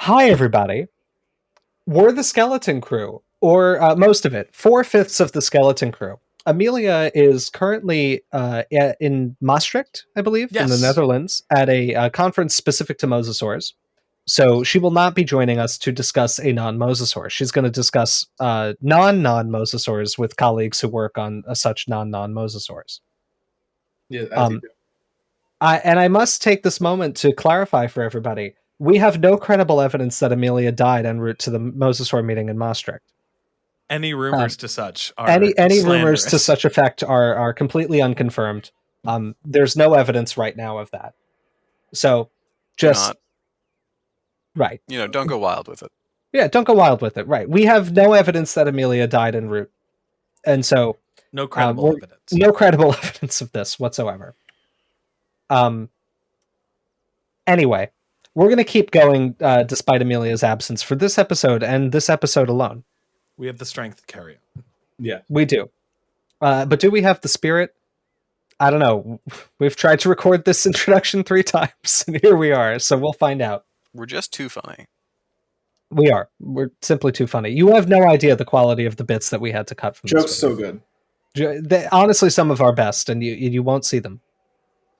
Hi, everybody. We're the skeleton crew, or most of it, 4/5 of the skeleton crew. Amelia is currently in Maastricht, I believe, in the Yes. Netherlands, at a conference specific to mosasaurs. So she will not be joining us to discuss a non-mosasaur. She's going to discuss non-mosasaurs with colleagues who work on such non-mosasaurs. Yeah, as you do. I must take this moment to clarify for everybody. We have no credible evidence that Amelia died en route to the mosasaur meeting in Maastricht. Any rumors to such are Any rumors slanderous. to such effect are completely unconfirmed. There's no evidence right now of that. So just right. Don't go wild with it. Yeah, don't go wild with it. Right. We have no evidence that Amelia died en route. And so no credible evidence. No credible evidence of this whatsoever. Anyway, we're going to keep going despite Amelia's absence for this episode and this episode alone. We have the strength to carry on. Yeah. We do. But do we have the spirit? I don't know. We've tried to record this introduction 3 times, and here we are, so we'll find out. We're just too funny. We are. We're simply too funny. You have no idea the quality of the bits that we had to cut from Jokes this so good. Honestly, some of our best, and you won't see them.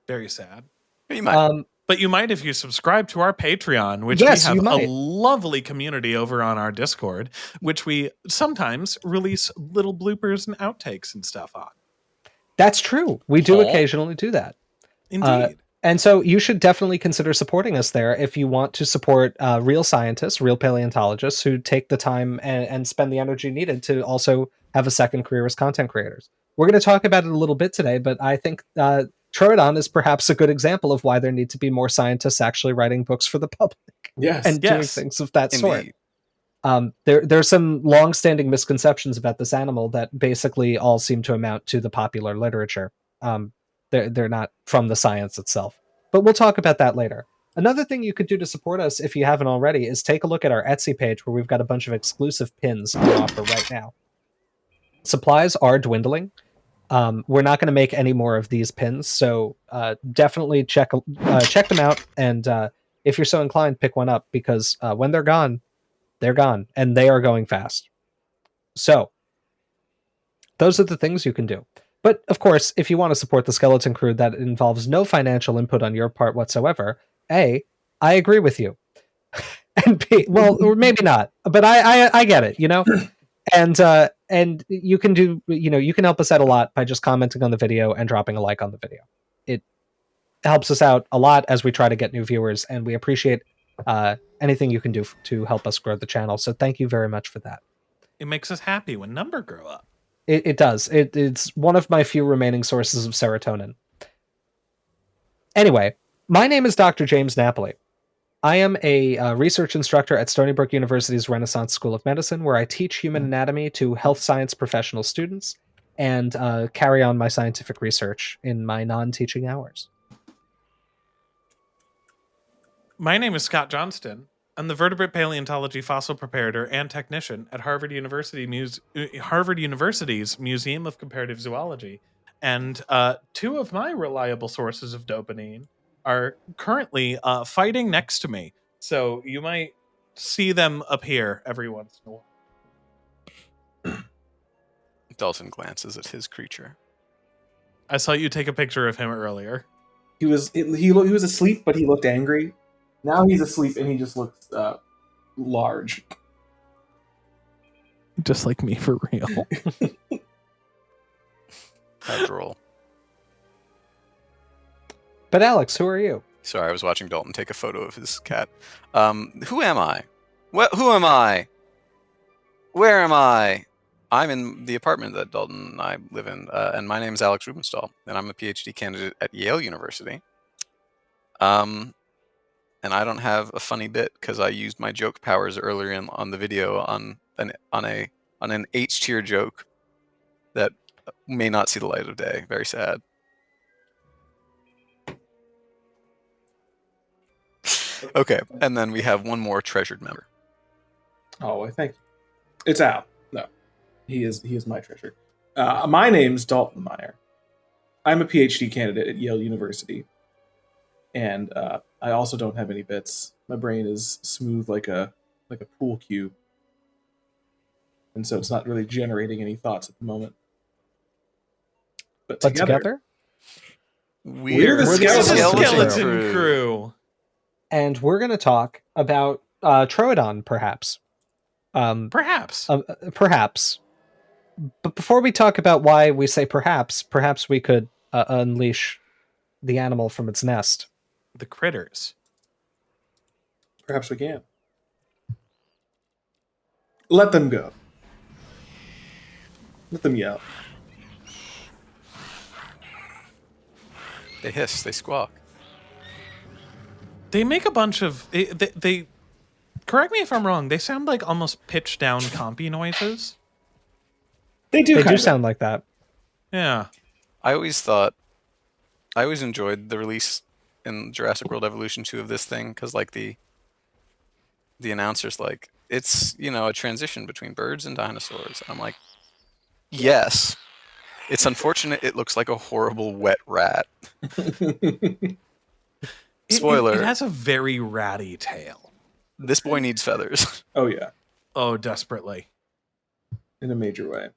Very sad. You might. But you might if you subscribe to our Patreon, which we have a lovely community over on our Discord, which we sometimes release little bloopers and outtakes and stuff on. That's true. We do occasionally do that. Indeed. And so you should definitely consider supporting us there if you want to support real scientists, real paleontologists who take the time and spend the energy needed to also have a second career as content creators. We're going to talk about it a little bit today, but I think TROODON is perhaps a good example of why there need to be more scientists actually writing books for the public. Yes. Doing things of that sort. There's some long-standing misconceptions about this animal that basically all seem to amount to the popular literature. They're not from the science itself. But we'll talk about that later. Another thing you could do to support us, if you haven't already, is take a look at our Etsy page where we've got a bunch of exclusive pins on offer right now. Supplies are dwindling. We're not going to make any more of these pins, so definitely check them out. And if you're so inclined, pick one up, because when they're gone, and they are going fast. So those are the things you can do. But of course, if you want to support the skeleton crew, that involves no financial input on your part whatsoever. A, I agree with you. And B, well, or maybe not, but I get it, And you can do, you can help us out a lot by just commenting on the video and dropping a like on the video. It helps us out a lot as we try to get new viewers, and we appreciate anything you can do to help us grow the channel. So thank you very much for that. It makes us happy when numbers grow up. It does. It's one of my few remaining sources of serotonin. Anyway, my name is Dr. James Napoli. I am a research instructor at Stony Brook University's Renaissance School of Medicine, where I teach human anatomy to health science professional students and carry on my scientific research in my non-teaching hours. My name is Scott Johnston. I'm the vertebrate paleontology fossil preparator and technician at Harvard University's Museum of Comparative Zoology. And 2 of my reliable sources of dopamine are currently fighting next to me. So you might see them appear every once in a while. Dalton glances at his creature. I saw you take a picture of him earlier. He was asleep, but he looked angry. Now he's asleep and he just looks large. Just like me, for real. How droll. But Alex, who are you? Sorry, I was watching Dalton take a photo of his cat. Who am I? Who am I? Where am I? I'm in the apartment that Dalton and I live in, and my name is Alex Rubenstahl, and I'm a PhD candidate at Yale University. And I don't have a funny bit because I used my joke powers earlier on the video on an H tier joke that may not see the light of day. Very sad. Okay, and then we have one more treasured member. Oh, I think it's Al. No, he is my treasure. My name's Dalton Meyer. I'm a PhD candidate at Yale University. and I also don't have any bits. My brain is smooth like a pool cue, and so it's not really generating any thoughts at the moment. But together we're the skeleton crew. And we're going to talk about TROODON, perhaps. Perhaps. Perhaps. But before we talk about why we say perhaps we could unleash the animal from its nest. The critters. Perhaps we can. Let them go. Let them yell. They hiss, they squawk. They make a bunch of... They correct me if I'm wrong, they sound like almost pitched down compy noises. They do sound like that. Yeah. I always enjoyed the release in Jurassic World Evolution 2 of this thing, because like the announcer's like, it's, a transition between birds and dinosaurs. I'm like, yes. It's unfortunate it looks like a horrible wet rat. Spoiler. It has a very ratty tail. This boy needs feathers. Oh, yeah. Oh, desperately. In a major way.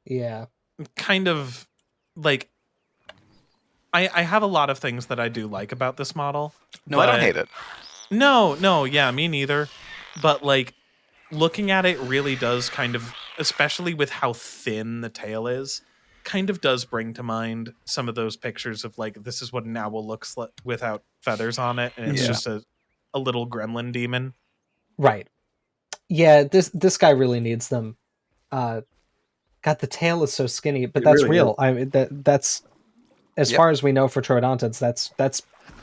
Yeah. Kind of, like... I have a lot of things that I do like about this model. No, I don't hate it. No, yeah, me neither. But, like, looking at it really does kind of, especially with how thin the tail is, kind of does bring to mind some of those pictures of, like, this is what an owl looks like without feathers on it, and it's just a little gremlin demon. Right. Yeah, this guy really needs them. God, the tail is so skinny, but that's really real. I mean, that's as far as we know for troodontids, that's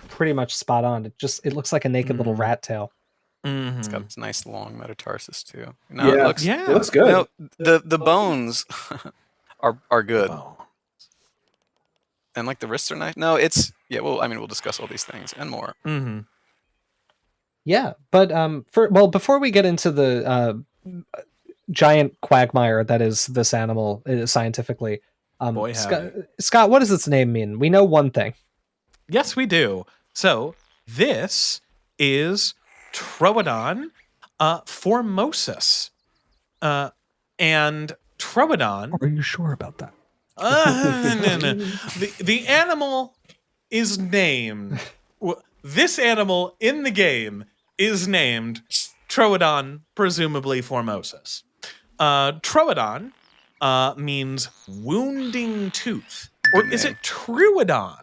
pretty much spot on. It looks like a naked little rat tail. Mm-hmm. It's got its nice long metatarsus too. It looks good. The bones are good. And like the wrists are nice. No, we'll discuss all these things and more. Mm-hmm. Yeah, but before we get into the giant quagmire that is this animal scientifically, Scott, what does its name mean? We know one thing. Yes, we do. So this is TROODON formosus, and TROODON. Are you sure about that? No. The animal is named. This animal in the game is named TROODON, presumably formosus. TROODON means wounding tooth, or is it TROODON?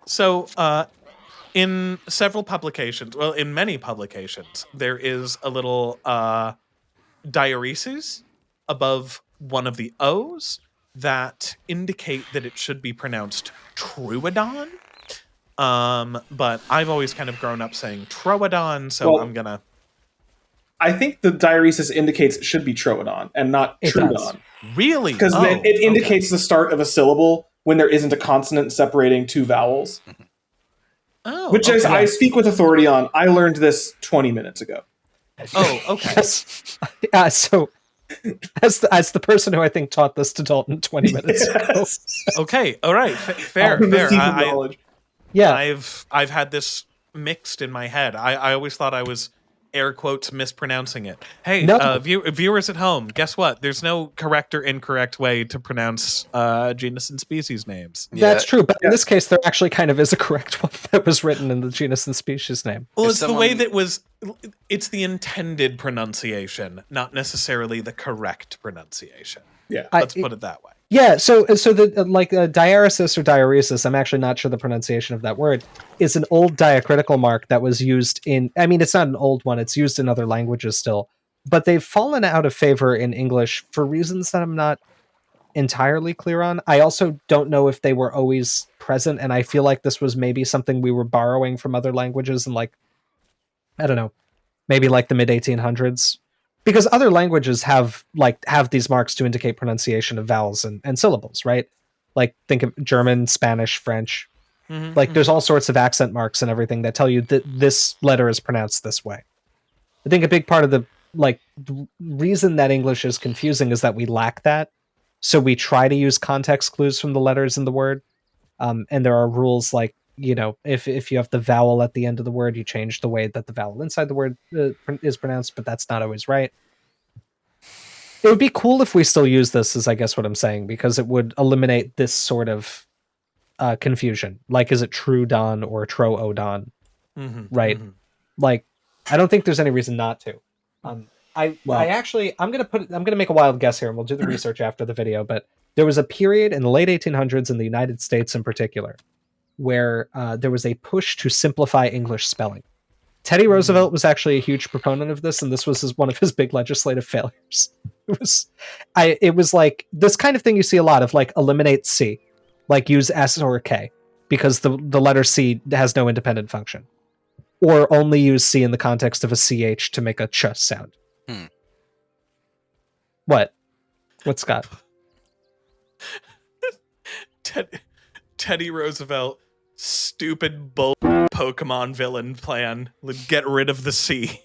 So, in several publications, in many publications, there is a little diaeresis above one of the O's that indicate that it should be pronounced TROODON. But I've always kind of grown up saying TROODON, so I'm gonna... I think the diaeresis indicates it should be TROODON and not TROODON. Really? Because it indicates the start of a syllable when there isn't a consonant separating two vowels. Oh, which is, I speak with authority on. I learned this 20 minutes ago. Oh, okay. Yes. So, as the person who I think taught this to Dalton 20 minutes ago. Okay, all right, fair. I've had this mixed in my head. I always thought I was air quotes mispronouncing it. Hey, no. Viewers at home, guess what? There's no correct or incorrect way to pronounce genus and species names. That's true, but in this case, there actually kind of is a correct one that was written in the genus and species name. Well, it's the way that it's the intended pronunciation, not necessarily the correct pronunciation. Yeah, let's put it that way. Yeah, so the diaeresis or diaeresis, I'm actually not sure the pronunciation of that word, is an old diacritical mark that was used in, I mean, it's not an old one, it's used in other languages still, but they've fallen out of favor in English for reasons that I'm not entirely clear on. I also don't know if they were always present, and I feel like this was maybe something we were borrowing from other languages in, like, I don't know, maybe like the mid-1800s. Because other languages have these marks to indicate pronunciation of vowels and syllables, right? Like, think of German, Spanish, French. Mm-hmm, there's all sorts of accent marks and everything that tell you that this letter is pronounced this way. I think a big part of the reason that English is confusing is that we lack that. So we try to use context clues from the letters in the word. And there are rules like if you have the vowel at the end of the word, you change the way that the vowel inside the word is pronounced, but that's not always right. It would be cool if we still use this, is I guess what I'm saying, because it would eliminate this sort of confusion. Like, is it TROODON or TROODON? Right? Like, I don't think there's any reason not to. I'm gonna make a wild guess here, and we'll do the research after the video. But there was a period in the late 1800s in the United States, in particular, where there was a push to simplify English spelling. Teddy Roosevelt was actually a huge proponent of this, and this was one of his big legislative failures. It was like this kind of thing you see a lot of, like, eliminate C, like use S or K, because the letter C has no independent function, or only use C in the context of a CH to make a ch sound. What, Scott? Teddy Roosevelt, stupid bull Pokemon villain plan. Get rid of the C.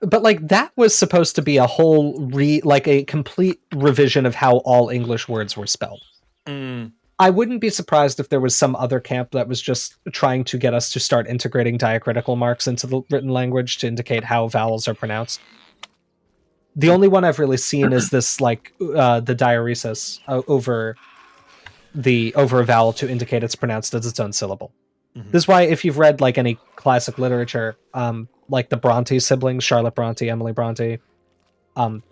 But like, that was supposed to be a whole a complete revision of how all English words were spelled. I wouldn't be surprised if there was some other camp that was just trying to get us to start integrating diacritical marks into the written language to indicate how vowels are pronounced. The only one I've really seen is this, like, the diaeresis over a vowel to indicate it's pronounced as its own syllable. This is why, if you've read like any classic literature, like the Bronte siblings, Charlotte Bronte, Emily Bronte,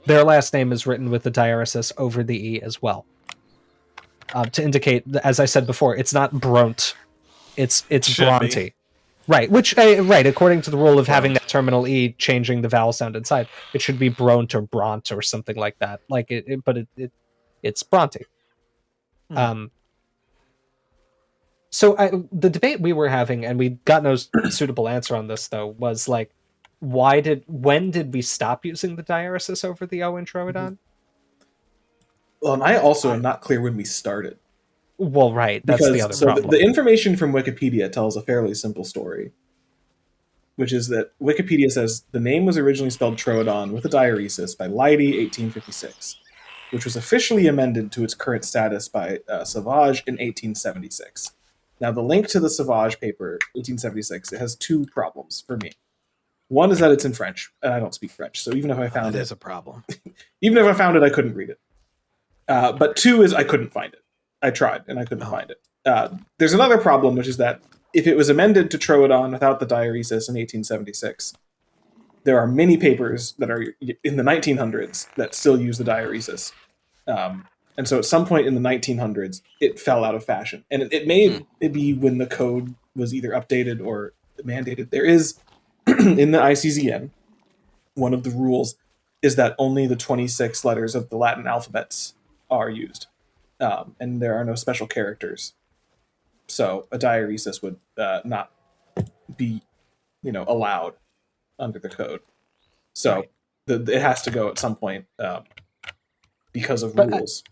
their last name is written with the diaeresis over the E as well. To indicate, as I said before, it's not Bront, it's Bronte. Right, which, according to the rule of having that terminal E changing the vowel sound inside, it should be Bront or Bront or something like that. Like it's Bronte. So the debate we were having, and we got no suitable answer on this, though, was like, when did we stop using the diaeresis over the O in TROODON? Well, and I also am not clear when we started. Well, right, that's the other problem. The information from Wikipedia tells a fairly simple story, which is that Wikipedia says the name was originally spelled TROODON with a diaeresis by Leidy, 1856, which was officially amended to its current status by Sauvage in 1876. Now, the link to the Sauvage paper, 1876, it has two problems for me. One is that it's in French, and I don't speak French, so even if I found it... That is a problem. Even if I found it, I couldn't read it. But two is I couldn't find it. I tried, and I couldn't find it. There's another problem, which is that if it was amended to TROODON without the diaeresis in 1876, there are many papers that are in the 1900s that still use the diaeresis. And so at some point in the 1900s, it fell out of fashion. And it may be when the code was either updated or mandated. There is, in the ICZN, one of the rules is that only the 26 letters of the Latin alphabets are used. And there are no special characters. So a diaeresis would not be, allowed under the code. So it has to go at some point because of rules.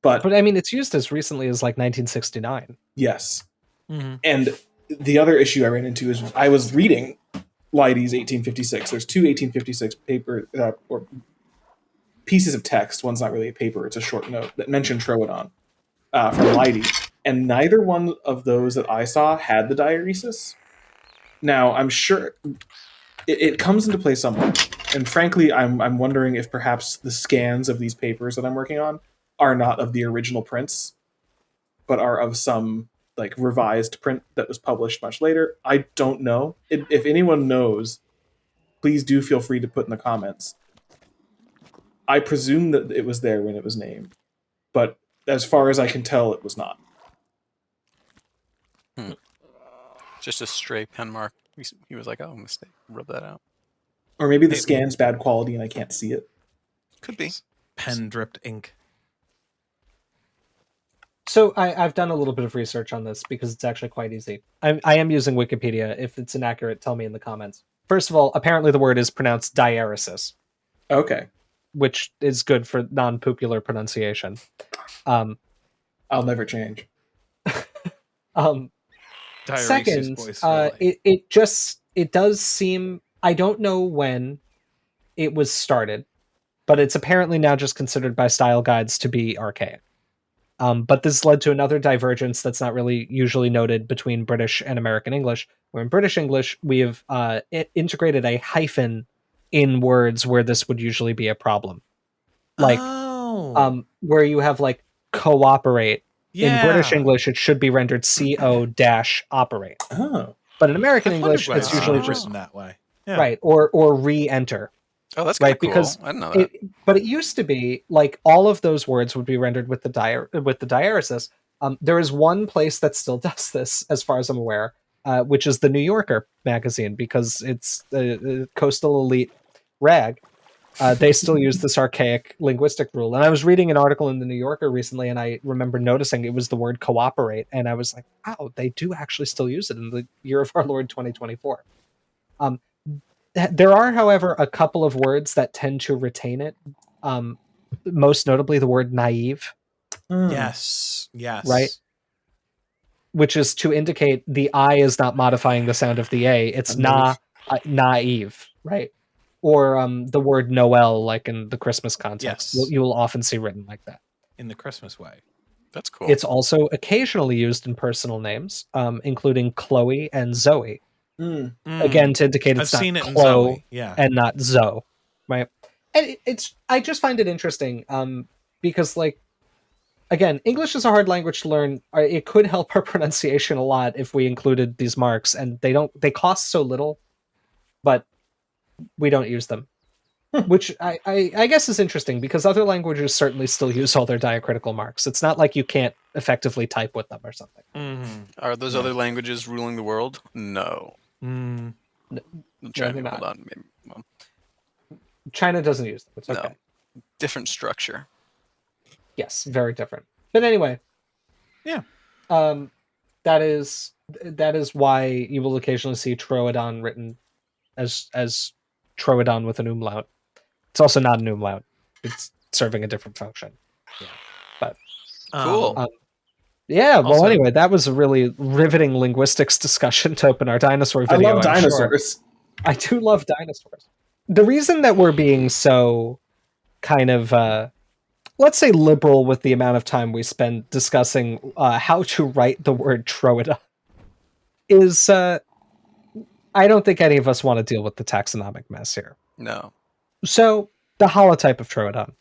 But I mean, it's used as recently as like 1969. Yes. And the other issue I ran into is I was reading Leidy's 1856. There's two 1856 paper or pieces of text. One's not really a paper; it's a short note that mentioned TROODON from Leidy, and neither one of those that I saw had the diaeresis. Now, I'm sure it comes into play somewhere, and frankly, I'm wondering if perhaps the scans of these papers that I'm working on are not of the original prints, but are of some like revised print that was published much later. I don't know. If anyone knows, please do feel free to put in the comments. I presume that it was there when it was named, but as far as I can tell, it was not. Just a stray pen mark. He was like, "Oh, mistake." Rub that out. Or maybe the scan's bad quality and I can't see it. Could be. Pen dripped ink. So I've done a little bit of research on this because it's actually quite easy. I am using Wikipedia. If it's inaccurate, tell me in the comments. First of all, apparently the word is pronounced diaeresis. Okay. Which is good for non-popular pronunciation. I'll never change. Second, it does seem, I don't know when it was started, but it's apparently now just considered by style guides to be archaic. But this led to another divergence that's not really usually noted between British and American English, where in British English, we have integrated a hyphen in words where this would usually be a problem. Like, where you have like cooperate. In British English, it should be rendered co-operate. Oh. But in American I've English, wondered why it's I've seen usually it just written that way. Yeah. right, or re-enter. Oh, that's kind Right, of cool. because I didn't know that. But it used to be like all of those words would be rendered with the diaresis. There is one place that still does this, as far as I'm aware, which is the New Yorker magazine, because it's the coastal elite rag. They still use this archaic linguistic rule. And I was reading an article in the New Yorker recently, and I remember noticing it was the word cooperate, and I was like, wow, they do actually still use it in the year of our Lord 2024. There are, however, a couple of words that tend to retain it. Most notably, the word naive. Yes. Right? Which is to indicate the I is not modifying the sound of the A. It's naive, right? Or the word Noel, like in the Christmas context. Yes. You will often see written like that. In the Christmas way. That's cool. It's also occasionally used in personal names, including Chloe and Zoe. Again, to indicate it's I've not seen it in Chloe Zoe. and not Zoe, right? And I just find it interesting because, like, again, English is a hard language to learn. It could help our pronunciation a lot if we included these marks, and they cost so little, but we don't use them. Which I guess is interesting, because other languages certainly still use all their diacritical marks. It's not like you can't effectively type with them or something. Are those other languages ruling the world? No. No, China, they're not. hold on. Maybe, well, China doesn't use them. It's okay. no. Different structure. Yes, very different. But anyway, Yeah. That is why you will occasionally see Troodon written as Troodon with an umlaut. It's also not an umlaut. It's serving a different function. Yeah. But Cool. yeah, well, Also- anyway, that was a really riveting linguistics discussion to open our dinosaur I video. love I'm sure. dinosaurs. I do love dinosaurs. The reason that we're being so kind of, let's say, liberal with the amount of time we spend discussing how to write the word Troodon is I don't think any of us want to deal with the taxonomic mess here. No. So, the holotype of Troodon.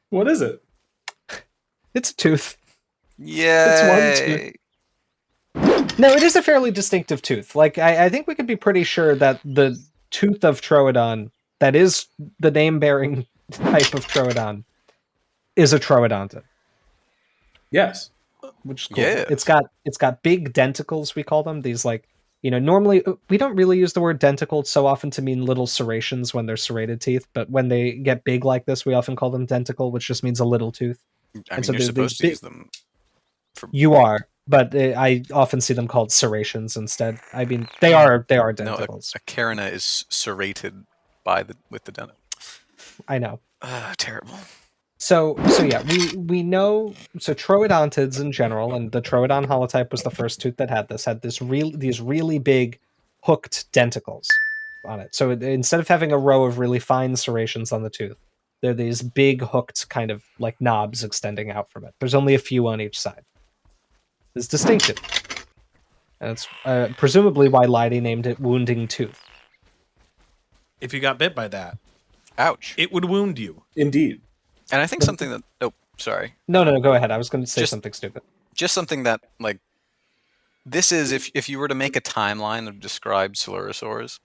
What is it? It's a tooth. Yay! No, it is a fairly distinctive tooth. Like, I think we could be pretty sure that the tooth of Troodon, that is the name-bearing type of Troodon, is a Troodontid. Yes. Which is cool. Yes. It's got big denticles, we call them. These, like, normally we don't really use the word denticle so often to mean little serrations when they're serrated teeth, but when they get big like this, we often call them denticle, which just means a little tooth. I mean, so you're these supposed to use them. You are, but I often see them called serrations instead. I mean, they are No, denticles. a carina is serrated with the dental. I know. Terrible. So yeah, we know. So Troodontids in general, and the Troodon holotype was the first tooth that had these really big hooked denticles on it. So instead of having a row of really fine serrations on the tooth, they're these big hooked kind of like knobs extending out from it. There's only a few on each side. It's distinctive, and it's presumably why Leidy named it Wounding Tooth. If you got bit by that, Ouch. it would wound you. Indeed. And I think something that... Oh, sorry. No, go ahead. I was going to say something stupid. Just something that, like... This is, if you were to make a timeline of described Coelurosaurs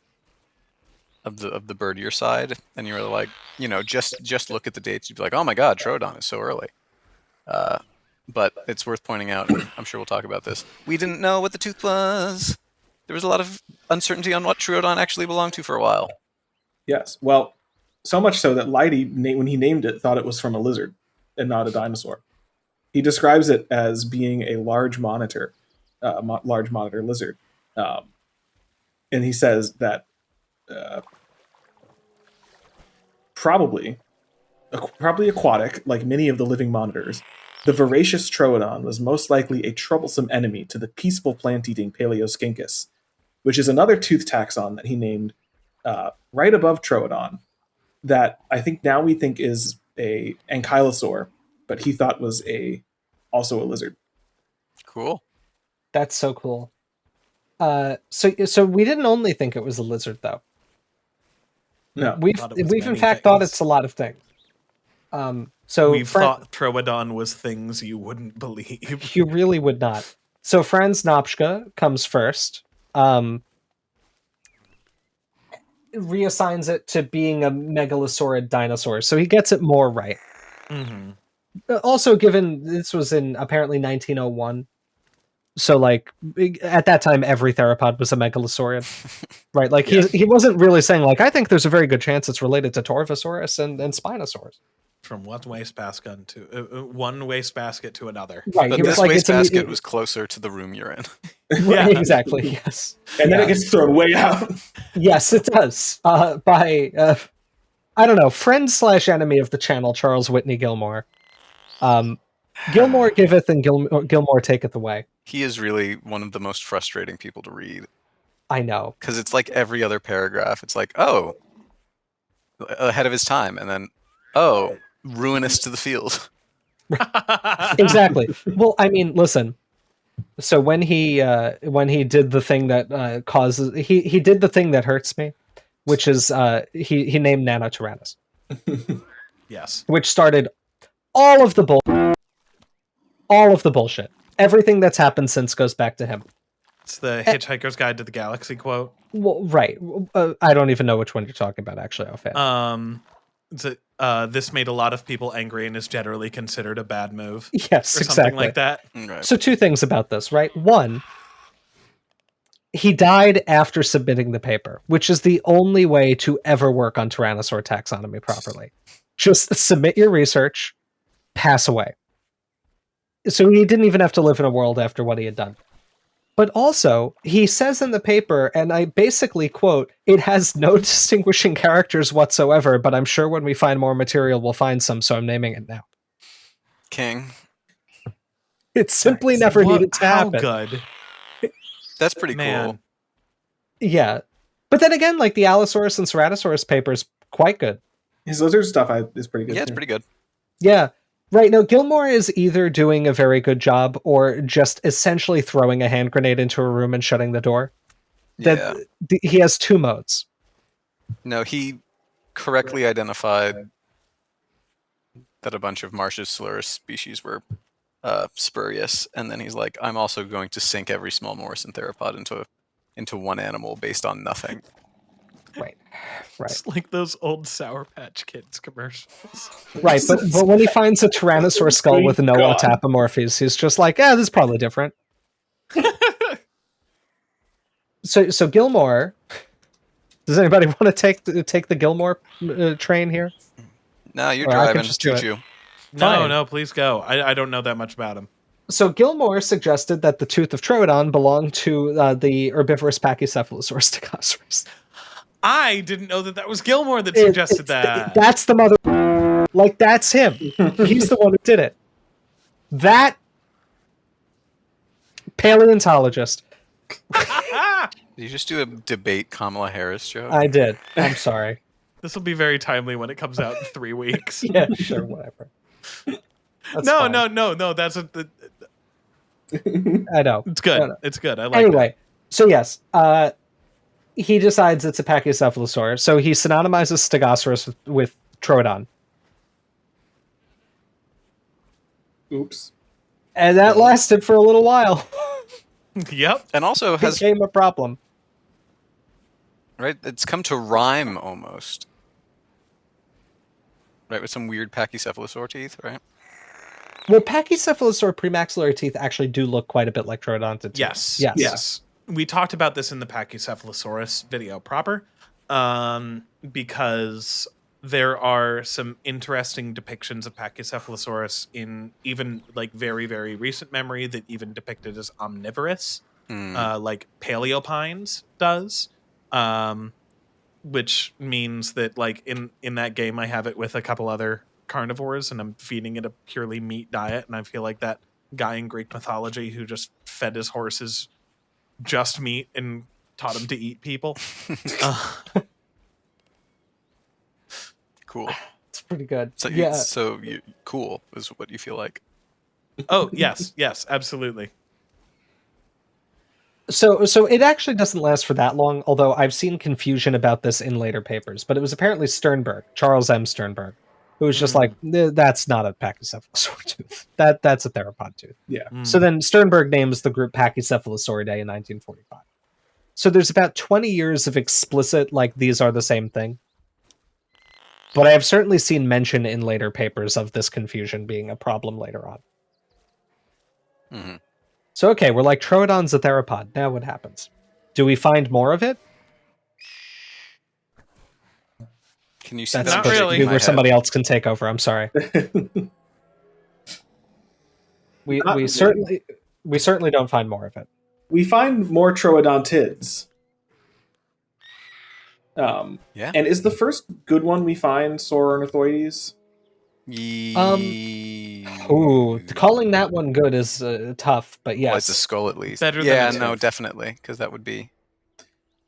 of the birdier side, and you were like, just look at the dates, you'd be like, oh my god, Troodon is so early. But it's worth pointing out, and I'm sure we'll talk about this, we didn't know what the tooth was. There was a lot of uncertainty on what Troodon actually belonged to for a while. Yes. Well, so much so that Leidy, when he named it, thought it was from a lizard and not a dinosaur. He describes it as being a large monitor lizard. And he says that probably aquatic, like many of the living monitors, the voracious Troodon was most likely a troublesome enemy to the peaceful plant-eating Paleoscincus, which is another tooth taxon that he named right above Troodon, that I think now we think is a ankylosaur, but he thought was a also a lizard. Cool. That's so cool. So we didn't only think it was a lizard, though. No. We've Thought it was in many fact thought things. it's a lot of things. So We've thought Troodon was things you wouldn't believe. you really would not. So Franz Nopschke comes first. Reassigns it to being a megalosaurid dinosaur, so he gets it more right. Mm-hmm. Also, given this was in apparently 1901, so like at that time every theropod was a megalosaurid, right? Like he wasn't really saying like, I think there's a very good chance it's related to Torvosaurus and Spinosaurus. From one wastebasket to another. Right, But he was this like, it's wastebasket was closer to the room you're in. Right, exactly. Yes, And then it gets thrown way out. yes, it does. By I don't know, friend / enemy of the channel, Charles Whitney Gilmore. Gilmore giveth and Gilmore taketh away. He is really one of the most frustrating people to read. I know. Because it's like every other paragraph. It's like, oh, ahead of his time. And then, oh, ruinous to the field. Exactly. Well, I mean, listen. So when he did the thing that causes he did the thing that hurts me, which is he named Nanotyrannus. Yes. Which started all of the bullshit. Everything that's happened since goes back to him. It's the Hitchhiker's Guide to the Galaxy quote. Well, right. I don't even know which one you're talking about, actually, offhand. This made a lot of people angry and is generally considered a bad move. Yes, or exactly. something like that. Right. So 2 things about this, right? 1, he died after submitting the paper, which is the only way to ever work on Tyrannosaur taxonomy properly. Just submit your research, pass away. So he didn't even have to live in a world after what he had done. But also, he says in the paper, and I basically quote, "It has no distinguishing characters whatsoever, but I'm sure when we find more material, we'll find some, so I'm naming it now." King. It simply never needed to happen. How good. That's pretty cool. Yeah. But then again, like the Allosaurus and Ceratosaurus paper's quite good. His lizard stuff is pretty good. Yeah, it's pretty good. Yeah. Right. No, Gilmore is either doing a very good job or just essentially throwing a hand grenade into a room and shutting the door. Yeah. He has 2 modes. No, he correctly identified that a bunch of Marciusaurus species were spurious, and then he's like, I'm also going to sink every small morrison theropod into one animal based on nothing. Right. It's like those old Sour Patch Kids commercials. Right, but when he finds a Tyrannosaur skull with no autapomorphes, he's just like, this is probably different. So Gilmore, does anybody want to take the Gilmore train here? No, you're Or I can driving. just do it. Choo-choo. No, please go. I don't know that much about him. So Gilmore suggested that the tooth of Troodon belonged to the herbivorous Pachycephalosaurus stegosaurus. I didn't know that was Gilmore that suggested that. That's the mother. Like, that's him. He's the one who did it. That paleontologist. Did you just do a debate Kamala Harris joke? I did. I'm sorry. This will be very timely when it comes out in 3 weeks. Yeah, sure, whatever. That's No. That's I know. It's good. No. It's good. I like Anyway, so yes, he decides it's a Pachycephalosaur, so he synonymizes Stegosaurus with Troodon. Oops. And that lasted for a little while. that. Yep. And also has Became a problem. right. It's come to rhyme almost. Right, with some weird Pachycephalosaur teeth, right? Well, Pachycephalosaur premaxillary teeth actually do look quite a bit like Troodontic teeth. Yes. We talked about this in the Pachycephalosaurus video proper, because there are some interesting depictions of Pachycephalosaurus in even like very, very recent memory that even depicted as omnivorous, like Paleopines does, which means that like in that game I have it with a couple other carnivores and I'm feeding it a purely meat diet, and I feel like that guy in Greek mythology who just fed his horses just meat and taught him to eat people. Cool. It's pretty good. So yeah. cool is what you feel like. Oh, yes, absolutely. So it actually doesn't last for that long, although I've seen confusion about this in later papers. But it was apparently Sternberg, Charles M. Sternberg, who was just like, that's not a Pachycephalosaur tooth. That's a theropod tooth. Yeah. So then Sternberg names the group Pachycephalosauridae in 1945. So there's about 20 years of explicit, like, these are the same thing. But I have certainly seen mention in later papers of this confusion being a problem later on. Mm-hmm. So, okay, we're like, Troodon's a theropod. Now what happens? Do we find more of it? Can you see That's Not that? really. where somebody else can take over. I'm sorry. we certainly don't find more of it. We find more troodontids. Yeah. And is the first good one we find Sauroornithoides? Ooh, calling that one good is tough, but yes. Well, it's a skull at least. Better than yeah, a no, tooth. definitely, because that would be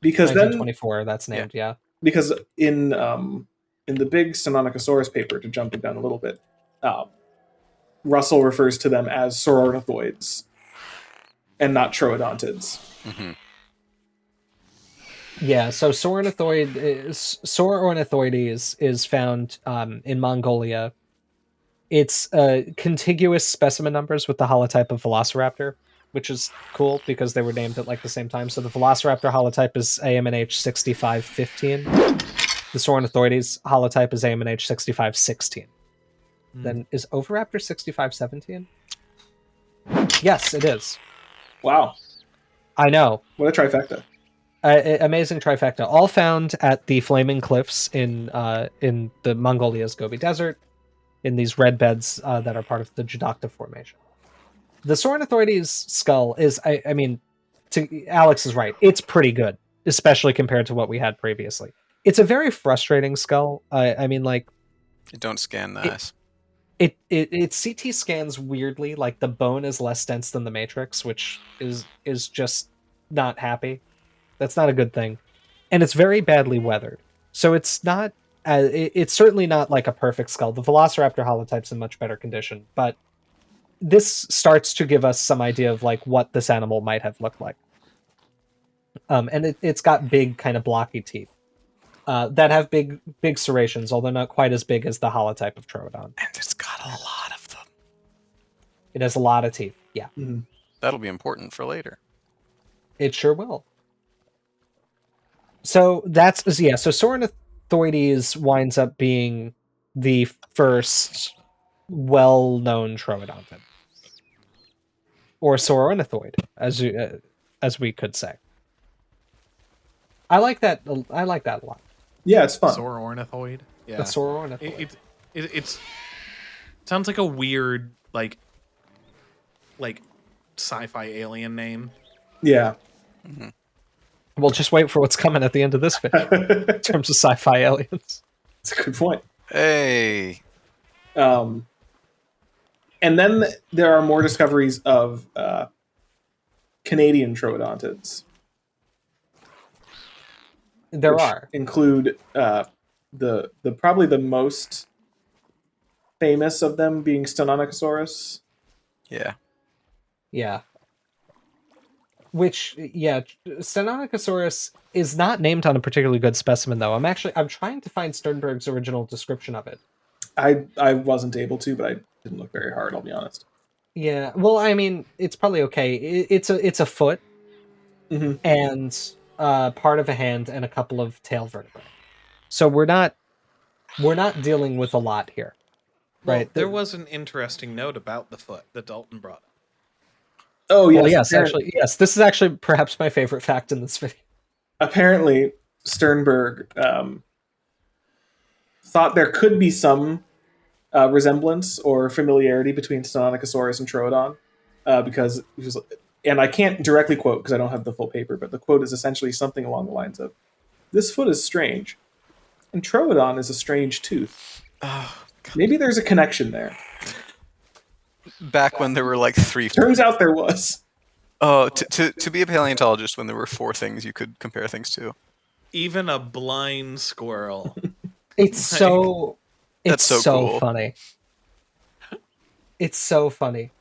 Because then 1924, that's named, yeah. Because in the big Stenonychosaurus paper, to jump it down a little bit, Russell refers to them as Sauroornithoids and not troodontids. Mm-hmm. Yeah, so Sauroornithoides is found in Mongolia. It's contiguous specimen numbers with the holotype of Velociraptor, which is cool because they were named at like the same time. So the Velociraptor holotype is AMNH 6515. The Sauroornithoides holotype is AMNH 6516. Then is Oviraptor 6517? Yes, it is. Wow. I know. What a trifecta. Amazing trifecta. All found at the Flaming Cliffs in the Mongolia's Gobi Desert, in these red beds that are part of the Judakta Formation. The Sauroornithoides skull is, I mean, Alex is right. It's pretty good, especially compared to what we had previously. It's a very frustrating skull. I mean, like, Don't scan nice. it CT scans weirdly. Like the bone is less dense than the matrix, which is just not happy. That's not a good thing, and it's very badly weathered. So it's not. It's certainly not like a perfect skull. The Velociraptor holotype's in much better condition, but this starts to give us some idea of like what this animal might have looked like. And it's got big, kind of blocky teeth that have big serrations, although not quite as big as the holotype of Troodon. And it's got a lot of them. It has a lot of teeth. Yeah, That'll be important for later. it sure will. So that's So Sauroornithoides winds up being the first well-known troodontid, or Sauroornithoid, as we could say. I like that a lot. Yeah, it's fun. Sauroornithoid. Yeah. The Sauroornithoid. It's sounds like a weird like sci-fi alien name. Yeah. Well, just wait for what's coming at the end of this video in terms of sci-fi aliens. That's a good point. Hey. And then there are more discoveries of Canadian troodontids. There which are. include the probably the most famous of them being Stenonychosaurus. Yeah. Yeah. Which, yeah, Stenonychosaurus is not named on a particularly good specimen, though. I'm trying to find Sternberg's original description of it. I wasn't able to, but I didn't look very hard, I'll be honest. Yeah, well, I mean, it's probably okay. It's a foot and part of a hand and a couple of tail vertebrae. So we're not dealing with a lot here, Well, right? there was an interesting note about the foot that Dalton brought up. Oh, yes. Well, yes, actually, yes. This is actually perhaps my favorite fact in this video. Apparently, Sternberg thought there could be some resemblance or familiarity between Stenonychosaurus and Troodon, because he was, and I can't directly quote because I don't have the full paper, but the quote is essentially something along the lines of, "This foot is strange, and Troodon is a strange tooth." Oh, God. Maybe there's a connection there. Back when there were like 3. Turns out there was. Oh, to be a paleontologist when there were 4 things you could compare things to. Even a blind squirrel. It's so That's so cool. funny. It's so funny.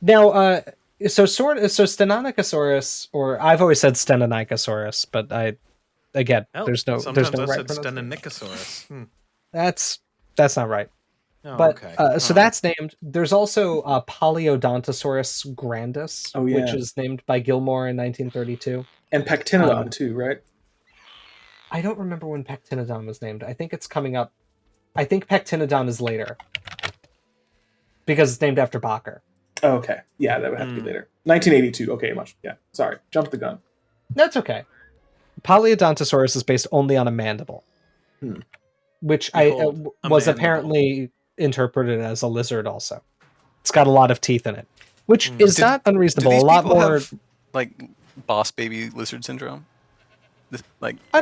Now, so Stenonychosaurus, or I've always said Stenonychosaurus, but there's no sometimes I right said pronunciation. Stenonychosaurus. That's not right. Oh, But okay. so that's named. There's also Paleodontosaurus grandis, Oh, yeah. which is named by Gilmore in 1932. And Pectinodon too, right? I don't remember when Pectinodon was named. I think it's coming up. I think Pectinodon is later because it's named after Bacher. Oh, okay. Yeah, that would have to be later. 1982. Okay, much. Yeah. Sorry. Jumped the gun. That's okay. Paleodontosaurus is based only on a mandible, which Behold, a was mandible. apparently interpreted as a lizard also. It's got a lot of teeth in it, which is not unreasonable. Do these a lot people more have, like, boss baby lizard syndrome? Like, I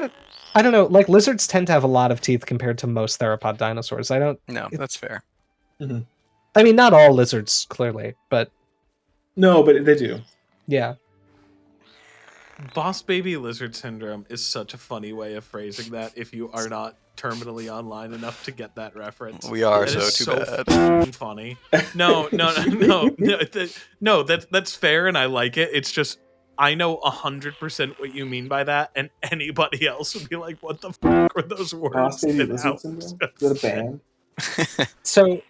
don't know. Like lizards tend to have a lot of teeth compared to most theropod dinosaurs. no, that's fair. I mean, not all lizards, clearly, but No, but they do. yeah. Boss baby lizard syndrome is such a funny way of phrasing that if you are not terminally online enough to get that reference. We are, That so is too so bad. f***ing funny. No, that's fair and I like it. It's just I know 100% what you mean by that, and anybody else would be like, "What the fuck were those words?" Boss baby that lizard Alex syndrome? just Is it a said? band? So,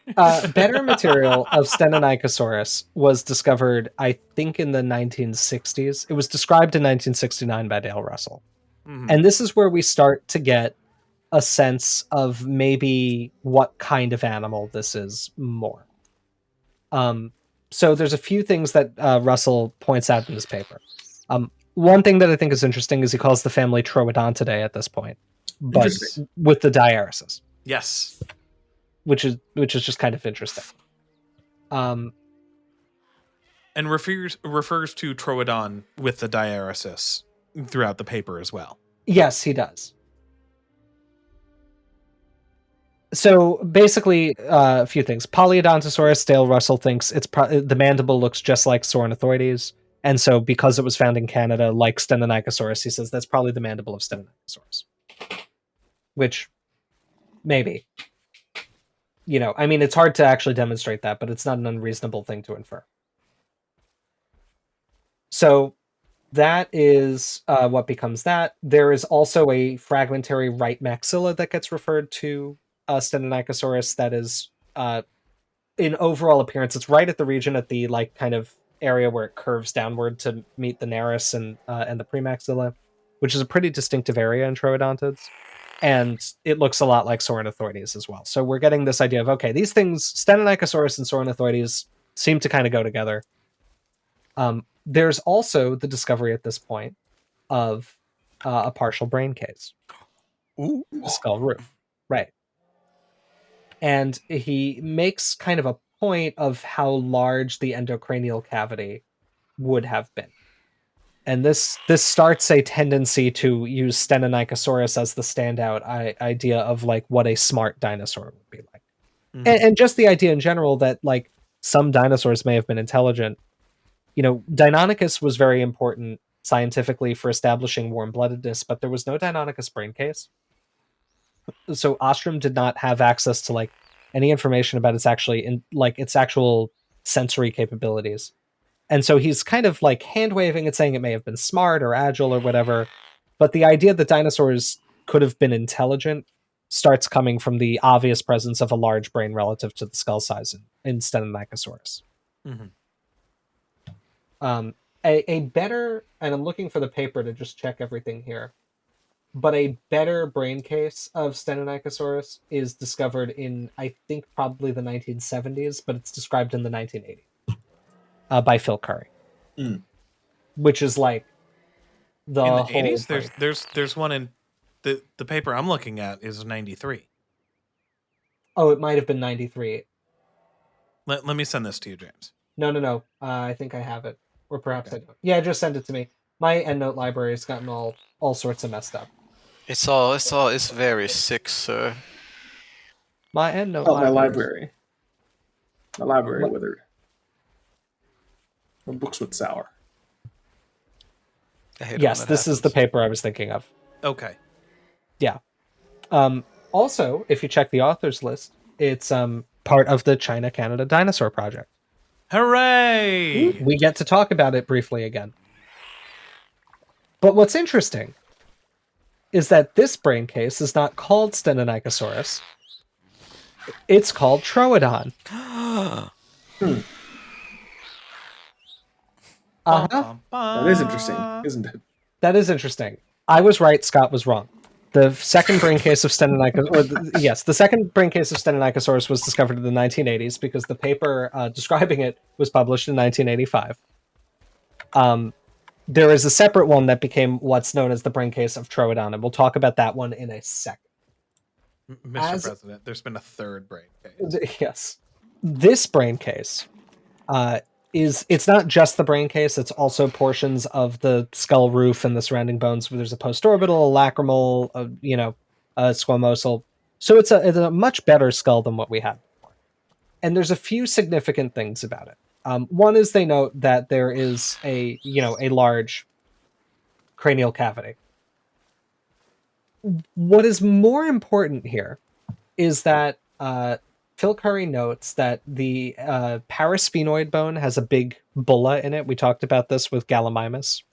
better material of Stenonychosaurus was discovered, I think, in the 1960s. It was described in 1969 by Dale Russell. And this is where we start to get a sense of maybe what kind of animal this is more. So there's a few things that Russell points out in his paper. One thing that I think is interesting is he calls the family Troodontidae at this point, but with the diaresis. Yes. Which is just kind of interesting. And refers to Troodon with the diaresis throughout the paper as well. Yes, he does. So basically, a few things. Polyodontosaurus, Dale Russell thinks the mandible looks just like Sornithoides, and so because it was found in Canada, like Stenonychosaurus, he says that's probably the mandible of Stenonychosaurus. Which, maybe. I mean, it's hard to actually demonstrate that, but it's not an unreasonable thing to infer. So that is what becomes that. There is also a fragmentary right maxilla that gets referred to Stenonychosaurus that is, in overall appearance, it's right at the region at the kind of area where it curves downward to meet the nares and the premaxilla, which is a pretty distinctive area in troodontids. And it looks a lot like Sornithoides as well. So we're getting this idea of, okay, these things, Stenonychosaurus and Sornithoides, seem to kind of go together. There's also the discovery at this point of a partial braincase. Ooh. The skull roof. Right. And he makes kind of a point of how large the endocranial cavity would have been. And this starts a tendency to use Stenonychosaurus as the standout idea of what a smart dinosaur would be like. And just the idea in general that some dinosaurs may have been intelligent. Deinonychus was very important scientifically for establishing warm-bloodedness, but there was no Deinonychus braincase. So Ostrom did not have access to any information about its actual sensory capabilities. And so he's kind of hand waving and saying it may have been smart or agile or whatever. But the idea that dinosaurs could have been intelligent starts coming from the obvious presence of a large brain relative to the skull size in Stenonychosaurus. A better, and I'm looking for the paper to just check everything here, but a better brain case of Stenonychosaurus is discovered in, I think, probably the 1970s, but it's described in the 1980s. By Phil Currie, which is the in the whole 80s. brain. There's one in the paper I'm looking at is 93. Oh, it might have been 93. Let me send this to you, James. No. I think I have it, or perhaps I don't. Yeah, just send it to me. My EndNote library has gotten all sorts of messed up. It's very sick, sir. My EndNote my library. My library What? withered. My books went sour. Yes, this is the paper I was thinking of. Okay. Yeah. Also, if you check the authors list, it's part of the China-Canada Dinosaur Project. Hooray! We get to talk about it briefly again. But what's interesting is that this brain case is not called Stenonychosaurus. It's called TROODON. That is interesting, isn't it? That is interesting. I was right. Scott was wrong. The second brain case of Stenonychosaurus, the second brain case of Stenonychosaurus was discovered in the 1980s because the paper describing it was published in 1985. There is a separate one that became what's known as the brain case of TROODON, and we'll talk about that one in a second. Mr. President, there's been a third brain case. Yes. This brain case it's not just the brain case, it's also portions of the skull roof and the surrounding bones where there's a postorbital, a lacrimal, a squamosal. So it's a much better skull than what we had before. And there's a few significant things about it. One is they note that there is a large cranial cavity. What is more important here is that Phil Currie notes that the parasphenoid bone has a big bulla in it. We talked about this with Gallimimus.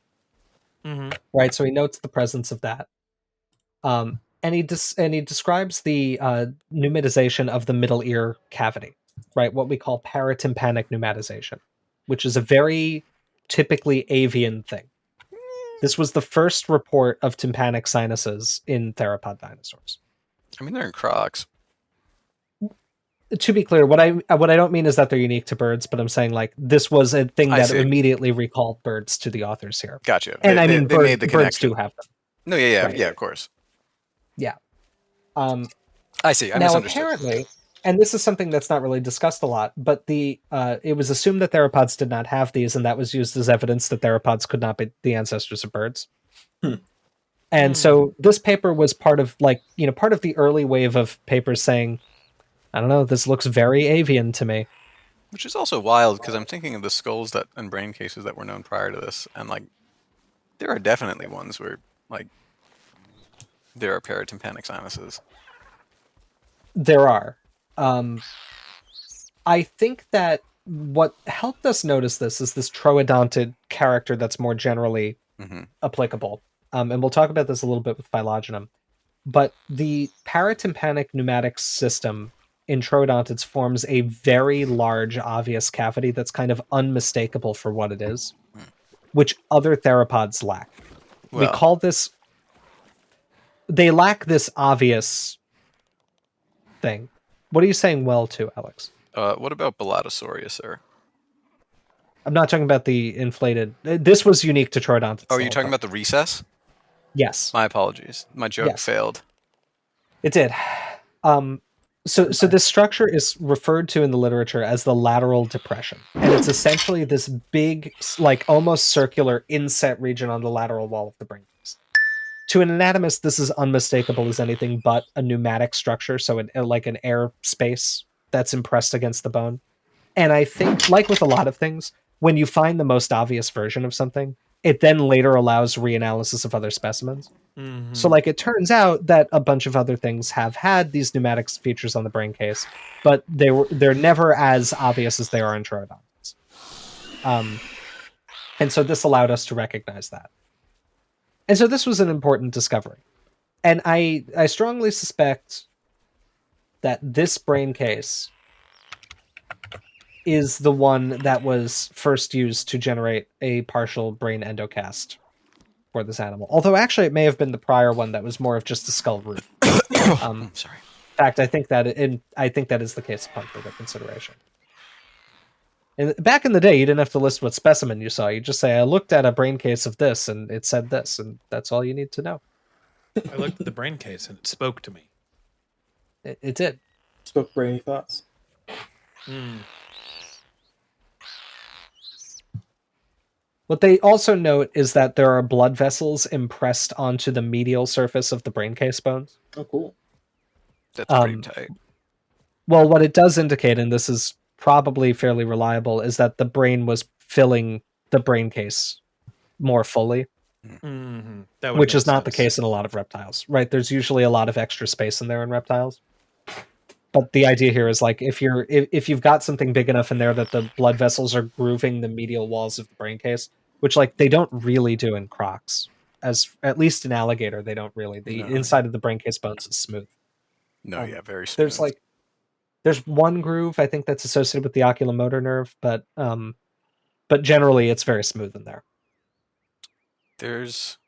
Mm-hmm. Right, so he notes the presence of that. And he describes the pneumatization of the middle ear cavity, right? What we call paratympanic pneumatization, which is a very typically avian thing. This was the first report of tympanic sinuses in theropod dinosaurs. I mean, they're in crocs. To be clear, what I don't mean is that they're unique to birds, but I'm saying like this was a thing that immediately recalled birds to the authors here. Gotcha. And they made the birds connection. do have them. No, yeah, Right. yeah, of course. Yeah. I see. I now misunderstood. apparently, and this is something that's not really discussed a lot, but it was assumed that theropods did not have these, and that was used as evidence that theropods could not be the ancestors of birds. And so this paper was part of the early wave of papers saying, I don't know, this looks very avian to me. Which is also wild because I'm thinking of the skulls and brain cases that were known prior to this, and like there are definitely ones where like there are paratympanic sinuses. There are. I think that what helped us notice this is this troodontid character that's more generally applicable. And we'll talk about this a little bit with phylogeny. But the paratympanic pneumatic system in troodontids forms a very large, obvious cavity that's kind of unmistakable for what it is, which other theropods lack. Well, We call this... They lack this obvious thing. What are you saying well to, Alex? what about Balatosaurus, sir? I'm not talking about the inflated... This was unique to troodontids. Oh, are you talking about the recess? Yes. My apologies. My joke failed. It did. So this structure is referred to in the literature as the lateral depression. And it's essentially this big, like almost circular inset region on the lateral wall of the brain case. To an anatomist, this is unmistakable as anything but a pneumatic structure, so like an air space that's impressed against the bone. And I think, like with a lot of things, when you find the most obvious version of something, it then later allows reanalysis of other specimens. So like it turns out that a bunch of other things have had these pneumatic features on the brain case, but they're never as obvious as they are in troodontids. And so this allowed us to recognize that. And so this was an important discovery. And I strongly suspect that this brain case is the one that was first used to generate a partial brain endocast for this animal. Although actually it may have been the prior one that was more of just a skull root. Sorry. In fact, I think that is the case upon further consideration. And back in the day, you didn't have to list what specimen you saw. You just say, I looked at a brain case of this and it said this, and that's all you need to know. I looked at the brain case and it spoke to me. It did. Spoke brainy thoughts. What they also note is that there are blood vessels impressed onto the medial surface of the brain case bones. Oh, cool. That's pretty tight. Well, what it does indicate, and this is probably fairly reliable, is that the brain was filling the brain case more fully, which is not the case in a lot of reptiles, right? There's usually a lot of extra space in there in reptiles. But the idea here is like if you've got something big enough in there that the blood vessels are grooving the medial walls of the brain case, which like they don't really do in crocs, as at least in alligator they don't really. The inside of the brain case bones is smooth. No, very smooth. There's one groove I think that's associated with the oculomotor nerve, but generally it's very smooth in there. There's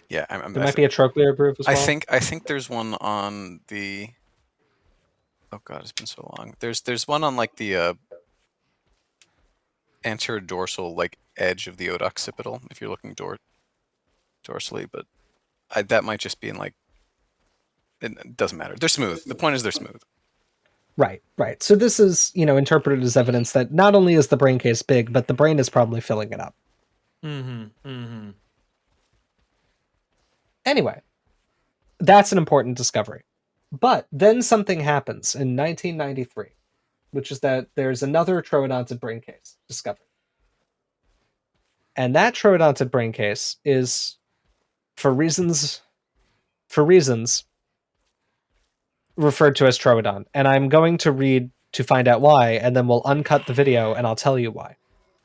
there might be a trochlear groove as well. I think there's one on the. Oh god, it's been so long. There's one on like the anterior dorsal like edge of the occipital if you're looking dorsally, but that might just be in like. It doesn't matter. They're smooth. The point is they're smooth. Right. So this is interpreted as evidence that not only is the brain case big, but the brain is probably filling it up. Anyway, that's an important discovery. But then something happens in 1993, which is that there's another troodontid brain case discovered. And that troodontid brain case is, for reasons, referred to as Troodon. And I'm going to read to find out why, and then we'll uncut the video and I'll tell you why.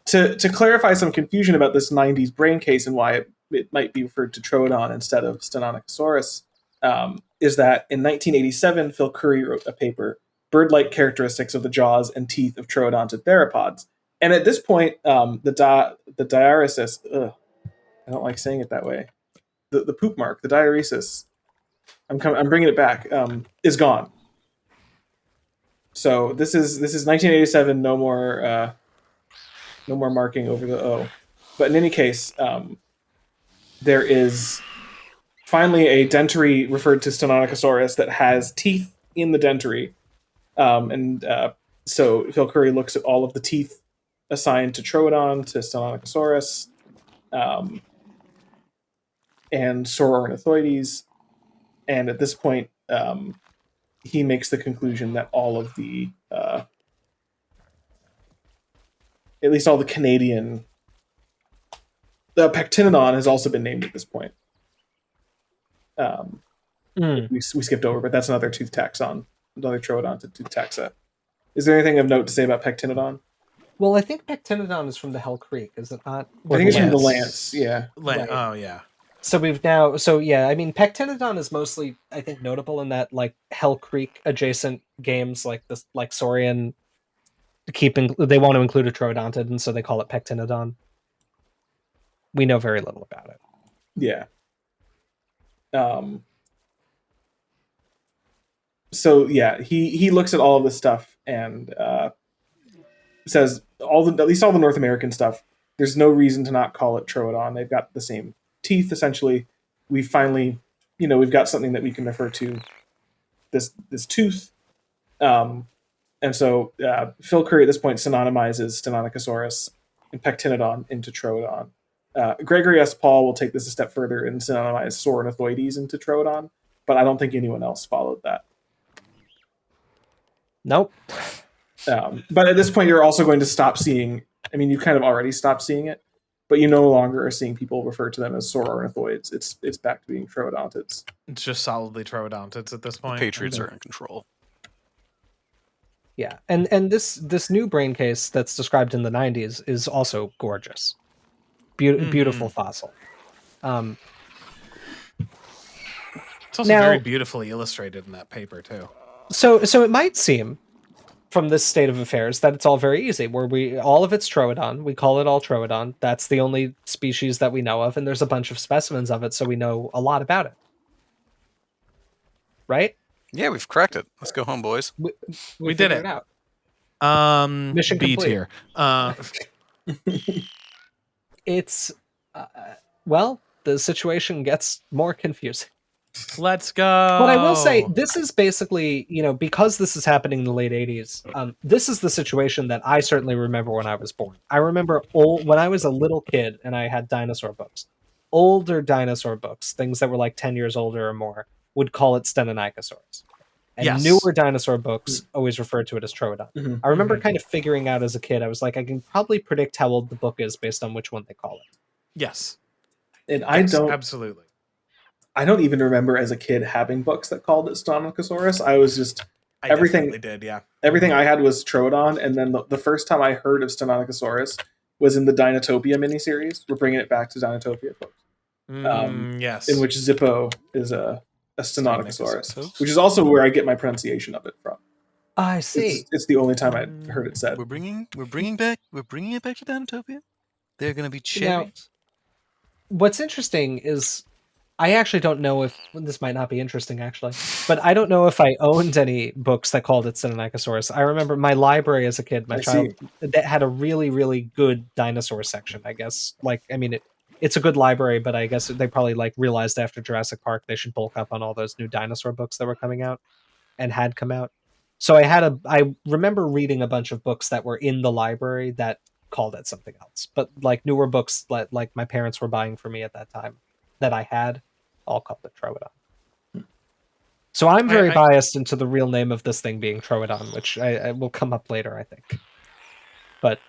To clarify some confusion about this 90s brain case and why it might be referred to Troodon instead of Stenonychosaurus, is that in 1987, Phil Currie wrote a paper, Bird-like Characteristics of the Jaws and Teeth of Troodontid Theropods. And at this point, the diaresis, I don't like saying it that way, the poop mark, the diaresis, I'm bringing it back, is gone. So this is 1987, no more marking over the O. But in any case, there is finally a dentary referred to Stenonychosaurus that has teeth in the dentary. So Phil Currie looks at all of the teeth assigned to Troodon, to Stenonychosaurus, and Sauroornithoides. And at this point, he makes the conclusion that all of the, at least all the Canadian, the Pectinodon has also been named at this point. We skipped over, but that's another tooth taxon, another troodontid tooth taxa. Is there anything of note to say about Pectinodon? Well, I think Pectinodon is from the Hell Creek, is it not? I think it's from the Lance, yeah. Right. Oh, yeah. So Pectinodon is mostly, I think, notable in that like Hell Creek adjacent games like this, like Saurian, they want to include a troodontid, and so they call it Pectinodon. We know very little about it. Yeah. So yeah, he looks at all of this stuff and says at least all the North American stuff. There's no reason to not call it Troodon. They've got the same teeth essentially. We finally, we've got something that we can refer to this tooth. And so Phil Currie at this point synonymizes Stenonychosaurus and Pectinodon into Troodon. Gregory S. Paul will take this a step further and synonymize Sauroornithoides into Troodon, but I don't think anyone else followed that. Nope. But at this point, you're also going to stop seeing, you kind of already stopped seeing it, but you no longer are seeing people refer to them as Sauroornithoids. It's back to being Troodontids. It's just solidly Troodontids at this point. The Patriots are in control. Yeah, and this new brain case that's described in the 90s is also gorgeous. Beautiful fossil. It's also very beautifully illustrated in that paper too. So it might seem, from this state of affairs, that it's all very easy. Where all of it's Troodon, we call it all Troodon. That's the only species that we know of, and there's a bunch of specimens of it, so we know a lot about it. Right? Yeah, we've cracked it. Let's go home, boys. We did it. Out. Mission B complete. tier. It's the situation gets more confusing. Let's go. But I will say, this is basically, because this is happening in the late 80s, this is the situation that I certainly remember when I was born. I remember when I was a little kid and I had dinosaur books. Older dinosaur books, things that were like 10 years older or more, would call it Stenonychosaurus. And newer dinosaur books always referred to it as Troodon. Mm-hmm. I remember kind of figuring out as a kid, I was like, I can probably predict how old the book is based on which one they call it. Yes. And absolutely. I don't even remember as a kid having books that called it Stenonychosaurus. I was just I everything definitely did, yeah. everything I had was Troodon, and then the first time I heard of Stenonychosaurus was in the Dinotopia miniseries. We're bringing it back to Dinotopia, folks. Yes. In which Zippo is a Stenonychosaurus, Stenonychosaurus. which is also where I get my pronunciation of it from. I see. It's the only time I heard it said. We're bringing it back to Dinotopia. They're going to be Now, cherries. what's interesting is I actually don't know if this might not be interesting actually, but I don't know if I owned any books that called it Stenonychosaurus. I remember my library as a kid, my child that had a really, really good dinosaur section, I guess. Like, I mean, it's a good library, but I guess they probably like realized after Jurassic Park they should bulk up on all those new dinosaur books that were coming out and had come out. So I remember reading a bunch of books that were in the library that called it something else, but like newer books like my parents were buying for me at that time that I had all called it Troodon. So I'm very biased into the real name of this thing being Troodon, which I will come up later, I think. But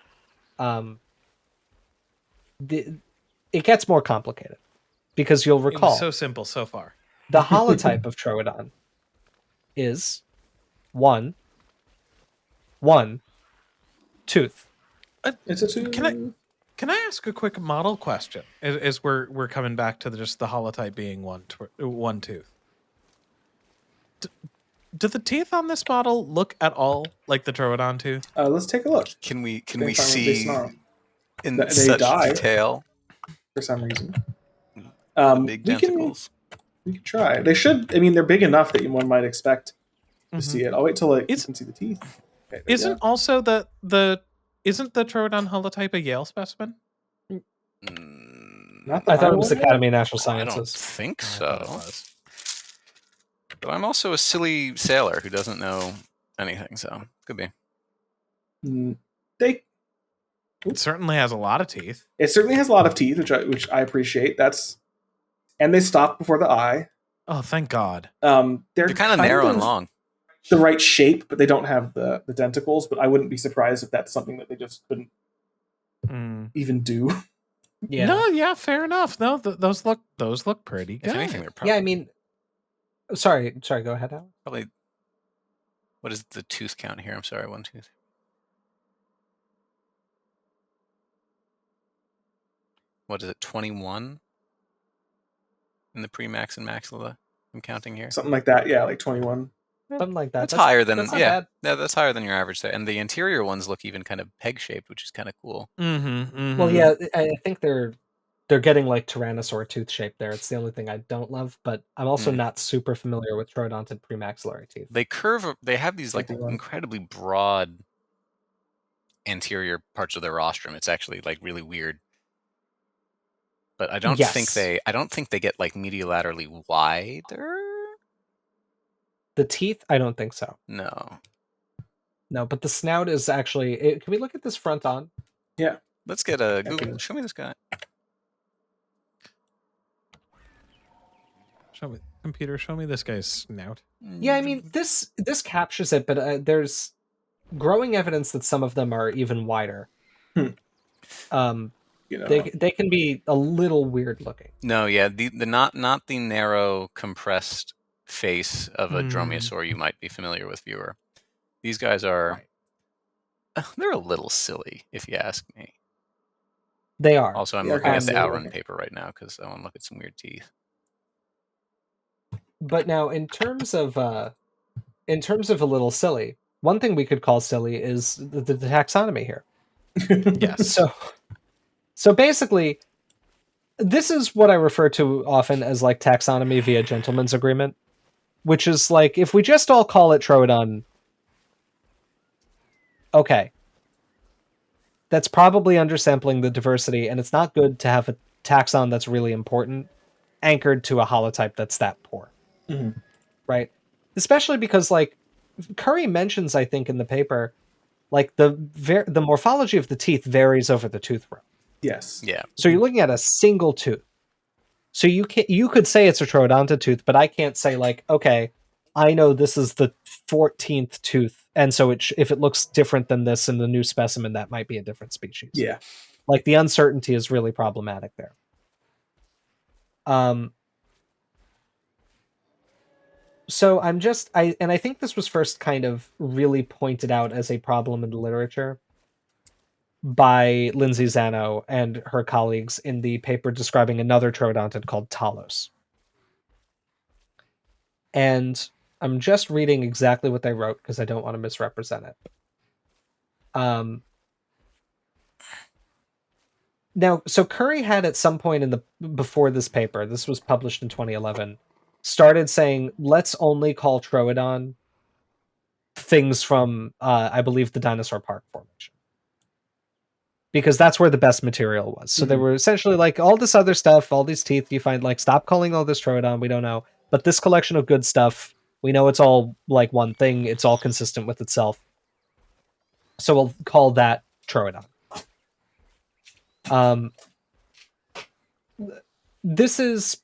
it gets more complicated because you'll recall It was so simple so far. the holotype of Troodon is one tooth. It's a tooth. Can I ask a quick model question? As we're coming back to just the holotype being one tooth. Do the teeth on this model look at all like the Troodon tooth? Let's take a look. Can we see in They such die detail for some reason? big tentacles? We can try. They should. I mean, they're big enough that one might expect to see it. I'll wait till you can see the teeth. Okay, isn't also isn't the Troodon holotype a Yale specimen? I thought it was Academy of Natural I don't Sciences. think so. But I'm also a silly sailor who doesn't know anything, so could be. It certainly has a lot of teeth. It certainly has a lot of teeth, which I appreciate. And they stop before the eye. Oh, thank God. They're kind of narrow and long. The right shape, but they don't have the denticles. But I wouldn't be surprised if that's something that they just couldn't even do. Yeah. No, yeah, fair enough. No, those look pretty good. If anything, they're probably, Yeah, I mean, sorry, go ahead, Alex. probably. What is the tooth count here? I'm sorry, one tooth. What is it? 21 in the premax and maxilla. I'm counting here. Something like that. Yeah, like 21. Something like that. That's higher than that's not yeah. bad. Yeah, that's higher than your average set. And the interior ones look even kind of peg shaped, which is kind of cool. Well, yeah, I think they're getting like Tyrannosaur tooth shape there. It's the only thing I don't love, but I'm also not super familiar with troodonted premaxillary teeth. They curve. They have these like incredibly broad anterior parts of their rostrum. It's actually like really weird. But I don't think they get like mediolaterally wider. The teeth, I don't think so. No, but the snout is actually. Can we look at this front on? Yeah. Let's get a Google. Show me this guy. Show me this guy's snout. Yeah, I mean this captures it, but there's growing evidence that some of them are even wider. They can be a little weird looking. No, yeah, the not the narrow compressed face of a dromaeosaur you might be familiar with, viewer. These guys are they're a little silly, if you ask me. They are. Also, I'm looking at the Outrun paper right now because I want to look at some weird teeth. But now, in terms of a little silly, one thing we could call silly is the taxonomy here. Yes. So basically, this is what I refer to often as like taxonomy via gentleman's agreement, which is like if we just all call it Troodon, okay, that's probably undersampling the diversity, and it's not good to have a taxon that's really important anchored to a holotype that's that poor. Right? Especially because like Currie mentions, I think in the paper, like the morphology of the teeth varies over the tooth row. Yes. Yeah. So you're looking at a single tooth. So you could say it's a troodontid tooth, but I can't say like, okay, I know this is the 14th tooth, and so if it looks different than this in the new specimen, that might be a different species. Yeah. Like the uncertainty is really problematic there. So I think this was first kind of really pointed out as a problem in the literature by Lindsay Zano and her colleagues in the paper describing another troodontid called Talos. And I'm just reading exactly what they wrote because I don't want to misrepresent it. Now, so Currie had at some point before this paper, this was published in 2011, started saying, let's only call Troodon things from, I believe, the Dinosaur Park formation. Because that's where the best material was. So they were essentially like, all this other stuff, all these teeth you find, like, stop calling all this Troodon, we don't know. But this collection of good stuff, we know it's all like one thing, it's all consistent with itself. So we'll call that Troodon. This is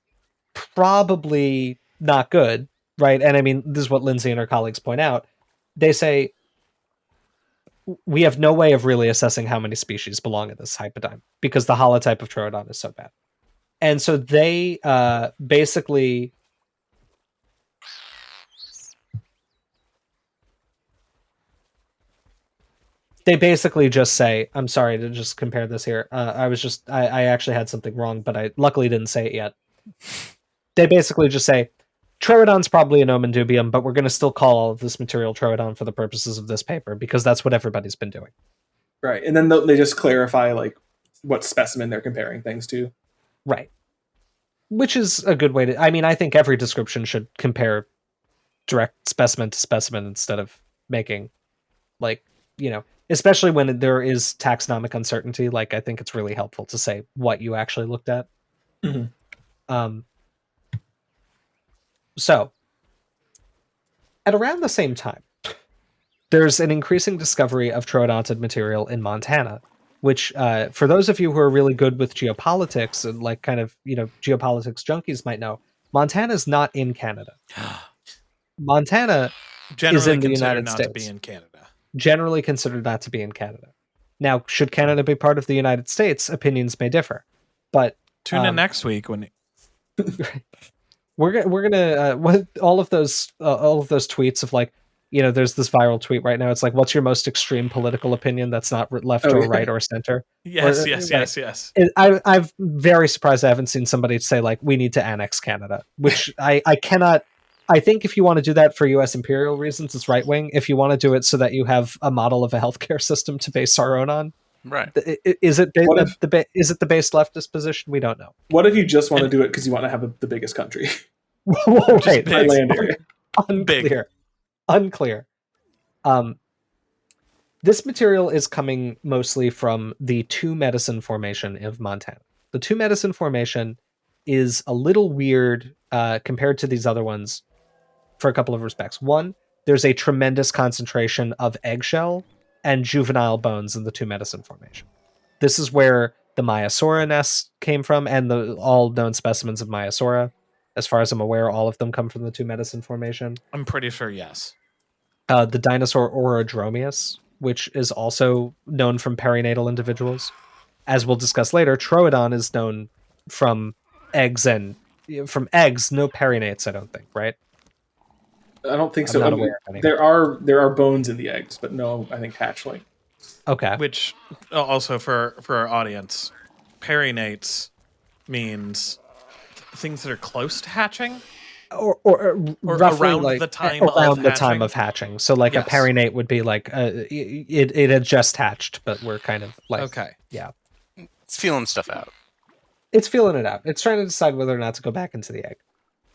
probably not good, right? And I mean, this is what Lindsay and her colleagues point out. They say, we have no way of really assessing how many species belong in this hypodyne because the holotype of Troodon is so bad. And so they basically just say, I'm sorry to just compare this here. I actually had something wrong, but I luckily didn't say it yet. They basically just say, Troodon's probably a nomen dubium, but we're going to still call all of this material Troodon for the purposes of this paper because that's what everybody's been doing. Right. And then they just clarify like what specimen they're comparing things to. Right. Which is a good way to... I mean, I think every description should compare direct specimen to specimen instead of making, like, you know, especially when there is taxonomic uncertainty. Like, I think it's really helpful to say what you actually looked at. Mm-hmm. So, at around the same time, there's an increasing discovery of troodontid material in Montana, which, for those of you who are really good with geopolitics and like kind of, you know, geopolitics junkies might know, Montana's not in Canada. Montana is in the United States. To be in Canada. Generally considered not to be in Canada. Now, should Canada be part of the United States? Opinions may differ, but tune in next week when we're gonna all of those tweets of like, you know, there's this viral tweet right now. It's like, what's your most extreme political opinion that's not left or right or center? Yes. I'm very surprised I haven't seen somebody say like, we need to annex Canada, which I cannot. I think if you want to do that for U.S. imperial reasons, it's right wing. If you want to do it so that you have a model of a healthcare system to base our own on, right? Is it the base leftist position? We don't know. What if you just want to do it because you want to have the biggest country? Right, land area. Unclear. This material is coming mostly from the Two Medicine Formation of Montana. The Two Medicine Formation is a little weird compared to these other ones for a couple of respects. One, there's a tremendous concentration of eggshell and juvenile bones in the Two Medicine Formation. This is where the Maiasaura nests came from, and all known specimens of Maiasaura. As far as I'm aware, all of them come from the Two Medicine Formation. I'm pretty sure, yes. The dinosaur Orodromius, which is also known from perinatal individuals. As we'll discuss later, Troodon is known from eggs, no perinates, I don't think, right? I don't think so. I mean, there are bones in the eggs, but no, I think hatchling. Okay. Which also for our audience, perinates means things that are close to hatching, or roughly around like the time of hatching. So like yes. A perinate would be like it had just hatched, but we're kind of like okay, yeah, it's feeling stuff out. It's feeling it out. It's trying to decide whether or not to go back into the egg.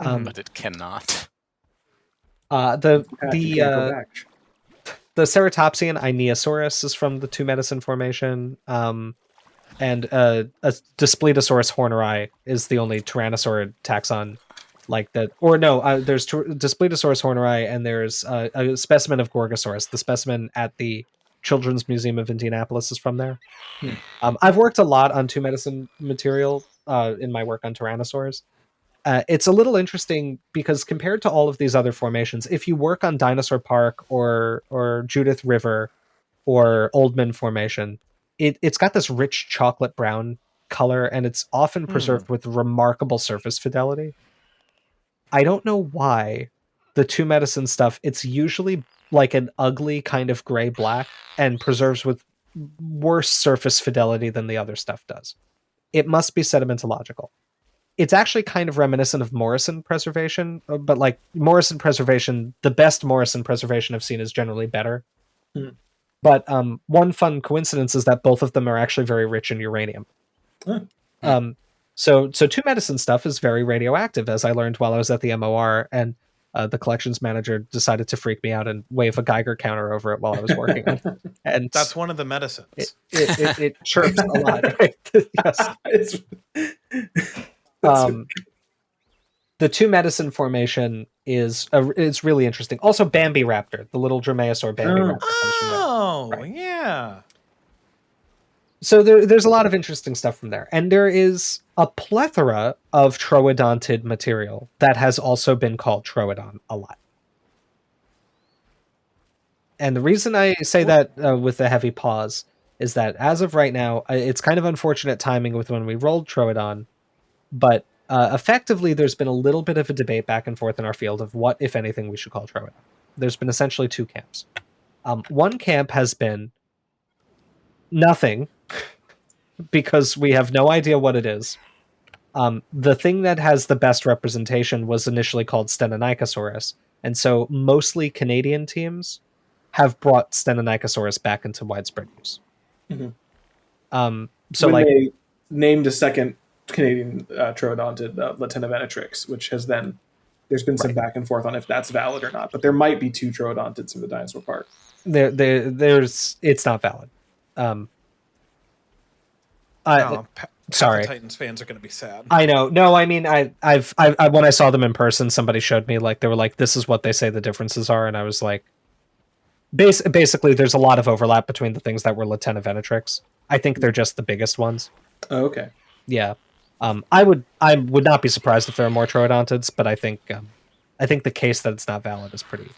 But it cannot. The Ceratopsian Ioneosaurus is from the Two Medicine Formation, and a Daspletosaurus horneri is the only Tyrannosaur taxon like that. Or no, there's Daspletosaurus horneri, and there's a specimen of Gorgosaurus. The specimen at the Children's Museum of Indianapolis is from there. I've worked a lot on Two Medicine material in my work on Tyrannosaurs. It's a little interesting because compared to all of these other formations, if you work on Dinosaur Park or Judith River or Oldman Formation, it's got this rich chocolate brown color, and it's often preserved with remarkable surface fidelity. I don't know why, the 2 medicine stuff, it's usually like an ugly kind of gray black and preserves with worse surface fidelity than the other stuff does. It must be sedimentological. It's actually kind of reminiscent of Morrison preservation, but like Morrison preservation, the best Morrison preservation I've seen is generally better. Hmm. But one fun coincidence is that both of them are actually very rich in uranium. Huh. So 2 medicine stuff is very radioactive, as I learned while I was at the MOR, and the collections manager decided to freak me out and wave a Geiger counter over it while I was working on it. And That's one of the medicines. it chirps a lot. Right? Yes. The 2 medicine formation is really interesting. Also, Bambi Raptor, the little Dromaeosaur Bambi Raptor. Comes from there. Oh, Right. yeah. So there's a lot of interesting stuff from there. And there is a plethora of troodontid material that has also been called Troodon a lot. And the reason I say that with a heavy pause is that as of right now, it's kind of unfortunate timing with when we rolled Troodon, but effectively there's been a little bit of a debate back and forth in our field of what, if anything, we should call Troodon. There's been essentially 2 camps. One camp has been nothing, because we have no idea what it is. The thing that has the best representation was initially called Stenonychosaurus, and so mostly Canadian teams have brought Stenonychosaurus back into widespread use. Mm-hmm. So when like they named a second Canadian troodontid Latinovenatrix, which has then there's been some back and forth on if that's valid or not, but there might be 2 troodontids in the dinosaur park. There's it's not valid. Sorry, Titans fans are going to be sad. I know. No, I mean, I when I saw them in person, somebody showed me, like, they were like, "This is what they say the differences are," and I was like, basically, there's a lot of overlap between the things that were Latinovenatrix. I think they're just the biggest ones. Oh, okay. Yeah. I would not be surprised if there are more troodontids, but I think the case that it's not valid is pretty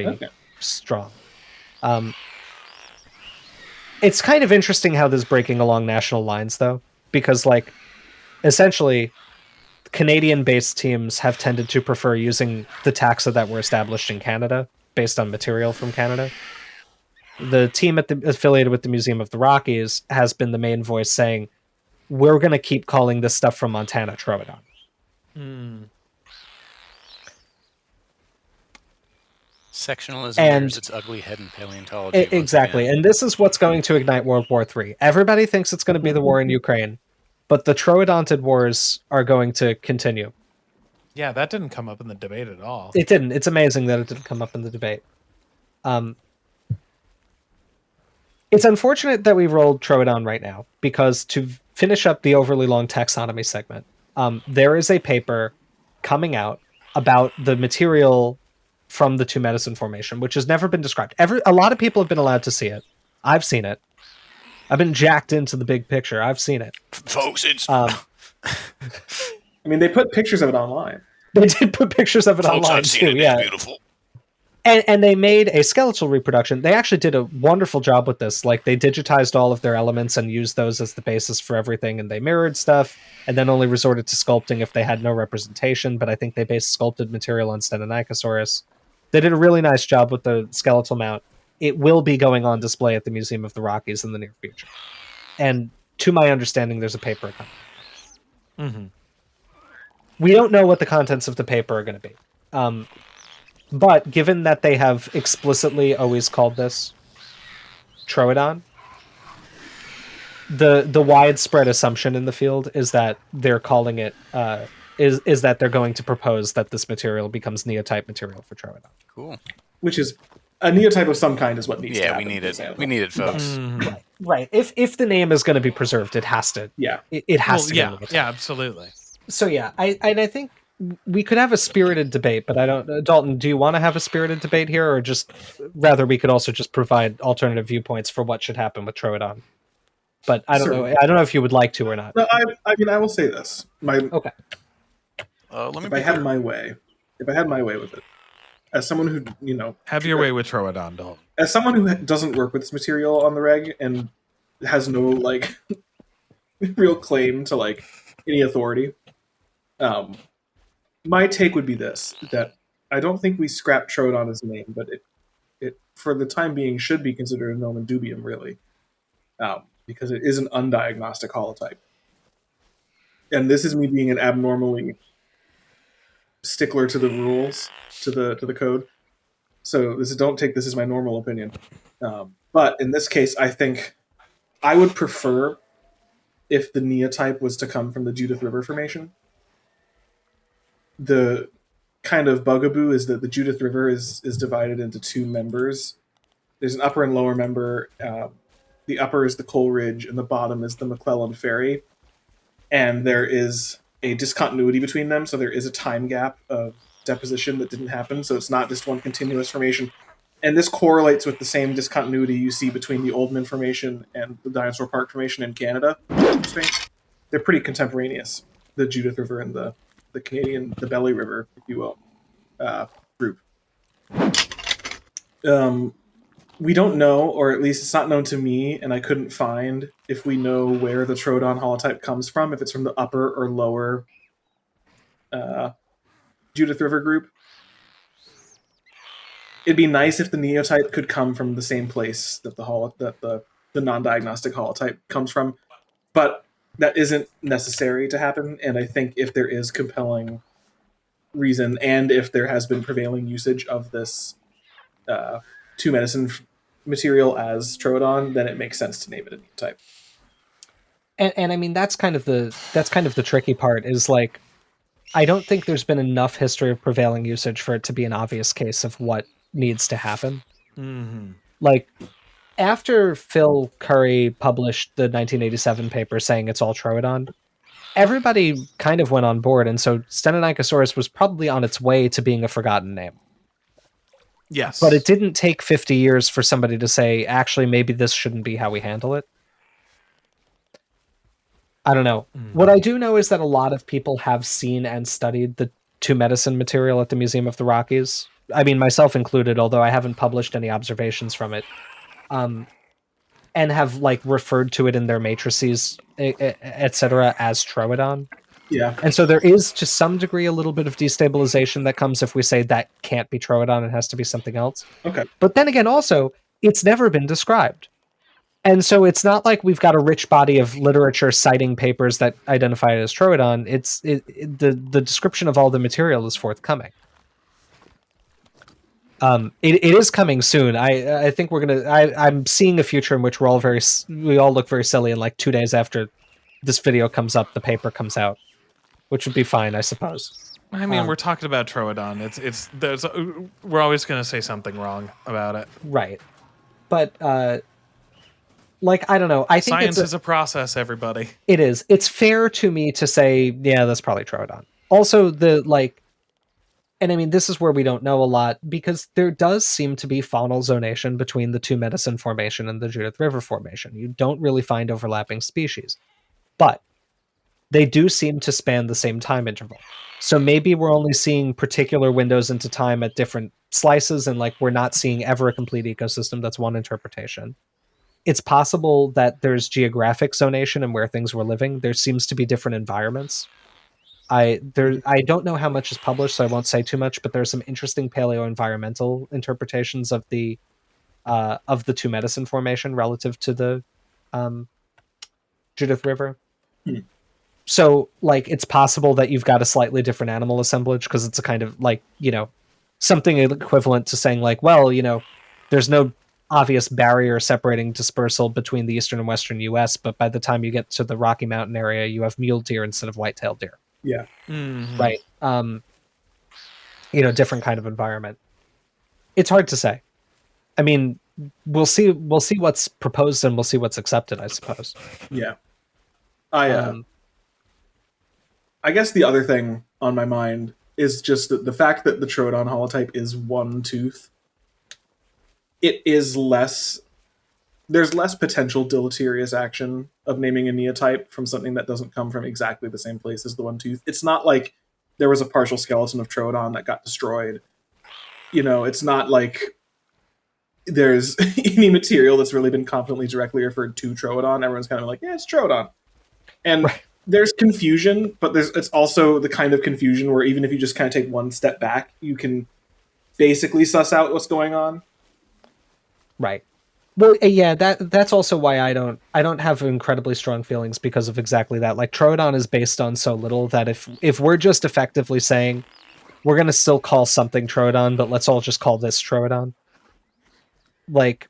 Okay. strong. It's kind of interesting how this is breaking along national lines, though, because, like, essentially, Canadian-based teams have tended to prefer using the taxa that were established in Canada based on material from Canada. The team affiliated with the Museum of the Rockies has been the main voice saying, we're going to keep calling this stuff from Montana Troodon. Sectionalism And rears its ugly head in paleontology. Exactly. And this is what's going to ignite World War III. Everybody thinks it's going to be the war in Ukraine, but the troodontid wars are going to continue. Yeah, that didn't come up in the debate at all. It didn't. It's amazing that it didn't come up in the debate. It's unfortunate that we rolled Troodon right now, because to finish up the overly long taxonomy segment, there is a paper coming out about the material from the 2 medicine formation, which has never been described. A lot of people have been allowed to see it. I've seen it. I've been jacked into the big picture. I've seen it. Folks, it's... I mean, they put pictures of it online. They did put pictures of it online, I've seen too. it. Yeah. It's beautiful. And they made a skeletal reproduction. They actually did a wonderful job with this. Like, they digitized all of their elements and used those as the basis for everything, and they mirrored stuff, and then only resorted to sculpting if they had no representation, but I think they based sculpted material on Stenonychosaurus. They did a really nice job with the skeletal mount. It will be going on display at the Museum of the Rockies in the near future. And to my understanding, there's a paper coming. Mm-hmm. We don't know what the contents of the paper are going to be. But given that they have explicitly always called this Troodon, the widespread assumption in the field is that they're calling it is that they're going to propose that this material becomes neotype material for Troodon. Cool. Which is a neotype of some kind is what needs to Yeah, happen. we need it. We need it, folks. Right. If the name is going to be preserved, it has to. Yeah. It has to. Yeah. Yeah. Absolutely. So yeah, I think we could have a spirited debate, but I don't. Dalton, do you want to have a spirited debate here, or just rather we could also just provide alternative viewpoints for what should happen with Troodon? But I don't know. I don't know if you would like to or not. No, I mean, I will say this. Okay. If I had my way with it, as someone who Have your way with Troodon, Dalton. As someone who doesn't work with this material on the reg and has no like real claim to like any authority, my take would be this: that I don't think we scrapped Troodon as a name, but it for the time being should be considered a nomen dubium, really, because it is an undiagnostic holotype. And this is me being an abnormally stickler to the rules, to the code. So don't take this as my normal opinion. But in this case, I think I would prefer if the neotype was to come from the Judith River Formation. The kind of bugaboo is that the Judith River is divided into two members. There's an upper and lower member. The upper is the Coleridge, and the bottom is the McClellan Ferry. And there is a discontinuity between them, so there is a time gap of deposition that didn't happen, so it's not just one continuous formation. And this correlates with the same discontinuity you see between the Oldman Formation and the Dinosaur Park Formation in Canada. They're pretty contemporaneous, the Judith River and the Canadian, the Belly River, if you will, group. We don't know, or at least it's not known to me, and I couldn't find if we know where the Troodon holotype comes from, if it's from the upper or lower Judith River group. It'd be nice if the neotype could come from the same place that the non-diagnostic holotype comes from, but that isn't necessary to happen. And I think if there is compelling reason, and if there has been prevailing usage of this two medicine material as Troodon, then it makes sense to name it a neotype. And I mean that's kind of the tricky part is like I don't think there's been enough history of prevailing usage for it to be an obvious case of what needs to happen. Mm-hmm. Like after Phil Currie published the 1987 paper saying it's all Troodon, everybody kind of went on board, and so Stenonychosaurus was probably on its way to being a forgotten name. Yes. But it didn't take 50 years for somebody to say, actually, maybe this shouldn't be how we handle it. I don't know. What I do know is that a lot of people have seen and studied the two medicine material at the Museum of the Rockies. I mean, myself included, although I haven't published any observations from it. And have like referred to it in their matrices, etc., as Troodon. Yeah. And so there is to some degree a little bit of destabilization that comes if we say that can't be Troodon, it has to be something else. Okay. But then again, also, it's never been described. And so it's not like we've got a rich body of literature citing papers that identify it as Troodon. The description of all the material is forthcoming. It is coming soon. I think we're gonna. I'm seeing a future in which we all look very silly, and like 2 days after this video comes up, the paper comes out, which would be fine, I suppose. I mean, we're talking about Troodon. We're always going to say something wrong about it, right? But like I don't know. I think science is a process. Everybody, it is. It's fair to me to say, yeah, that's probably Troodon. Also, and I mean, this is where we don't know a lot, because there does seem to be faunal zonation between the two medicine formation and the Judith River formation. You don't really find overlapping species, but they do seem to span the same time interval. So maybe we're only seeing particular windows into time at different slices, and like we're not seeing ever a complete ecosystem. That's one interpretation. It's possible that there's geographic zonation and where things were living. There seems to be different environments. I don't know how much is published, so I won't say too much, but there's some interesting paleo-environmental interpretations of the two medicine formation relative to the Judith River. So, like, it's possible that you've got a slightly different animal assemblage, because it's a kind of, like, something equivalent to saying, like, well, there's no obvious barrier separating dispersal between the eastern and western U.S., but by the time you get to the Rocky Mountain area, you have mule deer instead of white-tailed deer. Yeah. Mm-hmm. Right. Different kind of environment. It's hard to say. I mean, we'll see what's proposed, and we'll see what's accepted, I suppose. Yeah. I guess the other thing on my mind is just that the fact that the Troodon holotype is one tooth, there's less potential deleterious action of naming a neotype from something that doesn't come from exactly the same place as the one tooth. It's not like there was a partial skeleton of Troodon that got destroyed. It's not like there's any material that's really been confidently directly referred to Troodon. Everyone's kind of like, yeah, it's Troodon. And right. There's confusion, but it's also the kind of confusion where even if you just kind of take one step back, you can basically suss out what's going on. Right. Well, yeah, that's also why I don't have incredibly strong feelings because of exactly that. Like TROODON is based on so little that if we're just effectively saying we're going to still call something TROODON, but let's all just call this TROODON. Like,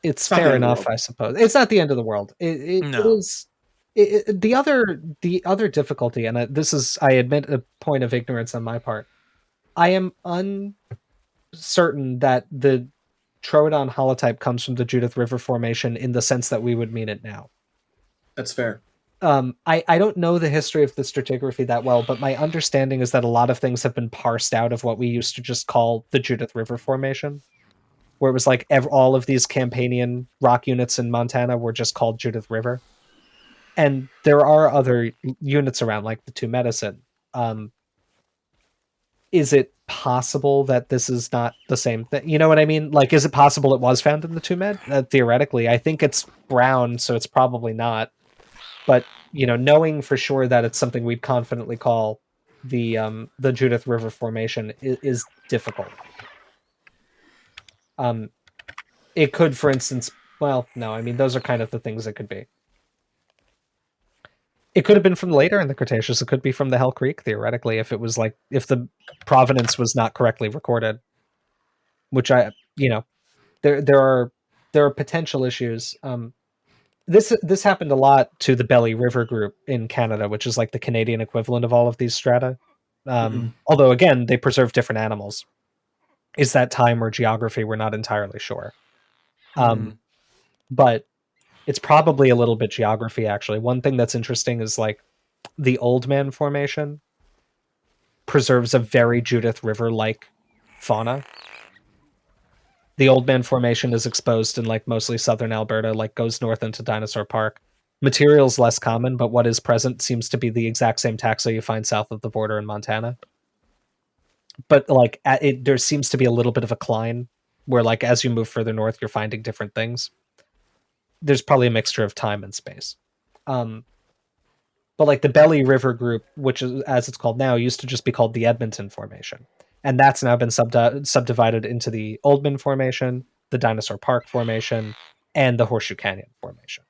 it's fair enough, I suppose. It's not the end of the world. It is. The other difficulty, and this is, I admit, a point of ignorance on my part. I am uncertain that the TROODON holotype comes from the Judith River Formation in the sense that we would mean it now. That's fair. I don't know the history of the stratigraphy that well, but my understanding is that a lot of things have been parsed out of what we used to just call the Judith River Formation, where it was like all of these Campanian rock units in Montana were just called Judith River. And there are other units around, like the Two Medicine. Is it possible that this is not the same thing? You know what I mean? Like, is it possible it was found in the Two Med? Theoretically, I think it's brown, so it's probably not. But, you know, knowing for sure that it's something we'd confidently call the Judith River Formation is difficult. It could, for instance, well, no, I mean, those are kind of the things it could be. It could have been from later in the Cretaceous. It could be from the Hell Creek, theoretically, if it was like, if the provenance was not correctly recorded. Which there are potential issues. This happened a lot to the Belly River group in Canada, which is like the Canadian equivalent of all of these strata. Although again, they preserve different animals. Is that time or geography? We're not entirely sure. But it's probably a little bit geography, actually. One thing that's interesting is like the Old Man Formation preserves a very Judith River-like fauna. The Old Man Formation is exposed in like mostly southern Alberta, like goes north into Dinosaur Park. Material's less common, but what is present seems to be the exact same taxa you find south of the border in Montana. But like there seems to be a little bit of a climb where like as you move further north, you're finding different things. There's probably a mixture of time and space. But like the Belly River group, which is as it's called now, used to just be called the Edmonton Formation. And that's now been subdivided into the Oldman Formation, the Dinosaur Park Formation, and the Horseshoe Canyon Formation.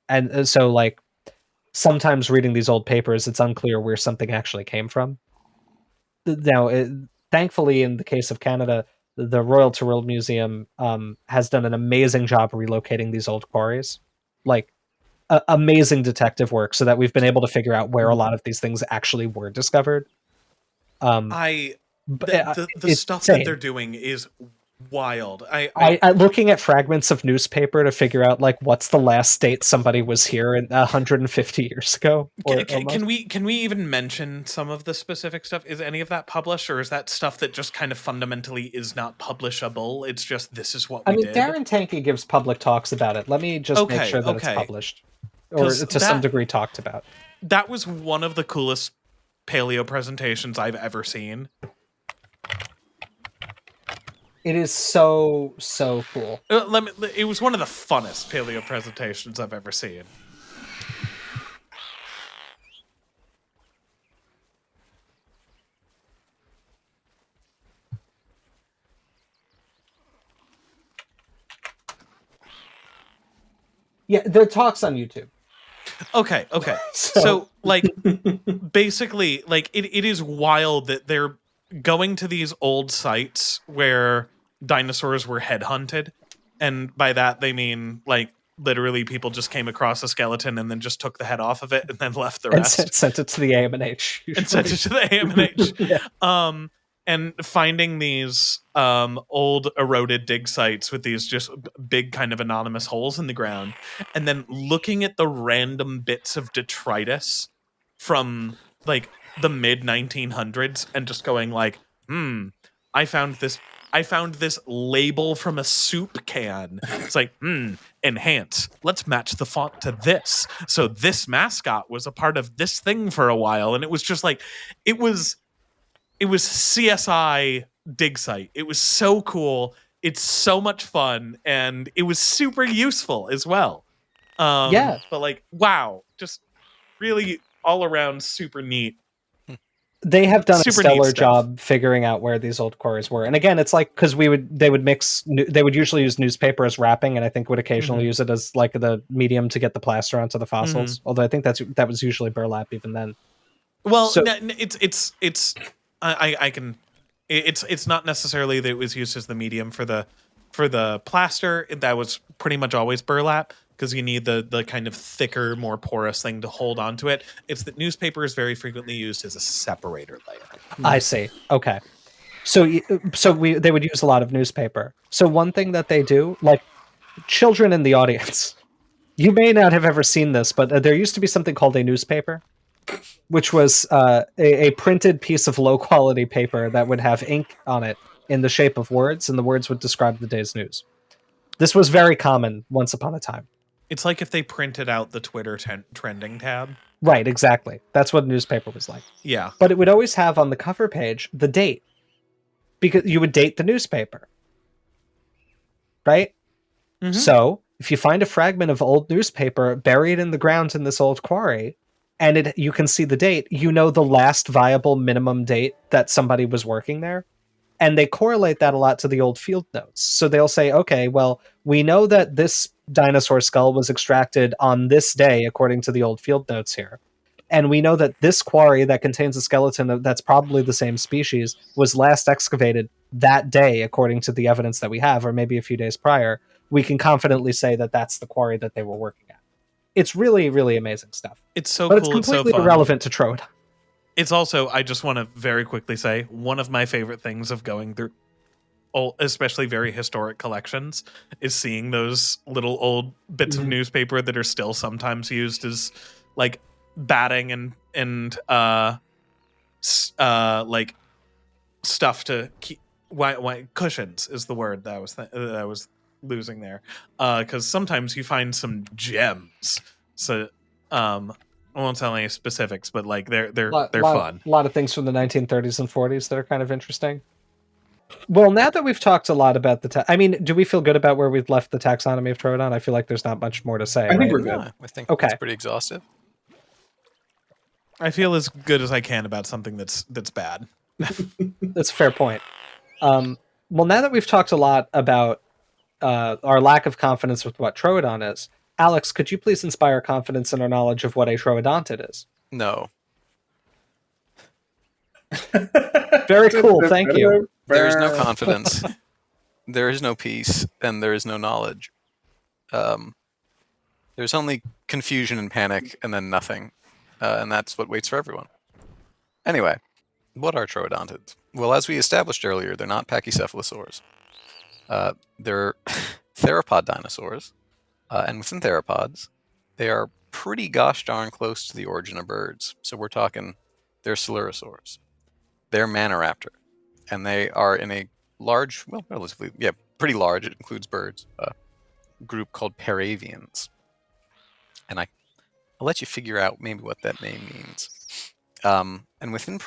And so, like, sometimes reading these old papers, it's unclear where something actually came from. Now, thankfully, in the case of Canada, the Royal Tyrrell Museum has done an amazing job relocating these old quarries. Like, amazing detective work, so that we've been able to figure out where a lot of these things actually were discovered. The stuff insane. that they're doing is wild. I looking at fragments of newspaper to figure out like what's the last date somebody was here in 150 years ago. Can we even mention some of the specific stuff? Is any of that published, or is that stuff that just kind of fundamentally is not publishable? It's just this is what we did. Darren Tanke gives public talks about it. Let me just make sure that it's published or to some degree talked about. That was one of the coolest paleo presentations I've ever seen. It is so cool. It was one of the funnest paleo presentations I've ever seen. Yeah, there are talks on YouTube. Okay. So like, basically, like, it is wild that they're going to these old sites where dinosaurs were headhunted. And by that, they mean, like, literally people just came across a skeleton and then just took the head off of it and then left the rest. And sent it to the AMNH. And sent it to the AMNH. Yeah. And finding these old eroded dig sites with these just big kind of anonymous holes in the ground, and then looking at the random bits of detritus from like the mid 1900s and just going like, I found this label from a soup can. It's like, enhance. Let's match the font to this. So this mascot was a part of this thing for a while. And it was just like, it was CSI dig site. It was so cool. It's so much fun. And it was super useful as well. But like, wow, just really all around super neat. They have done a Super neat stellar stuff. job figuring out where these old quarries were. And again, it's like, because they would usually use newspaper as wrapping, and I think would occasionally use it as like the medium to get the plaster onto the fossils. Although I think that was usually burlap even then. Well, So- it's not necessarily that it was used as the medium for the plaster. That was pretty much always burlap, because you need the kind of thicker, more porous thing to hold onto it. It's that newspaper is very frequently used as a separator layer. I see. Okay. So they would use a lot of newspaper. So one thing that they do, like children in the audience, you may not have ever seen this, but there used to be something called a newspaper, which was a printed piece of low quality paper that would have ink on it in the shape of words, and the words would describe the day's news. This was very common once upon a time. It's like if they printed out the Twitter trending tab. Right, exactly. That's what a newspaper was like. Yeah. But it would always have on the cover page the date, because you would date the newspaper. Right? Mhm. So, if you find a fragment of old newspaper buried in the ground in this old quarry, and you can see the date, you know the last viable minimum date that somebody was working there. And they correlate that a lot to the old field notes. So they'll say, okay, well, we know that this dinosaur skull was extracted on this day, according to the old field notes here. And we know that this quarry that contains a skeleton that's probably the same species was last excavated that day, according to the evidence that we have, or maybe a few days prior. We can confidently say that that's the quarry that they were working at. It's really, really amazing stuff. It's so But cool. it's completely so fun. irrelevant to Troodon. It's also, I just want to very quickly say, one of my favorite things of going through old, especially very historic collections, is seeing those little old bits of newspaper that are still sometimes used as like batting and like stuff to keep. Why cushions is the word that I was losing there, because sometimes you find some gems. So I won't tell any specifics, but like they're fun. A lot of things from the 1930s and 40s that are kind of interesting. Well, now that we've talked a lot about do we feel good about where we've left the taxonomy of Troodon? I feel like there's not much more to say. I think we're Yeah, good. I think Okay. it's pretty exhaustive. I feel as good as I can about something that's bad. That's a fair point. Well, now that we've talked a lot about our lack of confidence with what Troodon is, Alex, could you please inspire confidence in our knowledge of what a troodontid is? No. Very cool, thank you. There is no confidence. There is no peace, and there is no knowledge. There's only confusion and panic, and then nothing. And that's what waits for everyone. Anyway, what are troodontids? Well, as we established earlier, they're not pachycephalosaurs. They're theropod dinosaurs. And within theropods, they are pretty gosh darn close to the origin of birds. So we're talking, they're coelurosaurs. They're Maniraptor. And they are in a large, well, relatively, yeah, pretty large, it includes birds, group called Paravians. And I'll let you figure out maybe what that name means. And within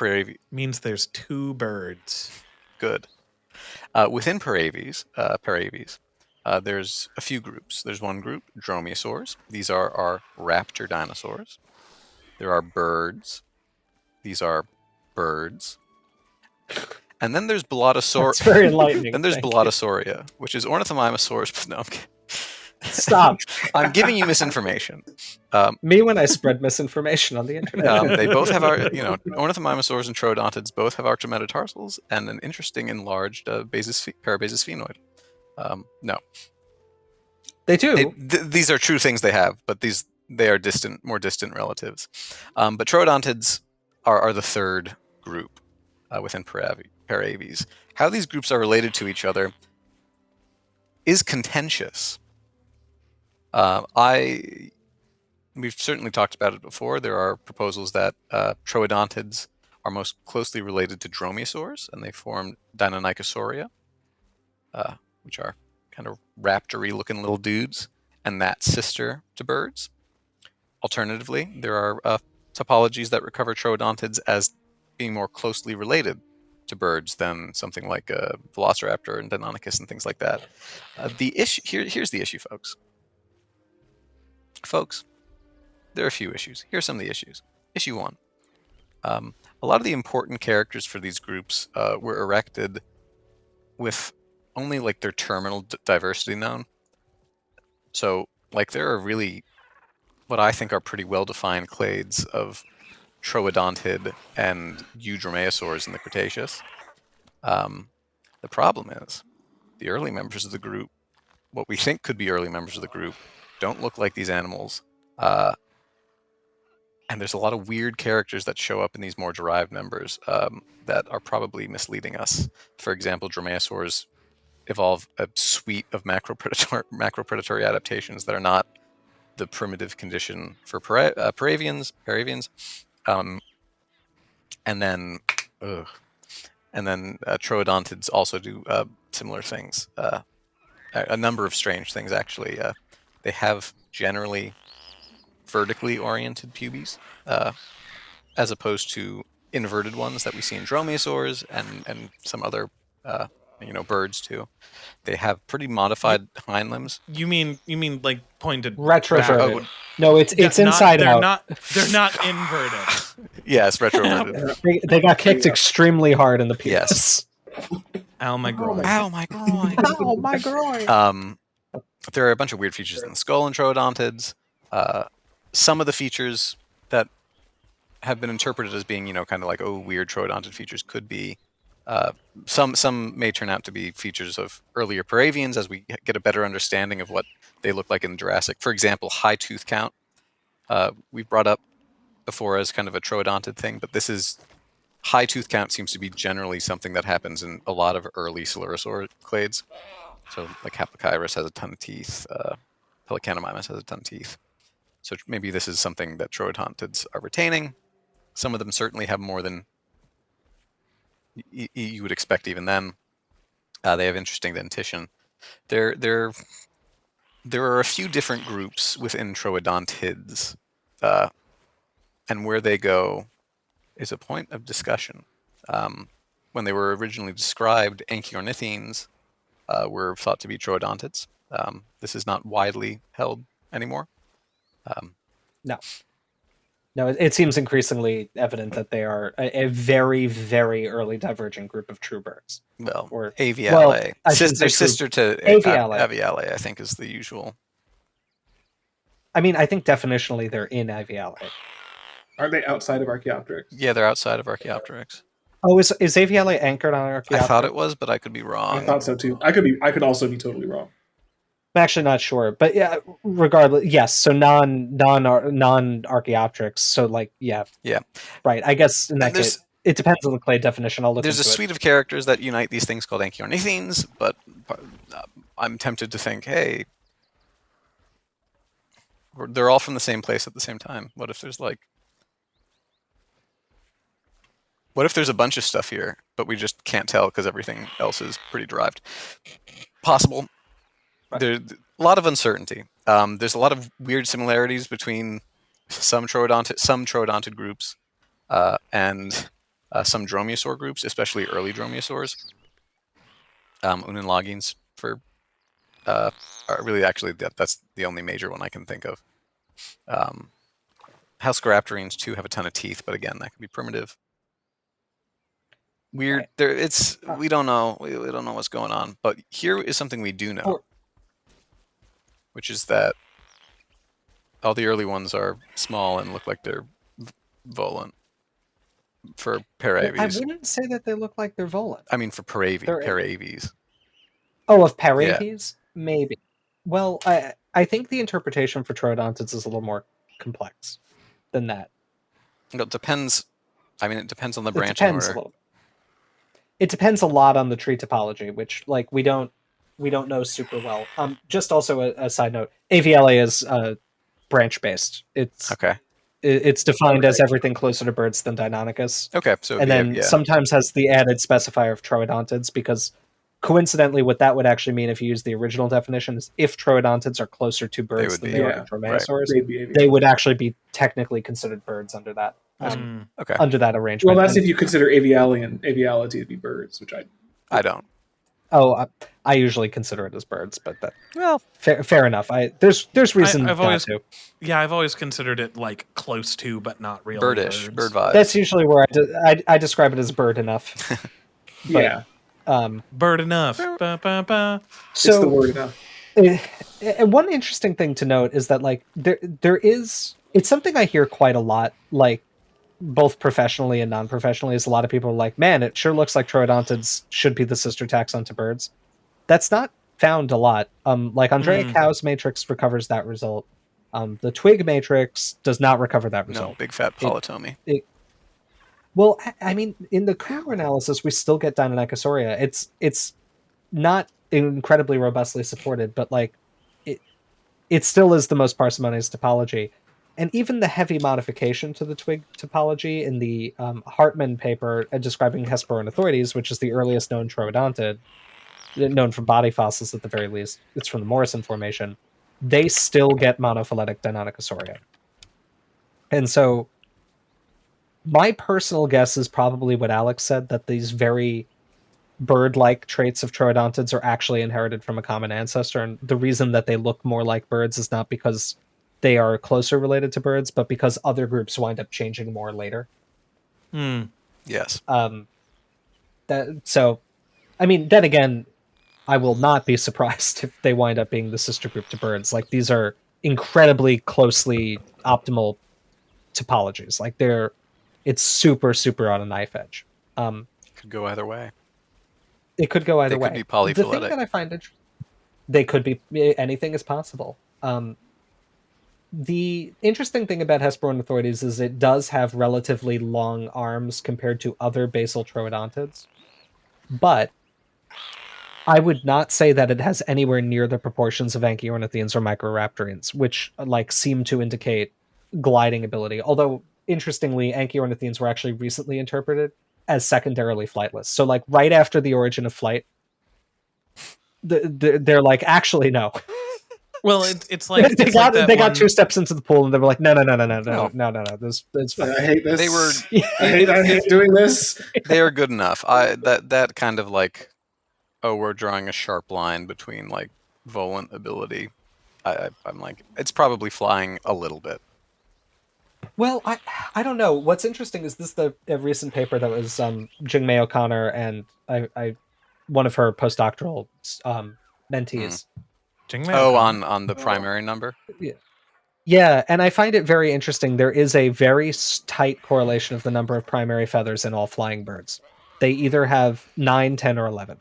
Means there's two birds. good. Within Paraves, there's a few groups. There's one group, dromaeosaurs. These are our raptor dinosaurs. There are birds. These are birds. And then there's Ballotosauria. It's very enlightening. Then there's thank you. Ballotosauria, which is Ornithomimosaurus. But no, I'm kidding. Stop. I'm giving you misinformation. Me when I spread misinformation on the internet. They both have Ornithomimosaurs and troodontids both have arctometatarsos and an interesting enlarged parabasis sphenoid. No, They do. these are true things they have, but they are more distant relatives. But troodontids are the third group within Paraves. How these groups are related to each other is contentious. We've certainly talked about it before. There are proposals that troodontids are most closely related to dromaeosaurs, and they formed Deinonychosauria, which are kind of raptor-y looking little dudes, and that's sister to birds. Alternatively, there are topologies that recover troodontids as being more closely related to birds than something like Velociraptor and Deinonychus and things like that. The issue here's the issue, folks. Folks, there are a few issues. Here's some of the issues. Issue 1. A lot of the important characters for these groups were erected with only like their terminal diversity known. So like there are really what I think are pretty well-defined clades of troodontid and eudromaeosaurs in the Cretaceous. The problem is the early members of the group, what we think could be early members of the group, don't look like these animals. And there's a lot of weird characters that show up in these more derived members that are probably misleading us. For example, dromaeosaurs evolve a suite of macropredatory adaptations that are not the primitive condition for paravians. And then troodontids also do similar things. A number of strange things, actually. They have generally vertically oriented pubes, as opposed to inverted ones that we see in dromaeosaurs and some other birds too. They have pretty modified hind limbs. You mean like pointed Retroverted. back? No, it's inside out. They're not inverted. Yes, retroverted. They got kicked extremely hard in the penis. Yes. Ow, my groin. Ow, my groin. Ow, my groin. There are a bunch of weird features in the skull and troodontids. Some of the features that have been interpreted as being, kind of like, weird troodontid features could be. Some may turn out to be features of earlier paravians as we get a better understanding of what they look like in Jurassic. For example, high tooth count. We've brought up before as kind of a troodontid thing, but this is high tooth count seems to be generally something that happens in a lot of early Coelurosaur clades. So like Haplachyrus has a ton of teeth. Pelecanamimus has a ton of teeth. So maybe this is something that troodontids are retaining. Some of them certainly have more than you would expect even then. They have interesting dentition. There are a few different groups within troodontids, and where they go is a point of discussion. When they were originally described, anchiornithines were thought to be troodontids. This is not widely held anymore. No, it seems increasingly evident that they are a very, very early divergent group of true birds. Well, Or Avialae. They're sister to Avialae, I think, is the usual. I mean, I think definitionally they're in Avialae. Aren't they outside of Archaeopteryx? Yeah, they're outside of Archaeopteryx. Oh, is Avialae anchored on Archaeopteryx? I thought it was, but I could be wrong. I thought so too. I could also be totally wrong. I'm actually not sure, but yeah, regardless, yes. So non Archaeopteryx. So like, yeah, right. I guess in that case, it depends on the clade definition. I'll look. There's a suite of characters that unite these things called anchiornithines, but I'm tempted to think, hey, they're all from the same place at the same time. What if there's a bunch of stuff here, but we just can't tell because everything else is pretty derived? Possible. There's a lot of uncertainty. There's a lot of weird similarities between some troodontid groups and some dromaeosaur groups, especially early dromaeosaurs. Unenlogines for that's the only major one I can think of. Halscaraptorines too have a ton of teeth, but again, that could be primitive. Weird. We don't know. We don't know what's going on. But here is something we do know, which is that all the early ones are small and look like they're volant for paraves. I wouldn't say that they look like they're volant. I mean, for paraves. Oh, of paraves? Yeah. Maybe. Well, I think the interpretation for troodontids is a little more complex than that. It depends. I mean, it depends on the branching order. It depends a lot on the tree topology, which we don't know super well. Just also a side note, Avialae is branch based. It's defined as everything closer to birds than Deinonychus. Okay, so and then sometimes has the added specifier of troodontids, because coincidentally, what that would actually mean if you use the original definition is if troodontids are closer to birds than they are to dromaeosaurs, they would actually be technically considered birds under that. Under that arrangement. Well, that's if you consider Avialae and Aviality to be birds, which I don't. I usually consider it as birds, but Well, fair enough. There's reason I've not always to. Yeah, I've always considered it like close to, but not really birdish, birds. bird vibes. That's usually where I describe it as bird enough. Yeah, Bird enough. Ba, ba, ba. it's the So word enough. one interesting thing to note is that like there is, it's something I hear quite a lot, like both professionally and non-professionally, is a lot of people are like, man, it sure looks like troodontids should be the sister taxon to birds. That's not found a lot. Like Andrea Cow's matrix recovers that result. The twig matrix does not recover that result. No, big fat polytomy. Well, I mean, in the Currie analysis, we still get Deinonychosauria. It's not incredibly robustly supported, but like it still is the most parsimonious topology. And even the heavy modification to the twig topology in the Hartman paper describing Hesperornithoides, which is the earliest known troodontid, known from body fossils at the very least, it's from the Morrison Formation, they still get monophyletic Deinonychosauria. And so my personal guess is probably what Alex said, that these very bird-like traits of troodontids are actually inherited from a common ancestor, and the reason that they look more like birds is not because they are closer related to birds, but because other groups wind up changing more later. Yes. So, I mean, then again, I will not be surprised if they wind up being the sister group to birds. Like, these are incredibly closely optimal topologies. Like, it's super, super on a knife edge. Could go either way. It could go either way. They could be polyphyletic. The thing that I find they could be, anything is possible. The interesting thing about Hesperornithoides is it does have relatively long arms compared to other basal troodontids, but I would not say that it has anywhere near the proportions of Anchiornithians or Microraptorians, which like seem to indicate gliding ability. Although, interestingly, Anchiornithians were actually recently interpreted as secondarily flightless. So, like, right after the origin of flight, they're like, actually, no. Well, it's like they it's like that got one- 2 steps into the pool and they were like, no. This it's fine. I hate this. They were. I hate doing this. They are good enough. That kind of like, oh, we're drawing a sharp line between like volant ability. I'm like, it's probably flying a little bit. Well, I don't know. What's interesting is this a recent paper that was Jingmei O'Connor and I one of her postdoctoral mentees. Oh, on the primary number? Yeah, and I find it very interesting. There is a very tight correlation of the number of primary feathers in all flying birds. They either have 9, 10, or 11.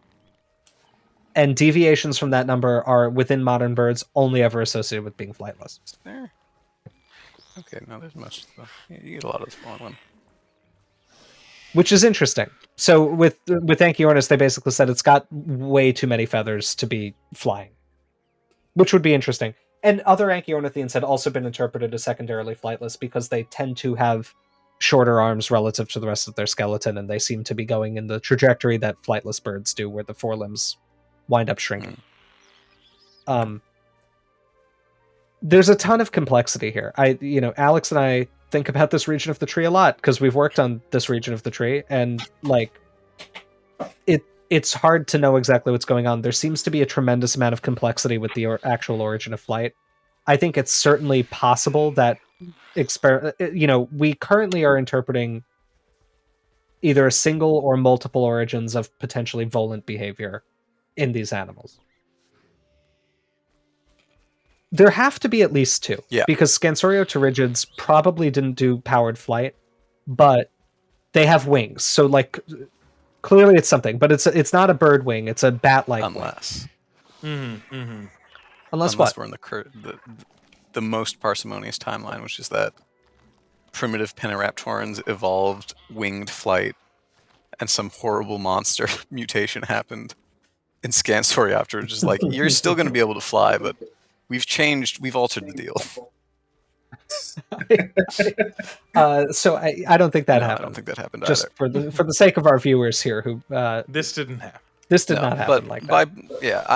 And deviations from that number are, within modern birds, only ever associated with being flightless. There. Okay, no, there's much. You get a lot of the small one. Which is interesting. So with Anchiornis, they basically said it's got way too many feathers to be flying, which would be interesting. And other Anchiornithians had also been interpreted as secondarily flightless because they tend to have shorter arms relative to the rest of their skeleton, and they seem to be going in the trajectory that flightless birds do, where the forelimbs wind up shrinking. There's a ton of complexity here. Alex and I think about this region of the tree a lot because we've worked on this region of the tree, and like it's hard to know exactly what's going on. There seems to be a tremendous amount of complexity with the actual origin of flight. I think it's certainly possible that we currently are interpreting either a single or multiple origins of potentially volant behavior in these animals. There have to be at least 2. Yeah. Because Scansoriopterigids probably didn't do powered flight, but they have wings. So, like, clearly it's something. But it's not a bird wing. It's a bat-like Unless. wing. Unless What? we're in the most parsimonious timeline, which is that primitive Peniraptorans evolved winged flight, and some horrible monster mutation happened in Scansoriopter. Just like, you're still going to be able to fly, but we've altered the deal. So I don't think that happened. I don't think that happened Just either. for the sake of our viewers here, who this didn't happen. This did not happen like that.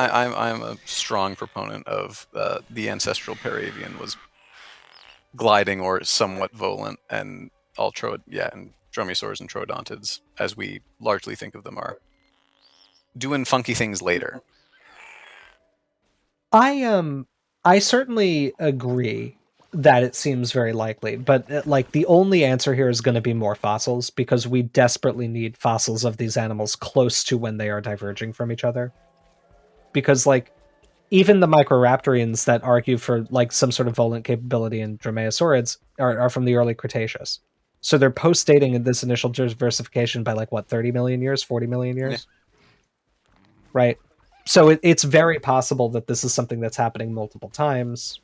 I'm a strong proponent of the ancestral Paravian was gliding or somewhat volant, and and dromaeosaurs and troodontids, as we largely think of them, are doing funky things later. I certainly agree that it seems very likely, but like the only answer here is going to be more fossils, because we desperately need fossils of these animals close to when they are diverging from each other. Because like even the Microraptorians that argue for like some sort of volant capability in Dromaeosaurids are from the early Cretaceous. So they're post-dating in this initial diversification by like what, 30 million years, 40 million years? Yeah. Right. So it's very possible that this is something that's happening multiple times.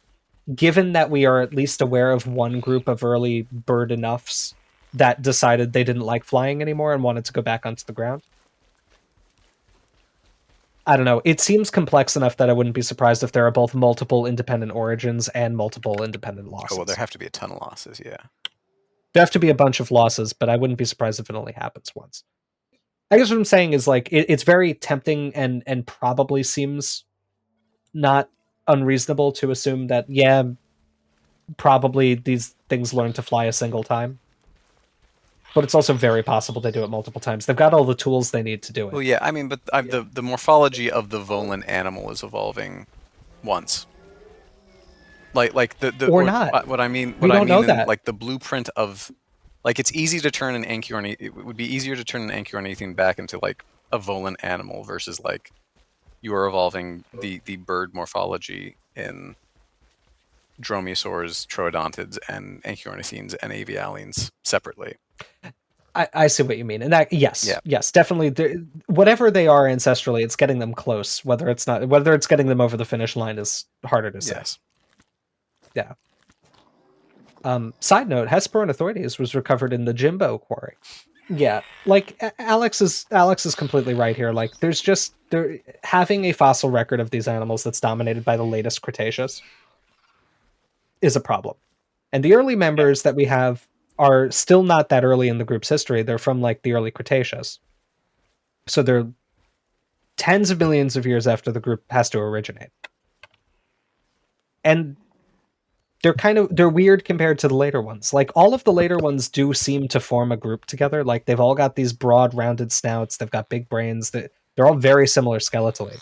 Given that we are at least aware of one group of early bird enoughs that decided they didn't like flying anymore and wanted to go back onto the ground. I don't know. It seems complex enough that I wouldn't be surprised if there are both multiple independent origins and multiple independent losses. Oh, well, there have to be a ton of losses, yeah. There have to be a bunch of losses, but I wouldn't be surprised if it only happens once. I guess what I'm saying is like it's very tempting and probably seems not unreasonable to assume that, yeah, probably these things learn to fly a single time. But it's also very possible they do it multiple times. They've got all the tools they need to do it. Well, yeah, I mean, but the morphology of the volant animal is evolving once. Like the or not. What I mean, we don't know that. Like the blueprint of, like, it's easy to turn an anchiornithine. It would be easier to turn an anchiornithine back into like a volant animal versus like you are evolving the bird morphology in dromaeosaurs, troodontids, and anchiornithines and avialines separately. I see what you mean, and that yes, definitely. Whatever they are ancestrally, it's getting them close. Whether it's getting them over the finish line is harder to say. Yes. Yeah. Side note: Hesperornithoides was recovered in the Jimbo quarry. Yeah, like Alex is completely right here. Like, having a fossil record of these animals that's dominated by the latest Cretaceous is a problem, and the early members that we have are still not that early in the group's history. They're from like the early Cretaceous. So they're tens of millions of years after the group has to originate. And they're weird compared to the later ones. Like all of the later ones do seem to form a group together. Like they've all got these broad rounded snouts. They've got big brains. They're all very similar skeletally.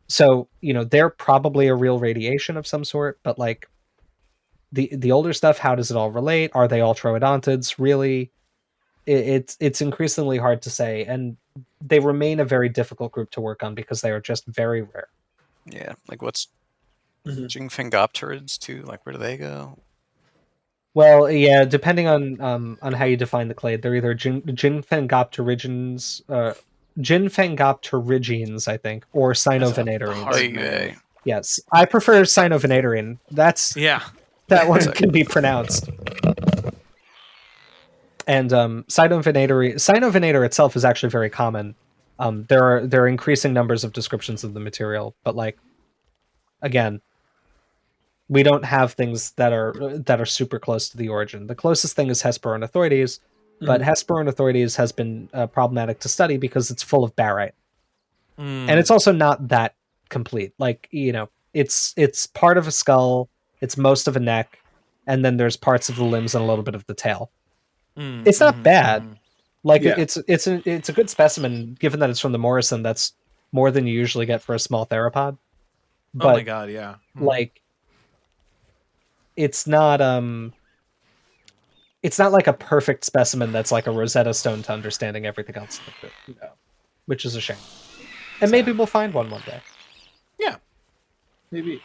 So, they're probably a real radiation of some sort, but like, the older stuff, how does it all relate? Are they all troodontids? Really? It's increasingly hard to say, and they remain a very difficult group to work on because they are just very rare. Yeah, like what's Jingfangopterids too? Like where do they go? Well, yeah, depending on how you define the clade, they're either Jingfangopterygians, I think, or Cynovenatorines. Yes, I prefer Cynovenatorine. That one can be pronounced. And Cynovenator itself is actually very common. There are increasing numbers of descriptions of the material, but like, again, we don't have things that are super close to the origin. The closest thing is Hesperornithoides, but Hesperornithoides has been problematic to study because it's full of barite, and it's also not that complete. Like, it's part of a skull. It's most of a neck, and then there's parts of the limbs and a little bit of the tail. It's not bad. Like, it's a good specimen, given that it's from the Morrison. That's more than you usually get for a small theropod. But, oh my god, yeah. Like, it's not like a perfect specimen that's like a Rosetta Stone to understanding everything else, which is a shame. And maybe we'll find one day. Yeah, maybe.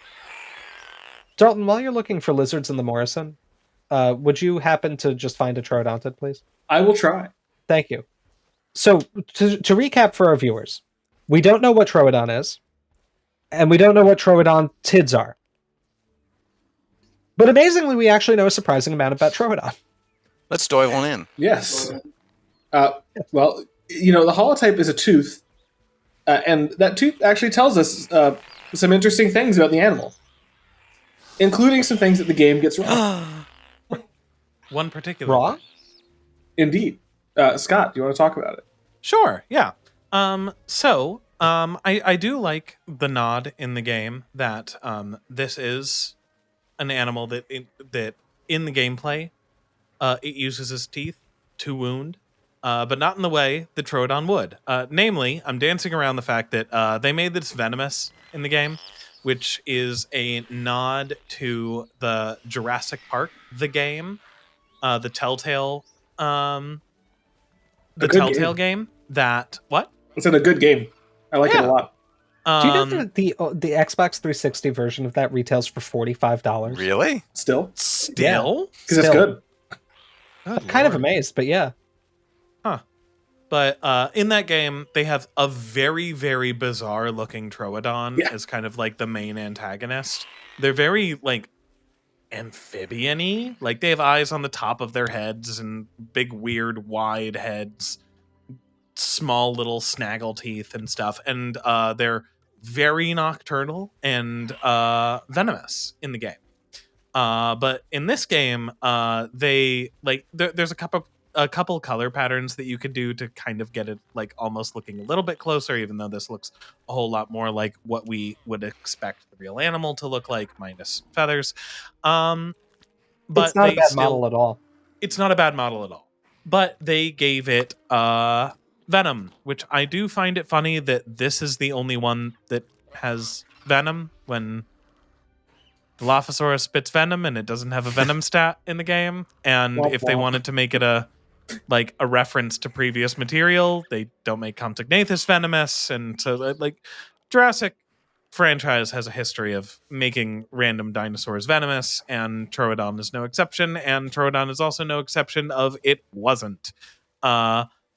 Dalton, while you're looking for lizards in the Morrison, would you happen to just find a troodontid, please? I will try. Thank you. So, to recap for our viewers, we don't know what troodon is, and we don't know what troodontids are. But amazingly, we actually know a surprising amount about troodon. Let's dive on in. Yes. Well, the holotype is a tooth, and that tooth actually tells us some interesting things about the animal, including some things that the game gets wrong. One particular wrong? Indeed. Scott, do you want to talk about it? Sure, yeah. I do like the nod in the game that this is an animal that in the gameplay it uses its teeth to wound, but not in the way that Troodon would. Namely, I'm dancing around the fact that they made this venomous in the game, which is a nod to the Jurassic Park, the game, the Telltale, game. That what? It's in a good game. I like it a lot. Do you know that the Xbox 360 version of that retails for $45? Really? Still? Still? Because it's good. I'm kind of amazed, but yeah. Huh. But in that game, they have a very, very bizarre looking Troodon as kind of like the main antagonist. They're very like amphibian-y. Like they have eyes on the top of their heads and big, weird, wide heads, small little snaggle teeth and stuff. And they're very nocturnal and venomous in the game. But in this game, they like there's a couple color patterns that you could do to kind of get it like almost looking a little bit closer, even though this looks a whole lot more like what we would expect the real animal to look like, minus feathers. But it's not a bad model at all. It's not a bad model at all. But they gave it venom, which I do find it funny that this is the only one that has venom when Dilophosaurus spits venom and it doesn't have a venom stat in the game. And if they wanted to make it a reference to previous material, they don't make Compsognathus venomous. And so like Jurassic franchise has a history of making random dinosaurs venomous, and Troodon is no exception. And Troodon is also no exception of it wasn't.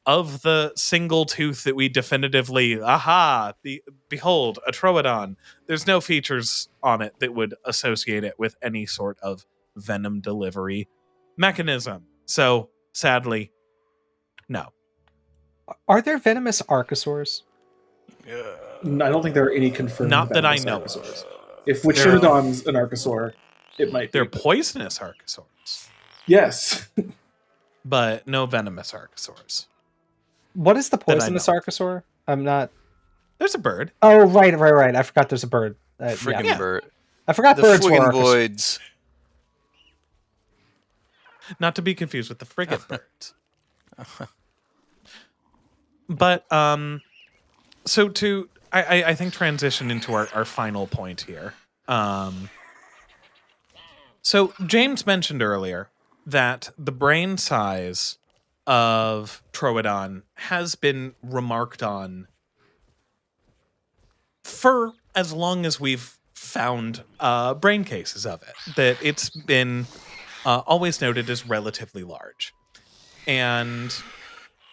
Of the single tooth that we definitively, behold, a Troodon, there's no features on it that would associate it with any sort of venom delivery mechanism. So, sadly, no. Are there venomous archosaurs? I don't think there are any confirmed. Not that I know. If Troodon's an archosaur, it might be. They're poisonous archosaurs. Yes. But no venomous archosaurs. What is the poisonous archosaur? I'm not... There's a bird. Oh, right. I forgot there's a bird. Friggin' bird. I forgot the birds were voids. Not to be confused with the frigate birds. But, so to, I think, transition into our final point here. So James mentioned earlier that the brain size of Troodon has been remarked on for as long as we've found brain cases of it, that it's been always noted as relatively large. And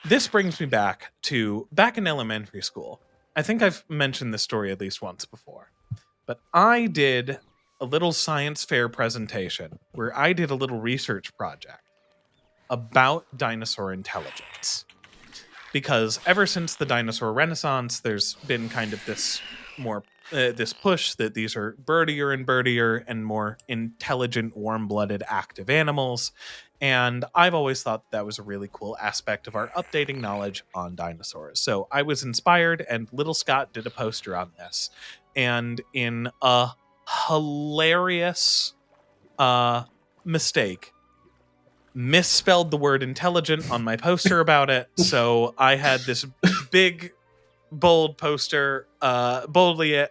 this brings me back in elementary school. I think I've mentioned this story at least once before, but I did a little science fair presentation where I did a little research project about dinosaur intelligence. Because ever since the dinosaur renaissance, there's been kind of this this push that these are birdier and more intelligent, warm-blooded, active animals. And I've always thought that was a really cool aspect of our updating knowledge on dinosaurs. So I was inspired, and Little Scott did a poster on this. And in a hilarious mistake, misspelled the word intelligent on my poster about it. So I had this big, bold poster, boldly,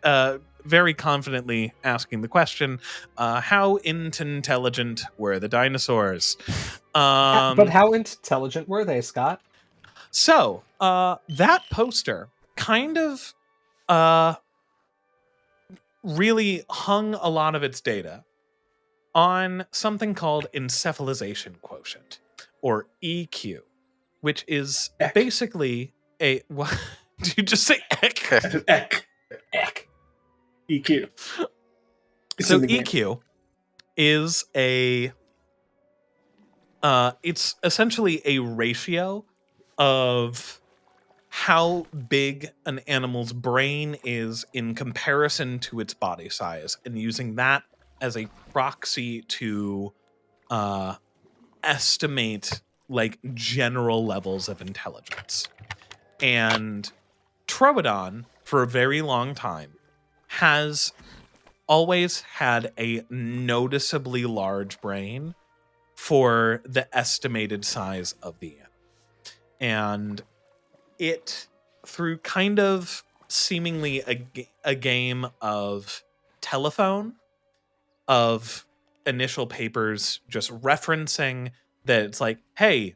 very confidently asking the question, how intelligent were the dinosaurs? But how intelligent were they, Scott? So that poster kind of really hung a lot of its data on something called encephalization quotient, or EQ, which is basically a... What, did you just say EQ? EQ. EQ. So EQ is it's essentially a ratio of how big an animal's brain is in comparison to its body size, and using that as a proxy to estimate like general levels of intelligence. And Troodon, for a very long time, has always had a noticeably large brain for the estimated size of the animal. and it, through kind of seemingly a game of telephone, of initial papers just referencing that it's like, hey,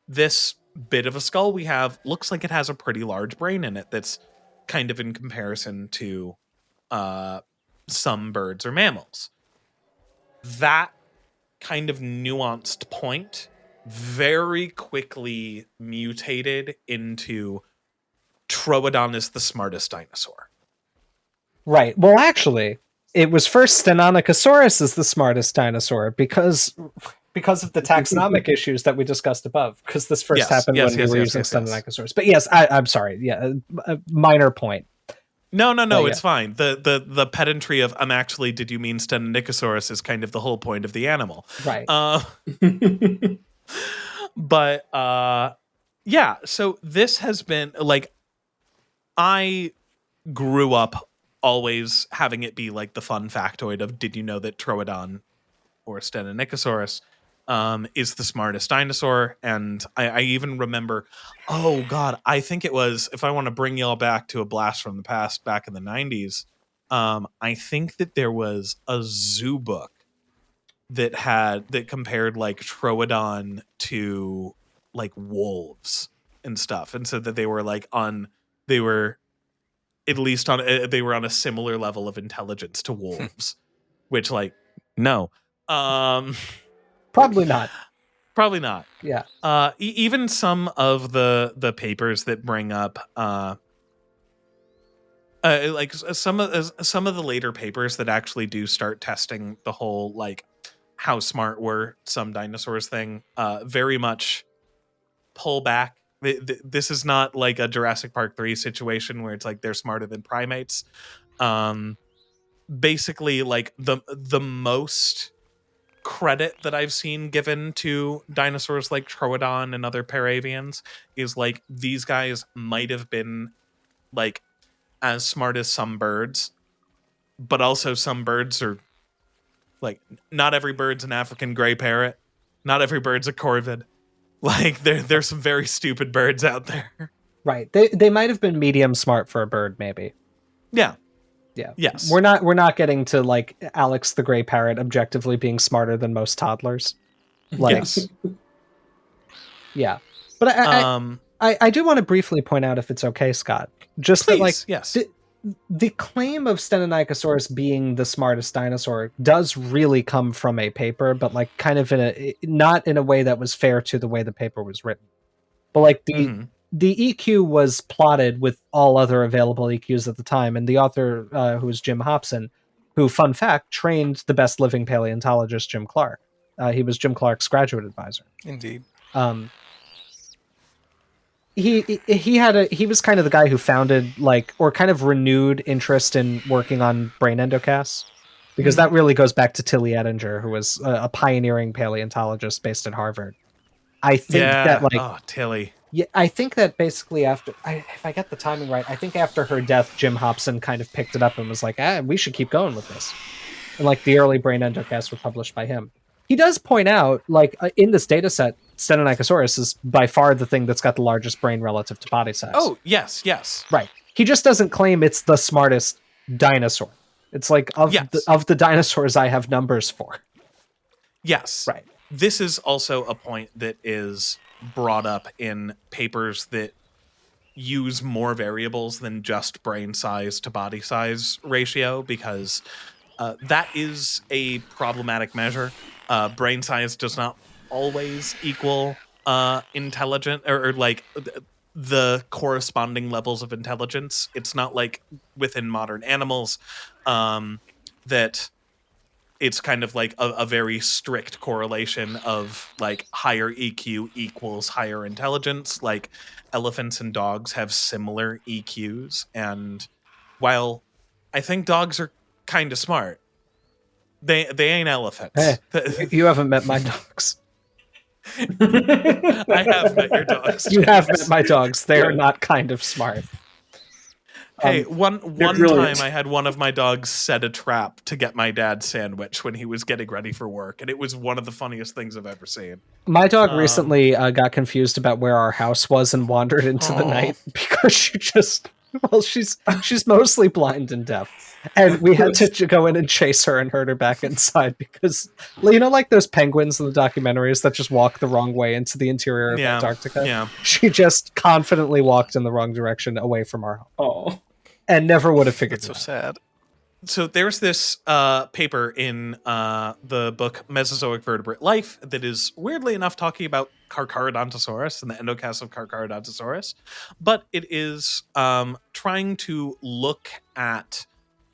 this bit of a skull we have looks like it has a pretty large brain in it that's kind of in comparison to some birds or mammals. That kind of nuanced point very quickly mutated into Troodon is the smartest dinosaur. Right. Well, actually, it was first Stenonychosaurus is the smartest dinosaur because of the taxonomic issues that we discussed above. Because this first happened when we were using Stenonychosaurus. But yes, I'm sorry. Yeah, a minor point. No, it's fine. The pedantry of did you mean Stenonychosaurus is kind of the whole point of the animal. Right. But yeah, so this has been like, I grew up always having it be like the fun factoid of, did you know that Troodon or Stenonychosaurus is the smartest dinosaur? And I even remember, oh god, I think it was, if I want to bring y'all back to a blast from the past, back in the 90s, I think that there was a zoo book that compared like Troodon to like wolves and stuff, and said that they were on a similar level of intelligence to wolves. Which, like, no, probably not. Yeah. Even some of the papers that bring up like some of the later papers that actually do start testing the whole like how smart were some dinosaurs thing, very much pull back. This is not like a Jurassic Park 3 situation where it's like they're smarter than primates. Basically, like the most credit that I've seen given to dinosaurs like Troodon and other paravians is like, these guys might have been like as smart as some birds, but also some birds are like, not every bird's an African gray parrot, not every bird's a corvid. Like, there's some very stupid birds out there. Right. They might have been medium smart for a bird, maybe. Yeah. Yeah. Yes. We're not getting to like Alex the gray parrot objectively being smarter than most toddlers. Like, yes. Yeah. But I do want to briefly point out, if it's okay, Scott, just please, that like yes. The claim of Stenonychosaurus being the smartest dinosaur does really come from a paper, but like kind of not in a way that was fair to the way the paper was written. But like the EQ was plotted with all other available EQs at the time, and the author, who was Jim Hobson, who, fun fact, trained the best living paleontologist, Jim Clark. He was Jim Clark's graduate advisor. Indeed. He was kind of the guy who founded like, or kind of renewed interest in working on brain endocasts, because that really goes back to Tilly Ettinger, who was a pioneering paleontologist based at Harvard. I think that like Tilly. Yeah, I think that basically after, if I get the timing right, I think after her death, Jim Hobson kind of picked it up and was like, we should keep going with this. And like the early brain endocasts were published by him. He does point out, like, in this data set, Stenonychosaurus is by far the thing that's got the largest brain relative to body size. Oh, yes. Right. He just doesn't claim it's the smartest dinosaur. It's like, of the dinosaurs I have numbers for. Yes. Right. This is also a point that is brought up in papers that use more variables than just brain size to body size ratio, because that is a problematic measure. Brain size does not always equal intelligent or like the corresponding levels of intelligence. It's not like within modern animals that it's kind of like a very strict correlation of like higher EQ equals higher intelligence. Like elephants and dogs have similar EQs. And while I think dogs are kind of smart, they ain't elephants. Hey, you haven't met my dogs. I have met your dogs. You have met my dogs. They are not kind of smart. Hey, one brilliant. time I had one of my dogs set a trap to get my dad's sandwich when he was getting ready for work, and it was one of the funniest things I've ever seen. My dog recently got confused about where our house was and wandered into the Aw. night because she's mostly blind and deaf, and we had to go in and chase her and herd her back inside because, you know, like those penguins in the documentaries that just walk the wrong way into the interior of Antarctica. Yeah. She just confidently walked in the wrong direction away from our home. Oh, And never would have figured That's so it out. sad. So there's this paper in the book Mesozoic Vertebrate Life that is weirdly enough talking about Carcharodontosaurus and the endocast of Carcharodontosaurus, but it is trying to look at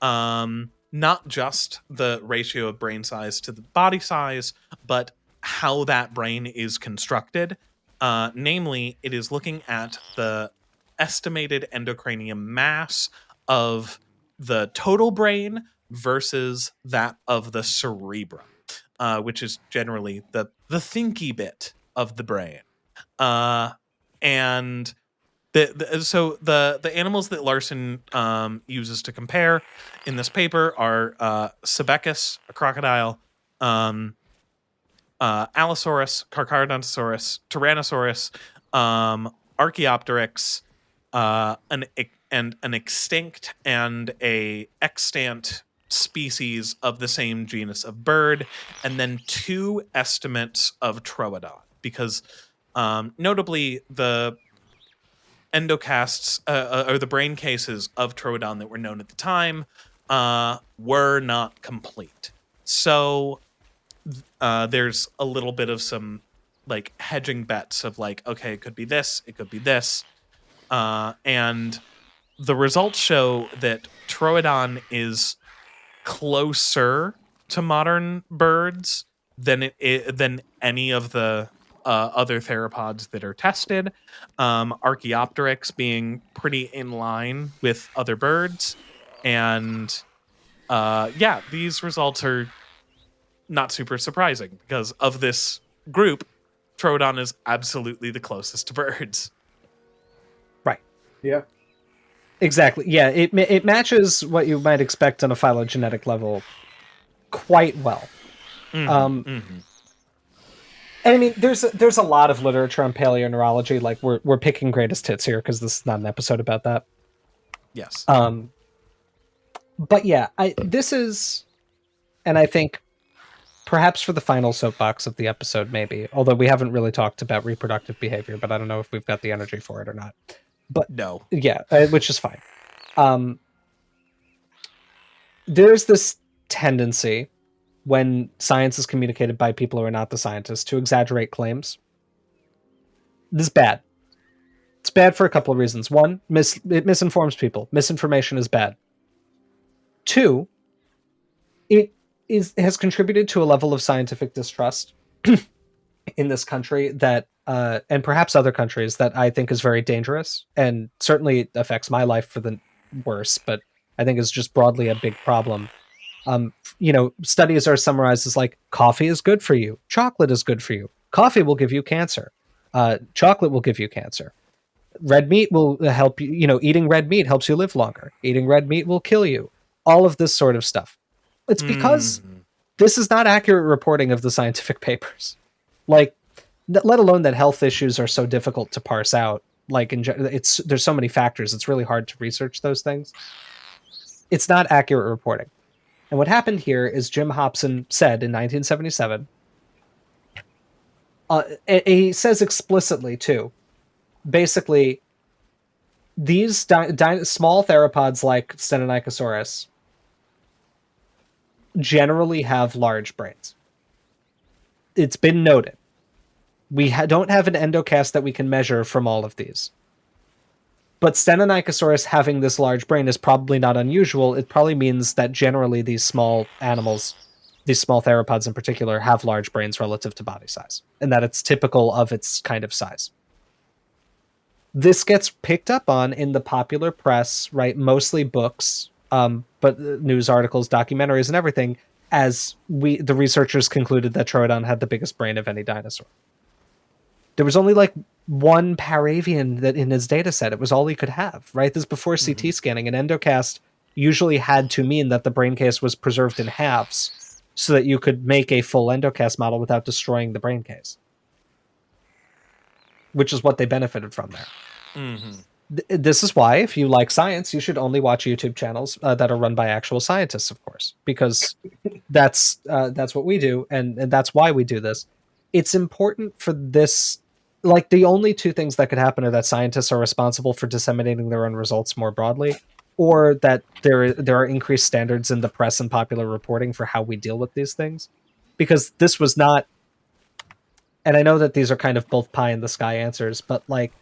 not just the ratio of brain size to the body size, but how that brain is constructed. Namely, it is looking at the estimated endocranium mass of the total brain versus that of the cerebrum, which is generally the thinky bit of the brain. And the animals that Larson uses to compare in this paper are Sebecus, a crocodile, Allosaurus, Carcharodontosaurus, Tyrannosaurus, Archaeopteryx, an extinct and a extant species of the same genus of bird, and then 2 estimates of Troodon, because notably the endocasts or the brain cases of Troodon that were known at the time were not complete. So there's a little bit of some like hedging bets of like, okay, it could be this, it could be this. And the results show that Troodon is closer to modern birds than than any of the other theropods that are tested. Archaeopteryx being pretty in line with other birds, and these results are not super surprising because of this group. Troodon is absolutely the closest to birds. Right. yeah. Exactly. Yeah, it matches what you might expect on a phylogenetic level quite well. And I mean, there's a lot of literature on paleoneurology. Like we're picking greatest hits here because this is not an episode about that. Yes. But yeah, this is, and I think perhaps for the final soapbox of the episode, maybe. Although we haven't really talked about reproductive behavior, but I don't know if we've got the energy for it or not. But no. Yeah, which is fine. There's this tendency when science is communicated by people who are not the scientists to exaggerate claims. This is bad. It's bad for a couple of reasons. One, it misinforms people. Misinformation is bad. 2, it has contributed to a level of scientific distrust in this country that and perhaps other countries that I think is very dangerous, and certainly affects my life for the worse, but I think is just broadly a big problem. Studies are summarized as like, coffee is good for you, chocolate is good for you, coffee will give you cancer, chocolate will give you cancer, red meat will help you, eating red meat helps you live longer, eating red meat will kill you, all of this sort of stuff. It's because this is not accurate reporting of the scientific papers. Like, let alone that health issues are so difficult to parse out. Like, there's so many factors, it's really hard to research those things. It's not accurate reporting. And what happened here is Jim Hobson said in 1977, he says explicitly too, basically, these small theropods like Stenonychosaurus generally have large brains. It's been noted. We don't have an endocast that we can measure from all of these. But Stenonychosaurus having this large brain is probably not unusual. It probably means that generally these small animals, these small theropods in particular, have large brains relative to body size, and that it's typical of its kind of size. This gets picked up on in the popular press, right? Mostly books, but news articles, documentaries, and everything, as the researchers concluded that Troodon had the biggest brain of any dinosaur. There was only like one paravian that in his data set. It was all he could have, right? This is before CT scanning. An endocast usually had to mean that the brain case was preserved in halves so that you could make a full endocast model without destroying the brain case, which is what they benefited from there. This is why, if you like science, you should only watch YouTube channels that are run by actual scientists, of course, because that's what we do, and that's why we do this. It's important for this. Like, the only two things that could happen are that scientists are responsible for disseminating their own results more broadly, or that there are increased standards in the press and popular reporting for how we deal with these things. Because this was not, and I know that these are kind of both pie in the sky answers, but like,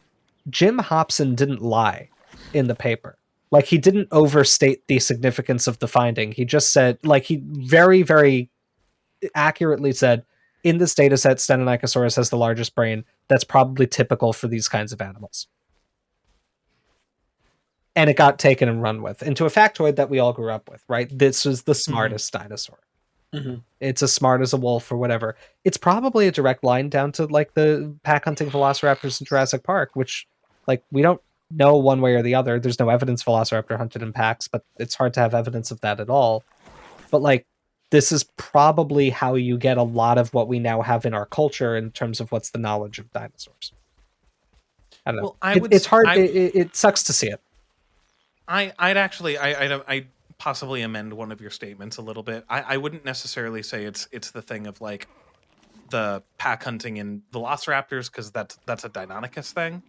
Jim Hobson didn't lie in the paper. Like, he didn't overstate the significance of the finding. He just said, like, he very, very accurately said, in this data set, Stenonychosaurus has the largest brain. That's probably typical for these kinds of animals. And it got taken and run with into a factoid that we all grew up with, right? This is the smartest dinosaur. It's as smart as a wolf or whatever. It's probably a direct line down to like the pack hunting velociraptors in Jurassic Park, which, like, we don't know one way or the other. There's no evidence velociraptor hunted in packs, but it's hard to have evidence of that at all. But like, this is probably how you get a lot of what we now have in our culture in terms of what's the knowledge of dinosaurs. I don't know. Well, it's hard. It sucks to see it. I'd possibly amend one of your statements a little bit. I wouldn't necessarily say it's the thing of like the pack hunting in velociraptors, because that's a Deinonychus thing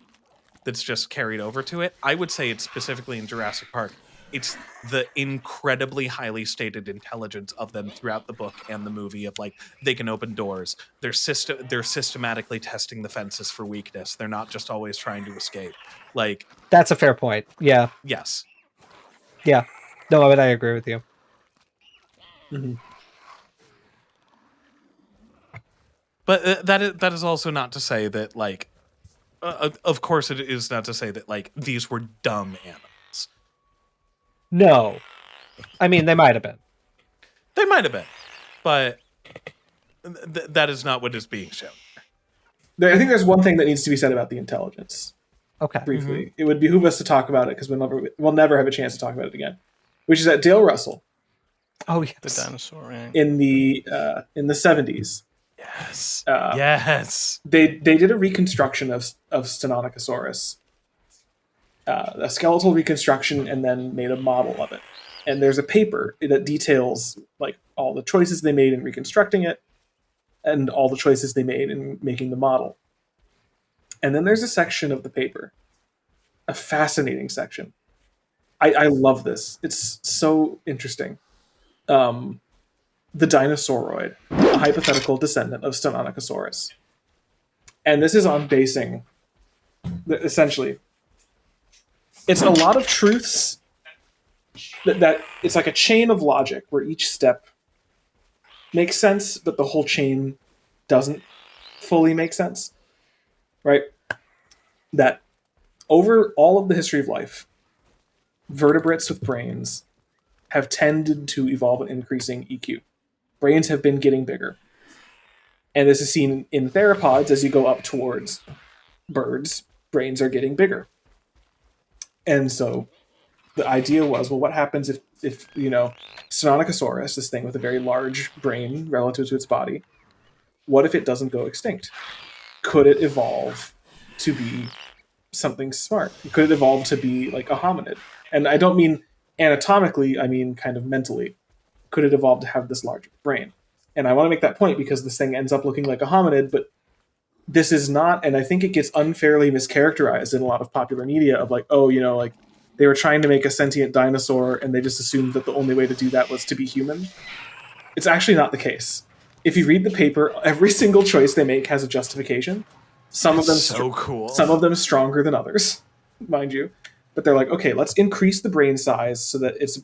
that's just carried over to it. I would say it's specifically in Jurassic Park. It's the incredibly highly stated intelligence of them throughout the book and the movie of like, they can open doors. They're systematically testing the fences for weakness. They're not just always trying to escape. Like, that's a fair point. Yeah. Yes. Yeah. No, but I agree with you. But that is also not to say that like, of course it is not to say that like these were dumb animals. No. I mean, they might have been. They might have been. But that is not what is being shown. I think there's one thing that needs to be said about the intelligence. Okay. Briefly. It would behoove us to talk about it because we'll never have a chance to talk about it again. Which is that Dale Russell. Oh, yes. The dinosaur, right? In the 70s. Yes. Yes. They did a reconstruction of Stenonychosaurus. A skeletal reconstruction, and then made a model of it. And there's a paper that details like all the choices they made in reconstructing it and all the choices they made in making the model. And then there's a section of the paper, a fascinating section. I love this. It's so interesting. The Dinosauroid, a hypothetical descendant of Stenonychosaurus. And this is on basing, essentially, it's a lot of truths that it's like a chain of logic where each step makes sense, but the whole chain doesn't fully make sense, right? That over all of the history of life, vertebrates with brains have tended to evolve an increasing EQ. Brains have been getting bigger. And this is seen in theropods as you go up towards birds, brains are getting bigger. And so the idea was, well, what happens if Stenonychosaurus, this thing with a very large brain relative to its body, what if it doesn't go extinct? Could it evolve to be something smart? Could it evolve to be like a hominid? And I don't mean anatomically, I mean kind of mentally. Could it evolve to have this larger brain? And I want to make that point because this thing ends up looking like a hominid, but this is not, and I think it gets unfairly mischaracterized in a lot of popular media of like, oh, like they were trying to make a sentient dinosaur and they just assumed that the only way to do that was to be human. It's actually not the case. If you read the paper, every single choice they make has a justification. Some of them so cool. Some of them stronger than others, mind you. But they're like, okay, let's increase the brain size so that it's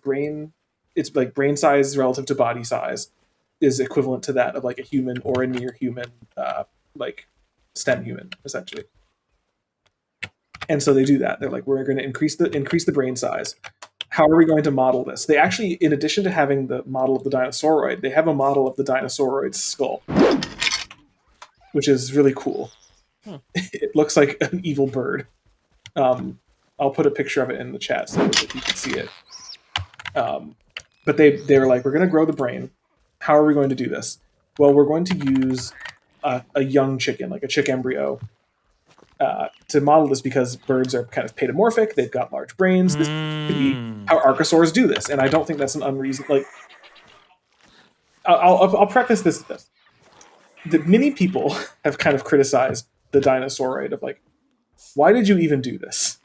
like brain size relative to body size is equivalent to that of like a human or a near human, like STEM human, essentially. And so they do that. They're like, we're going to increase the brain size. How are we going to model this? They actually, in addition to having the model of the Dinosauroid, they have a model of the Dinosauroid's skull, which is really cool. It looks like an evil bird. I'll put a picture of it in the chat so that you can see it. But they were like, we're going to grow the brain. How are we going to do this? Well, we're going to use a young chicken, like a chick embryo, to model this because birds are kind of paedomorphic. They've got large brains. This could be how archosaurs do this, and I don't think that's an unreasonable. Like, I'll preface this with this: that many people have kind of criticized the Dinosauroid of like, why did you even do this?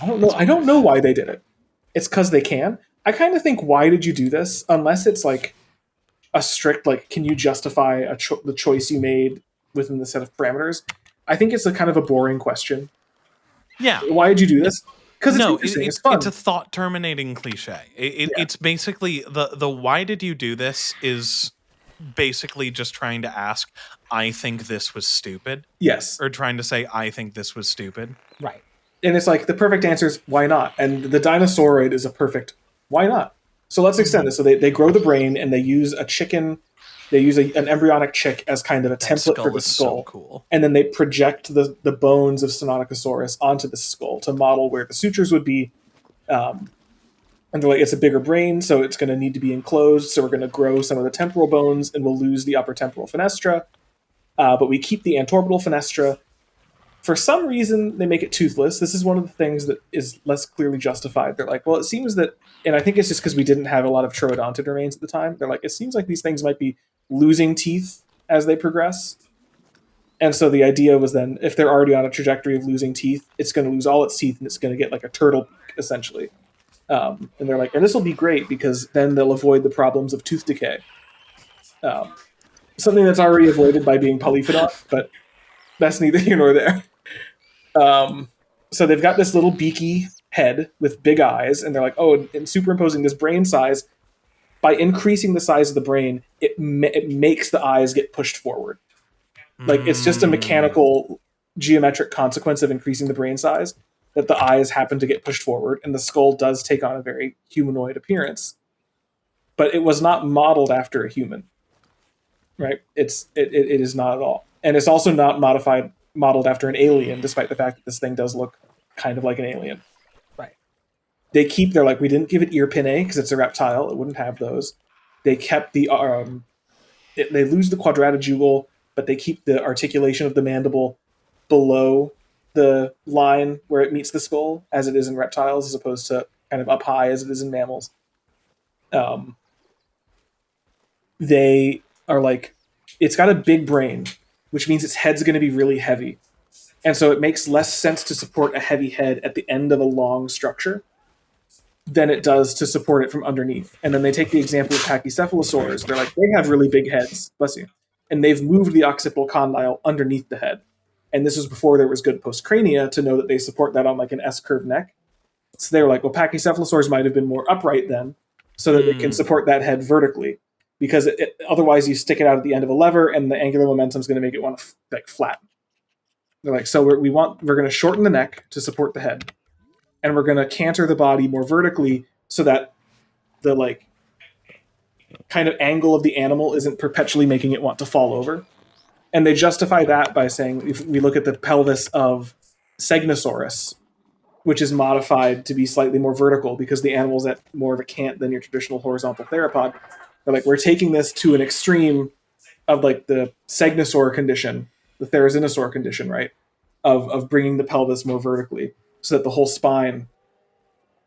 I don't know. I don't know why they did it. It's because they can. I kind of think, why did you do this? Unless it's like a strict, like, can you justify the choice you made within the set of parameters? I think it's a kind of a boring question. Yeah. Why did you do this? Because it's interesting. It's fun. It's a thought-terminating cliche. It's basically the why did you do this is basically just trying to ask, I think this was stupid. Yes. Or trying to say, I think this was stupid. Right. And it's like, the perfect answer is, why not? And the Dinosauroid is a perfect, why not? So let's extend this. So they grow the brain, and they use a chicken, they use an embryonic chick as kind of a template for the skull. So cool. And then they project the bones of Stenonychosaurus onto the skull to model where the sutures would be. And they're like, it's a bigger brain, so it's going to need to be enclosed, so we're going to grow some of the temporal bones, and we'll lose the upper temporal fenestra. But we keep the antorbital fenestra. For some reason, they make it toothless. This is one of the things that is less clearly justified. They're like, well, it seems that, and I think it's just because we didn't have a lot of troodontid remains at the time. They're like, it seems like these things might be losing teeth as they progress. And so the idea was then, if they're already on a trajectory of losing teeth, it's going to lose all its teeth, and it's going to get like a turtle, essentially. And they're like, and this will be great because then they'll avoid the problems of tooth decay. Something that's already avoided by being polyphodont, but that's neither here nor there. So they've got this little beaky head with big eyes, and they're like, oh, and superimposing this brain size, by increasing the size of the brain, it makes the eyes get pushed forward. Like, it's just a mechanical geometric consequence of increasing the brain size that the eyes happen to get pushed forward, and the skull does take on a very humanoid appearance. But it was not modeled after a human, right? It is not at all. And it's also not modeled after an alien, despite the fact that this thing does look kind of like an alien. Right. They're like, we didn't give it ear pinnae because it's a reptile. It wouldn't have those. They kept the, they lose the quadratijugal, but they keep the articulation of the mandible below the line where it meets the skull, as it is in reptiles, as opposed to kind of up high as it is in mammals. They are like, it's got a big brain, which means its head's going to be really heavy. And so it makes less sense to support a heavy head at the end of a long structure than it does to support it from underneath. And then they take the example of pachycephalosaurs. They're like, they have really big heads, bless you. And they've moved the occipital condyle underneath the head. And this was before there was good postcrania to know that they support that on like an S-curve neck. So they were like, well, pachycephalosaurs might have been more upright then, so that they can support that head vertically. Because otherwise you stick it out at the end of a lever, and the angular momentum is going to make it want to like flatten. They're like, so we're going to shorten the neck to support the head, and we're going to canter the body more vertically so that the like kind of angle of the animal isn't perpetually making it want to fall over. And they justify that by saying, if we look at the pelvis of Segnosaurus, which is modified to be slightly more vertical because the animal's at more of a cant than your traditional horizontal theropod. They're like, we're taking this to an extreme of like the Segnosaur condition, the Therizinosaur condition, right? Of bringing the pelvis more vertically so that the whole spine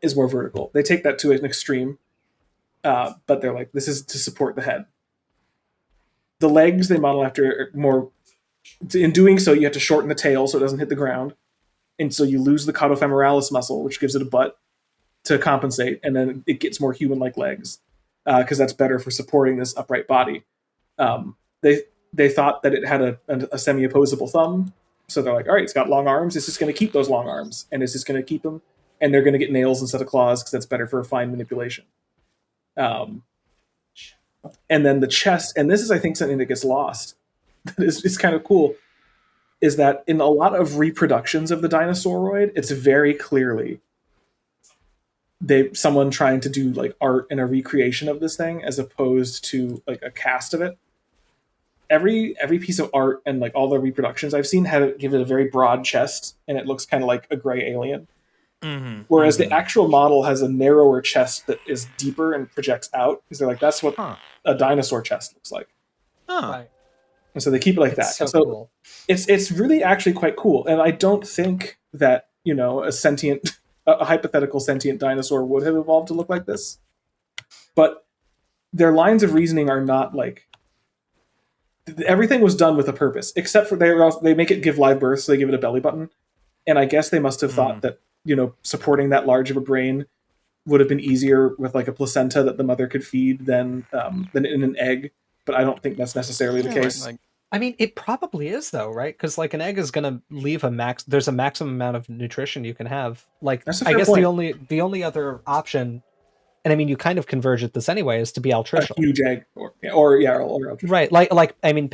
is more vertical. They take that to an extreme, but they're like, this is to support the head. The legs they model after more. In doing so, you have to shorten the tail so it doesn't hit the ground. And so you lose the caudofemoralis muscle, which gives it a butt to compensate, and then it gets more human-like legs because that's better for supporting this upright body. They thought that it had a semi-opposable thumb, so they're like, all right, it's got long arms. It's just going to keep those long arms, and it's just going to keep them, and they're going to get nails instead of claws because that's better for fine manipulation. And then the chest, and this is, I think, something that gets lost. It's kind of cool, is that in a lot of reproductions of the Dinosauroid, it's very clearly someone trying to do like art and a recreation of this thing as opposed to like a cast of it. every piece of art and like all the reproductions I've seen give it a very broad chest, and it looks kind of like a gray alien. Mm-hmm. Whereas the actual model has a narrower chest that is deeper and projects out, because they're like, that's what a dinosaur chest looks like. Right. And so they keep it like It's that. so cool. It's really actually quite cool. And I don't think that, a hypothetical sentient dinosaur would have evolved to look like this. But their lines of reasoning are not like, everything was done with a purpose, except for they make it give live birth, so they give it a belly button. And I guess they must have thought that, supporting that large of a brain would have been easier with like a placenta that the mother could feed than in an egg. But I don't think that's necessarily the case. Like, I mean, it probably is though, right? Because like an egg is going to leave there's a maximum amount of nutrition you can have. Like, That's a I fair guess point. the only other option, and I mean, you kind of converge at this anyway, is to be A altricial. huge egg, or altricial. Right. I mean,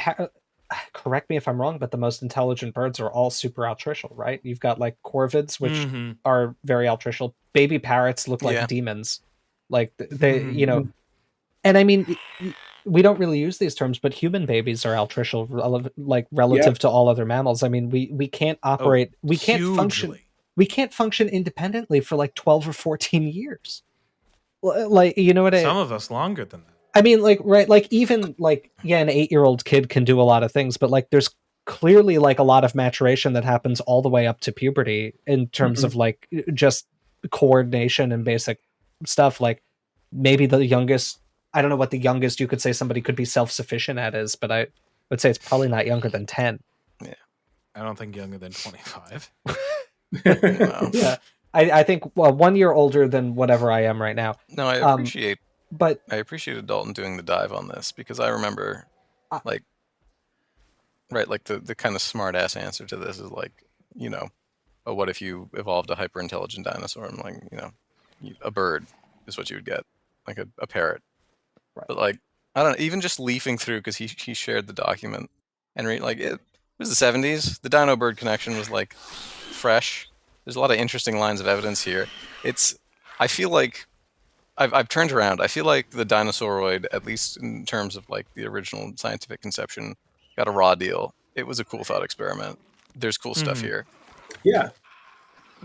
correct me if I'm wrong, but the most intelligent birds are all super altricial, right? You've got like corvids, which are very altricial. Baby parrots look like demons. Like they, and I mean, we don't really use these terms, but human babies are altricial, relative to all other mammals. I mean, we can't operate, we can't function independently for like 12 or 14 years. Like, some of us longer than that. I mean, like, right, like even like, an 8-year-old kid can do a lot of things, but like there's clearly like a lot of maturation that happens all the way up to puberty in terms of like just coordination and basic stuff. Like maybe the youngest, I don't know what the youngest you could say somebody could be self-sufficient at is, but I would say it's probably not younger than 10. Yeah. I don't think younger than 25. Wow. Yeah. I think 1 year older than whatever I am right now. No, I appreciate but I appreciated Dalton doing the dive on this, because I remember the kind of smart ass answer to this is like, oh, what if you evolved a hyper intelligent dinosaur? And like, a bird is what you would get, like a parrot. Right. But like, I don't know, even just leafing through, because he shared the document and it was the 70s. The dino bird connection was like fresh. There's a lot of interesting lines of evidence here. I feel like I've turned around. I feel like the Dinosauroid, at least in terms of like the original scientific conception, got a raw deal. It was a cool thought experiment. There's cool stuff here. Yeah.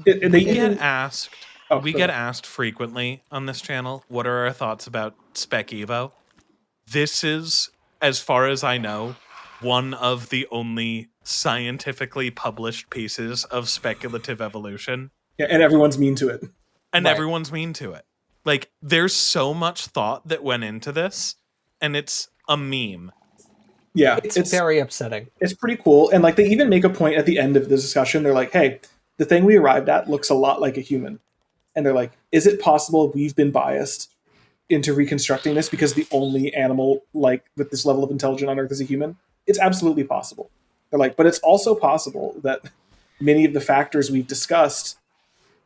We get asked frequently on this channel, what are our thoughts about Spec Evo? This is, as far as I know, one of the only scientifically published pieces of speculative evolution. Yeah, and everyone's mean to it. Everyone's mean to it. Like, there's so much thought that went into this, and it's a meme. Yeah. It's very upsetting. It's pretty cool. And like they even make a point at the end of the discussion. They're like, hey, the thing we arrived at looks a lot like a human. And they're like, is it possible we've been biased into reconstructing this because the only animal like with this level of intelligence on Earth is a human? It's absolutely possible. They're like, but it's also possible that many of the factors we've discussed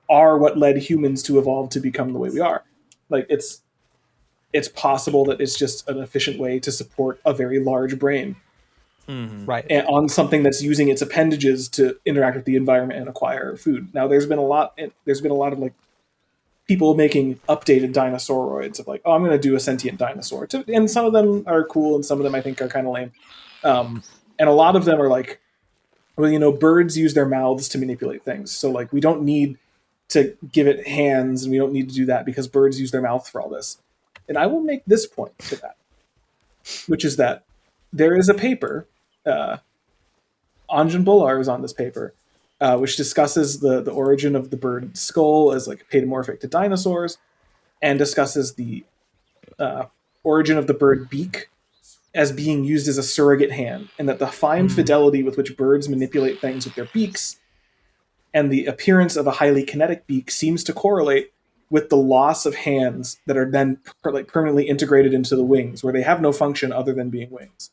are what led humans to evolve to become the way we are. Like it's possible that it's just an efficient way to support a very large brain. Right. And on something that's using its appendages to interact with the environment and acquire food. Now there's been a lot of like people making updated Dinosauroids of like, oh, I'm going to do a sentient dinosaur. And some of them are cool and some of them I think are kind of lame. And a lot of them are like, well, birds use their mouths to manipulate things. So like we don't need to give it hands and we don't need to do that because birds use their mouth for all this. And I will make this point to that, which is that there is a paper, Anjan Bolar is on this paper, which discusses the origin of the bird skull as like paedomorphic to dinosaurs, and discusses the origin of the bird beak as being used as a surrogate hand, and that the fine fidelity with which birds manipulate things with their beaks and the appearance of a highly kinetic beak seems to correlate with the loss of hands that are then permanently integrated into the wings, where they have no function other than being wings.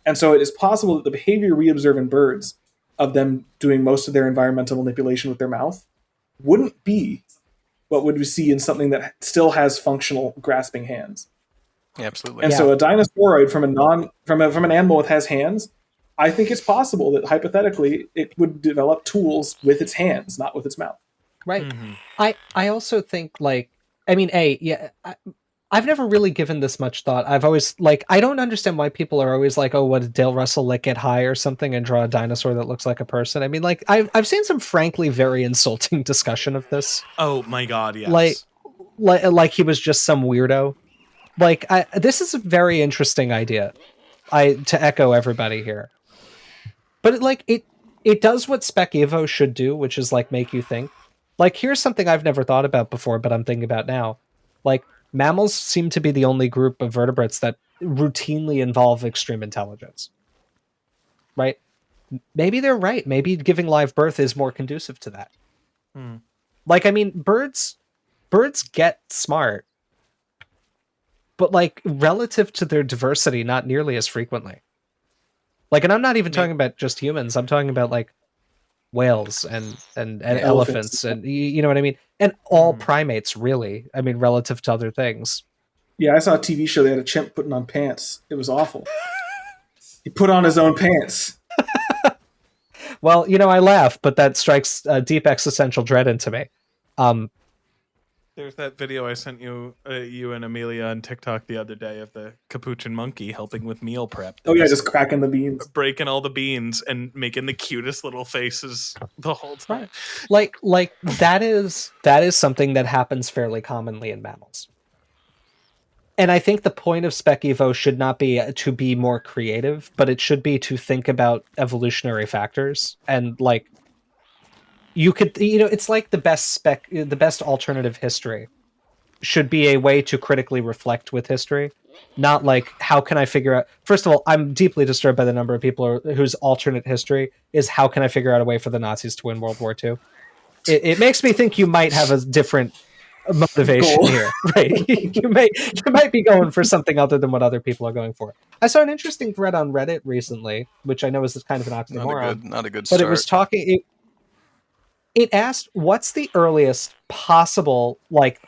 And so it is possible that the behavior we observe in birds of them doing most of their environmental manipulation with their mouth wouldn't be what would we see in something that still has functional grasping hands. Yeah, absolutely. And so a Dinosauroid from an animal that has hands, I think it's possible that hypothetically it would develop tools with its hands, not with its mouth. Right. I also think like, I mean, I've never really given this much thought. I've always I don't understand why people are always like, oh, what did Dale Russell get high or something and draw a dinosaur that looks like a person? I mean, I've seen some frankly very insulting discussion of this. Oh my god, yes. Like he was just some weirdo. This is a very interesting idea. To echo everybody here. But it does what Spec Evo should do, which is make you think. Here's something I've never thought about before, but I'm thinking about now. Mammals seem to be the only group of vertebrates that routinely involve extreme intelligence. Right? Maybe they're right. Maybe giving live birth is more conducive to that. I mean, birds get smart, but relative to their diversity, not nearly as frequently. And I'm not even talking about just humans. I'm talking about whales and elephants and you know what I mean? And all primates, really. I mean, relative to other things. Yeah, I saw a TV show. They had a chimp putting on pants. It was awful. He put on his own pants. Well, I laugh, but that strikes deep existential dread into me. There's that video I sent you and Amelia on TikTok the other day of the capuchin monkey helping with meal prep. Oh yeah, just cracking the beans, breaking all the beans, and making the cutest little faces the whole time. Right. that is something that happens fairly commonly in mammals. And I think the point of Spec Evo should not be to be more creative, but it should be to think about evolutionary factors and you could, it's like the best alternative history should be a way to critically reflect with history, not how can I figure out. First of all, I'm deeply disturbed by the number of people whose alternate history is how can I figure out a way for the Nazis to win World War II. It makes me think you might have a different motivation here, right? you might be going for something other than what other people are going for. I saw an interesting thread on Reddit recently, which I know is kind of an oxymoron. Not a good start. But it was talking. It asked, what's the earliest possible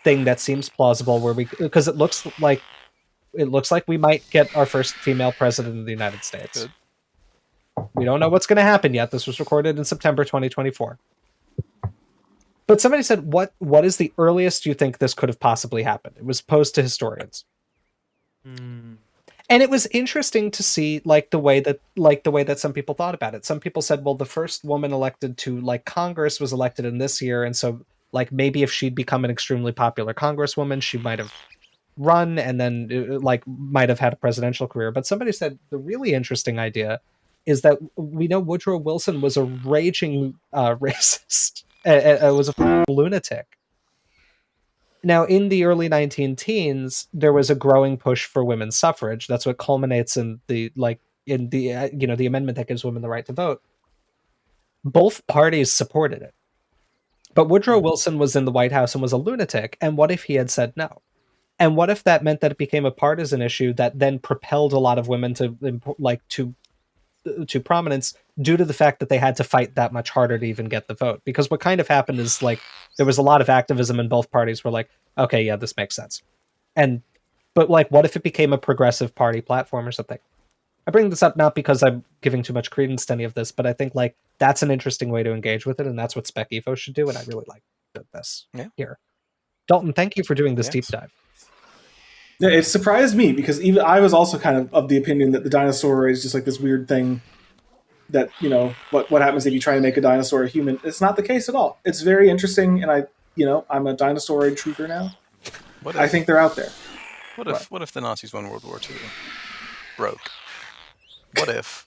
thing that seems plausible where because it looks like we might get our first female president of the United States. Good. We don't know what's going to happen yet. This was recorded in September 2024. But somebody said, what is the earliest you think this could have possibly happened? It was posed to historians. And it was interesting to see the way that some people thought about it. Some people said, well, the first woman elected to Congress was elected in this year, and so maybe if she'd become an extremely popular congresswoman, she might have run and then might have had a presidential career. But somebody said the really interesting idea is that we know Woodrow Wilson was a raging racist. Was a lunatic. Now, in the early 19-teens, there was a growing push for women's suffrage. That's what culminates in the the amendment that gives women the right to vote. Both parties supported it. But Woodrow Wilson was in the White House and was a lunatic. And what if he had said no? And what if that meant that it became a partisan issue that then propelled a lot of women to prominence due to the fact that they had to fight that much harder to even get the vote? Because what kind of happened is there was a lot of activism and both parties were okay, yeah, this makes sense. But what if it became a progressive party platform or something? I bring this up not because I'm giving too much credence to any of this, but I think that's an interesting way to engage with it, and that's what Spec Evo should do, and I really like this here. Dalton, thank you for doing this deep dive. Yeah, it surprised me because even I was also kind of the opinion that the dinosaur is just this weird thing that, what happens if you try to make a dinosaur a human. It's not the case at all. It's very interesting, and I'm a Dinosauroid truther now. I think they're out there. What if the Nazis won World War II? Broke. What if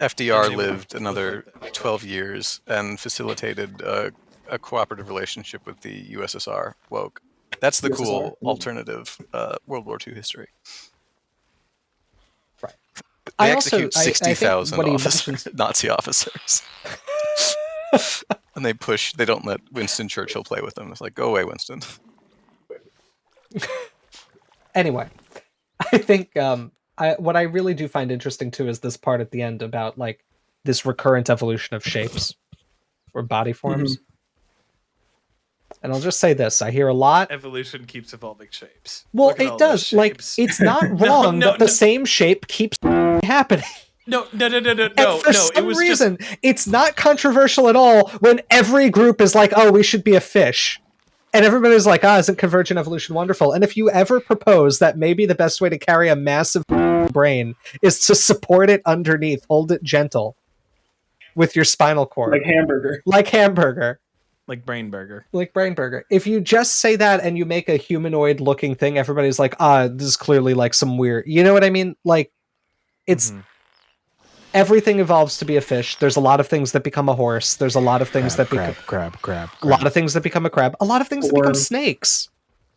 FDR lived another 12 years and facilitated a cooperative relationship with the USSR? Woke. That's the cool alternative World War II history. Right. They execute 60,000 Nazi officers. And they don't let Winston Churchill play with them. It's go away, Winston. Anyway, I think what I really do find interesting too is this part at the end about this recurrent evolution of shapes or body forms. Mm-hmm. And I'll just say this. I hear a lot. Evolution keeps evolving shapes. Well, it does. It's not wrong that the same shape keeps happening. No. For some reason, it's not controversial at all when every group is oh, we should be a fish. And everybody's like, isn't convergent evolution wonderful? And if you ever propose that maybe the best way to carry a massive brain is to support it underneath, hold it gentle with your spinal cord. Like hamburger. Like hamburger. Like brain burger. Like brain burger. If you just say that and you make a humanoid looking thing, everybody's like, this is clearly like some weird, you know what I mean? Like, it's everything evolves to be a fish. There's a lot of things that become a horse. There's a lot of things that become crab. A lot of things that become a crab. A lot of things that become snakes.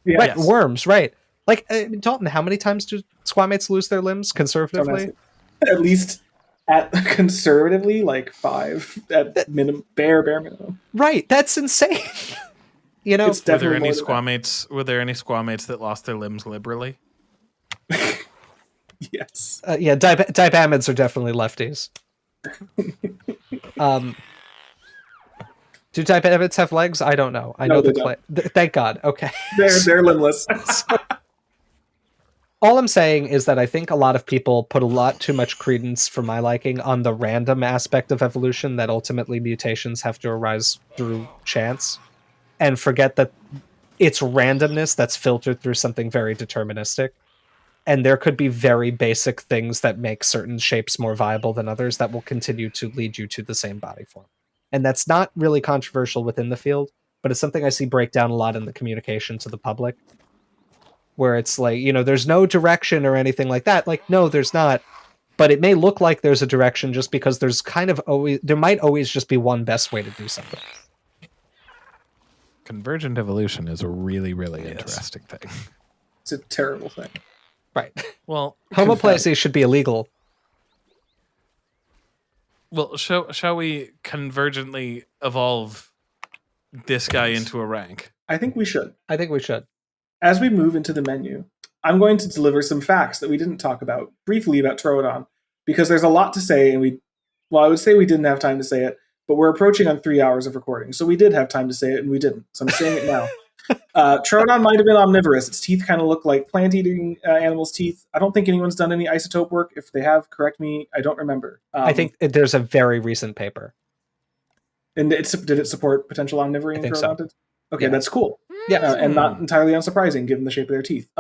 Yeah. Right, yes. Worms, right. Like, Dalton, how many times do squamates lose their limbs conservatively? At least, conservatively, like 5 at bare minimum. Right, that's insane. You know, were there any squamates that lost their limbs liberally? Yes. Yeah, dibamids are definitely lefties. Do dibamids have legs? I don't know. I know thank God. Okay. They're limbless. All I'm saying is that I think a lot of people put a lot too much credence, for my liking, on the random aspect of evolution, that ultimately mutations have to arise through chance, and forget that it's randomness that's filtered through something very deterministic. And there could be very basic things that make certain shapes more viable than others that will continue to lead you to the same body form. And that's not really controversial within the field, but it's something I see break down a lot in the communication to the public, where it's like, there's no direction or anything like that. Like, no, there's not. But it may look like there's a direction just because there might always just be one best way to do something. Convergent evolution is a really, really interesting thing. It's a terrible thing. Right. Well, homoplasy should be illegal. Well, shall we convergently evolve this guy into a rank? I think we should. As we move into the menu, I'm going to deliver some facts that we didn't talk about briefly about TROODON, because there's a lot to say, and I would say we didn't have time to say it, but we're approaching on 3 hours of recording, so we did have time to say it, and we didn't. So I'm saying it now. TROODON might have been omnivorous. Its teeth kind of look like plant-eating animals' teeth. I don't think anyone's done any isotope work. If they have, correct me. I don't remember. I think there's a very recent paper. And did it support potential omnivory in Troodontid? So. Okay, yeah. That's cool. Yeah, and not entirely unsurprising given the shape of their teeth.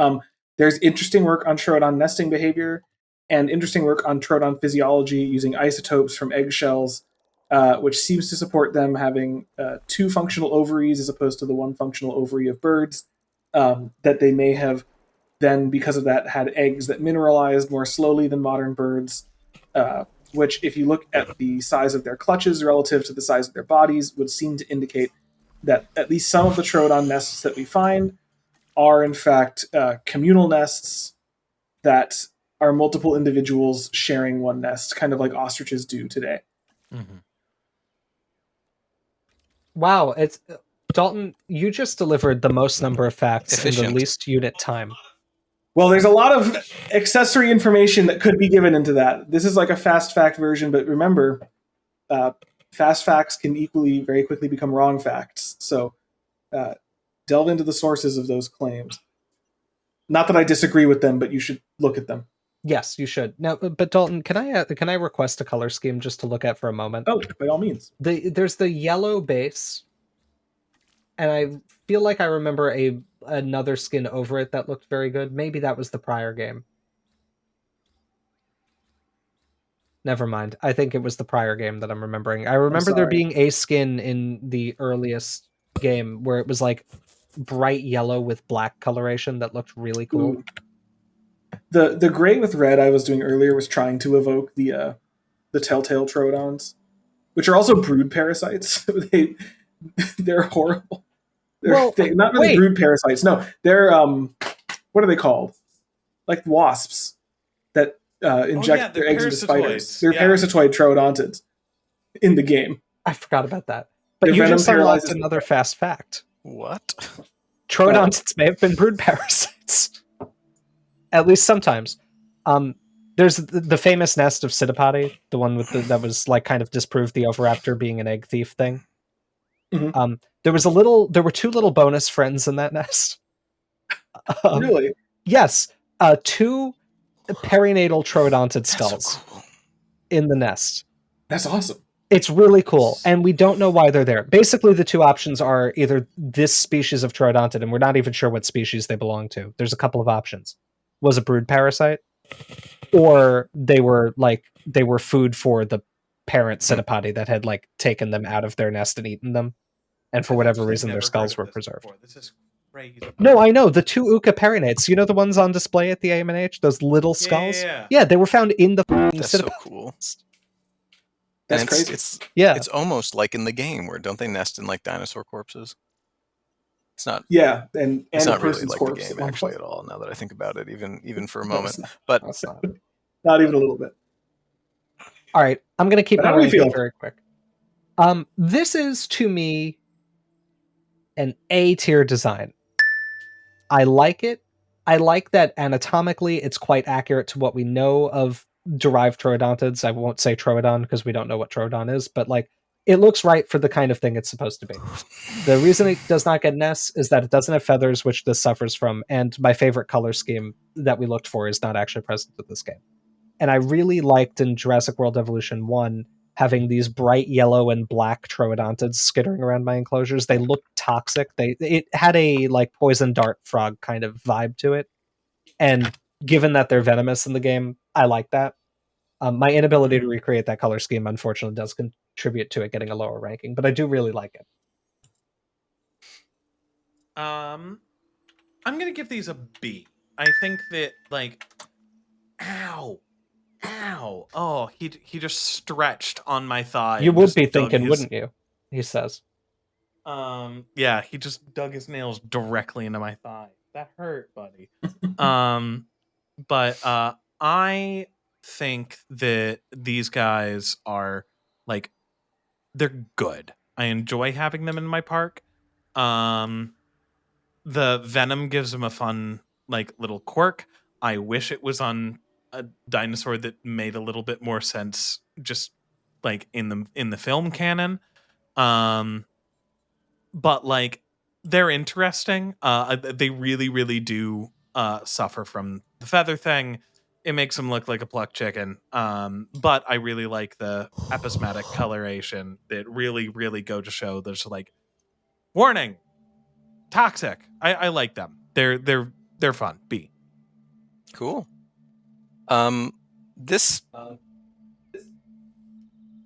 There's interesting work on Troodon nesting behavior and interesting work on Troodon physiology using isotopes from eggshells, which seems to support them having 2 functional ovaries as opposed to the 1 functional ovary of birds, that they may have then, because of that, had eggs that mineralized more slowly than modern birds, which, if you look at the size of their clutches relative to the size of their bodies, would seem to indicate that at least some of the Troodon nests that we find are, in fact, communal nests that are multiple individuals sharing one nest, kind of like ostriches do today. Mm-hmm. Wow, it's Dalton, you just delivered the most number of facts in the least unit time. Well, there's a lot of accessory information that could be given into that. This is like a fast fact version, but remember, fast facts can very quickly become wrong facts. So delve into the sources of those claims. Not that I disagree with them, but you should look at them. Yes, you should. Now, but Dalton, can I request a color scheme just to look at for a moment? Oh, by all means. There's the yellow base, and I feel like I remember another skin over it that looked very good. Maybe that was the prior game. Never mind. I think it was the prior game that I'm remembering. I remember there being a skin in the earliest game where it was like bright yellow with black coloration that looked really cool. Ooh. The gray with red I was doing earlier was trying to evoke the telltale Troodons, which are also brood parasites. They're horrible. They're not really brood parasites. No, they're what are they called? Like wasps that inject their eggs into spiders. They're parasitoid Troodontids in the game. I forgot about that. But you just unlocked another fast fact. What? Troodontids may have been brood parasites. At least sometimes. There's the famous nest of Pseudopody, the one with that was like kind of disproved the Oviraptor being an egg thief thing. Mm-hmm. There were 2 little bonus friends in that nest. Really? Yes. 2 perinatal troodontid skulls in the nest. That's awesome. It's really cool, and we don't know why they're there. Basically, the two options are either this species of troodontid, and we're not even sure what species they belong to. There's a couple of options. Was a brood parasite, or they were food for the parent Cynopody that had like taken them out of their nest and eaten them, and for whatever reason their skulls were preserved. This is crazy. No, I know the two Uca-perinates. You know the ones on display at the AMNH, those little skulls. Yeah, they were found in the. That's so cool. That's crazy. It's almost like in the game where don't they nest in like dinosaur corpses? It's not. Yeah, and it's not a person's really like corpse the game actually at all. Now that I think about it, even for a moment, but not even a little bit. All right, I'm gonna keep my ranking very quick. This is to me an A tier design. I like it. I like that anatomically it's quite accurate to what we know of derived troodontids. I won't say troodon because we don't know what troodon is, but like it looks right for the kind of thing it's supposed to be. The reason it does not get nests is that it doesn't have feathers, which this suffers from, and my favorite color scheme that we looked for is not actually present with this game. And I really liked in Jurassic World Evolution 1 having these bright yellow and black troodontids skittering around my enclosures. They looked toxic. It had a like poison dart frog kind of vibe to it. And given that they're venomous in the game, I like that. My inability to recreate that color scheme, unfortunately, does contribute to it getting a lower ranking, but I do really like it. I'm gonna give these a B. I think that like, ow, oh, he just stretched on my thigh. You would be thinking, wouldn't you? He says. Yeah, he just dug his nails directly into my thigh. That hurt, buddy. But I think that these guys are like they're good. I enjoy having them in my park. The venom gives them a fun like little quirk. I wish it was on a dinosaur that made a little bit more sense just like in the film canon. But like they're interesting. They really do suffer from the feather thing. It makes them look like a plucked chicken. But I really like the epismatic coloration that really go to show there's like warning, toxic. I like them. They're fun. B. Cool. This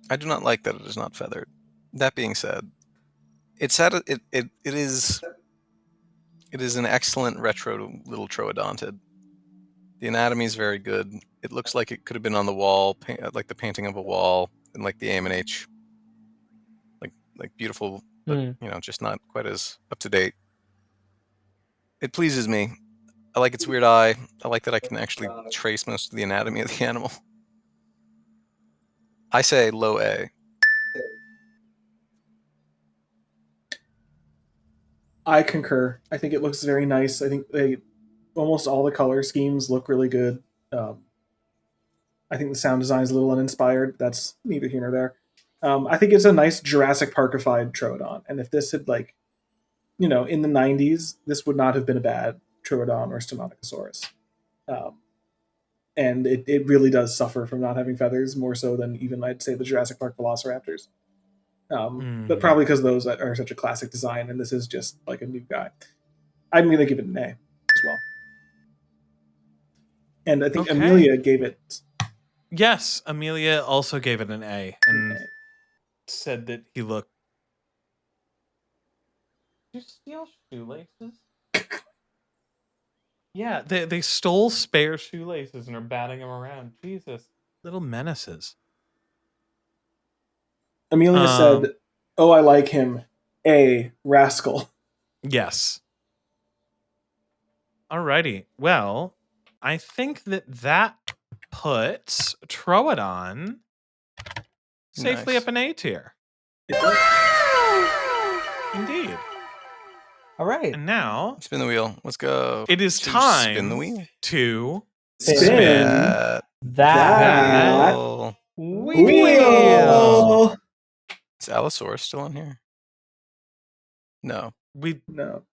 I do not like that it is not feathered. That being said, it is an excellent retro little troodontid. The anatomy is very good. It looks like it could have been on the wall, like the painting of a wall in like the AMNH. Like beautiful, but just not quite as up to date. It pleases me. I like its weird eye. I like that I can actually trace most of the anatomy of the animal. I say low A. I concur. I think it looks very nice. I think almost all the color schemes look really good. I think the sound design is a little uninspired. That's neither here nor there. I think it's a nice Jurassic Parkified Troodon. And if this had in the 90s, this would not have been a bad Troodon or Stenonychosaurus. And it really does suffer from not having feathers more so than even I'd say the Jurassic Park Velociraptors. But probably because those are such a classic design, and this is just like a new guy. I'm going to give it an A as well. And I think Amelia gave it. Yes, Amelia also gave it an A and said that he looked. Did you steal shoelaces? Yeah, they stole spare shoelaces and are batting them around. Jesus, little menaces. Amelia said, "Oh, I like him. A rascal." Yes. Alrighty. Well, I think that puts Troodon safely up in A tier. Indeed. All right. And now spin the wheel. Let's go. It is time spin the wheel. To spin that wheel. Is Allosaurus still on here? No. No.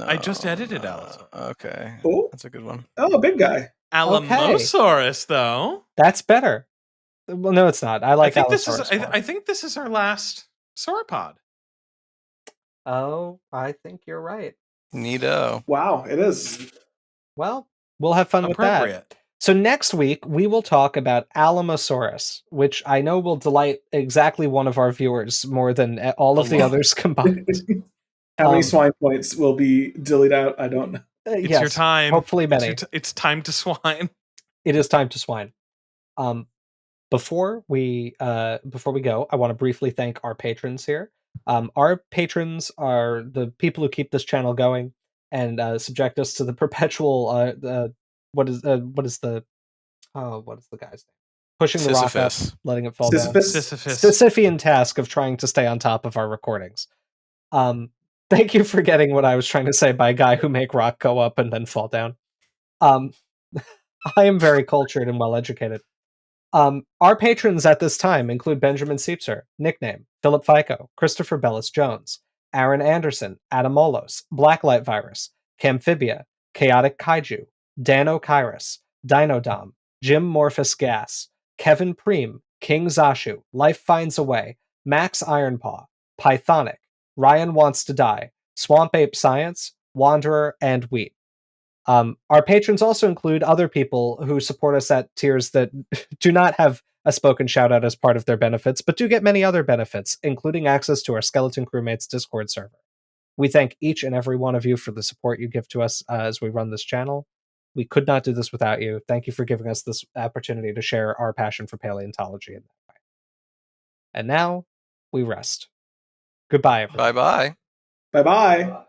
I just edited Allosaurus. Okay. Oh, that's a good one. Oh, big guy. Alamosaurus, though. That's better. Well, no, it's not. I like Allosaurus more. I think this is our last sauropod. Oh, I think you're right. Neato. Wow, it is. Well, we'll have fun with that. Appropriate. So next week, we will talk about Alamosaurus, which I know will delight exactly one of our viewers more than all of the others combined. How many swine points will be deleted out? I don't know. It's yes, your time. Hopefully many. It's time to swine. It is time to swine. Before we go, I want to briefly thank our patrons here. Our patrons are the people who keep this channel going and subject us to the perpetual what is the guy's name? Pushing the rock up, Sisyphus. letting it fall down. Sisyphus. Sisyphean task of trying to stay on top of our recordings. Thank you for getting what I was trying to say by a guy who make rock go up and then fall down. I am very cultured and well educated. Our patrons at this time include Benjamin Seepser, nickname, Philip Fico, Christopher Bellis Jones, Aaron Anderson, Adam Olos, Blacklight Virus, Camphibia, Chaotic Kaiju, Dano Kairos, Dinodom, Jim Morphus Gas, Kevin Preem, King Zashu, Life Finds a Way, Max Ironpaw, Pythonic, Ryan Wants to Die, Swamp Ape Science, Wanderer, and Wheat. Our patrons also include other people who support us at tiers that do not have a spoken shout out as part of their benefits, but do get many other benefits, including access to our Skeleton Crewmates Discord server. We thank each and every one of you for the support you give to us as we run this channel. We could not do this without you. Thank you for giving us this opportunity to share our passion for paleontology in that way. And now, we rest. Goodbye, everyone. Bye-bye. Bye-bye.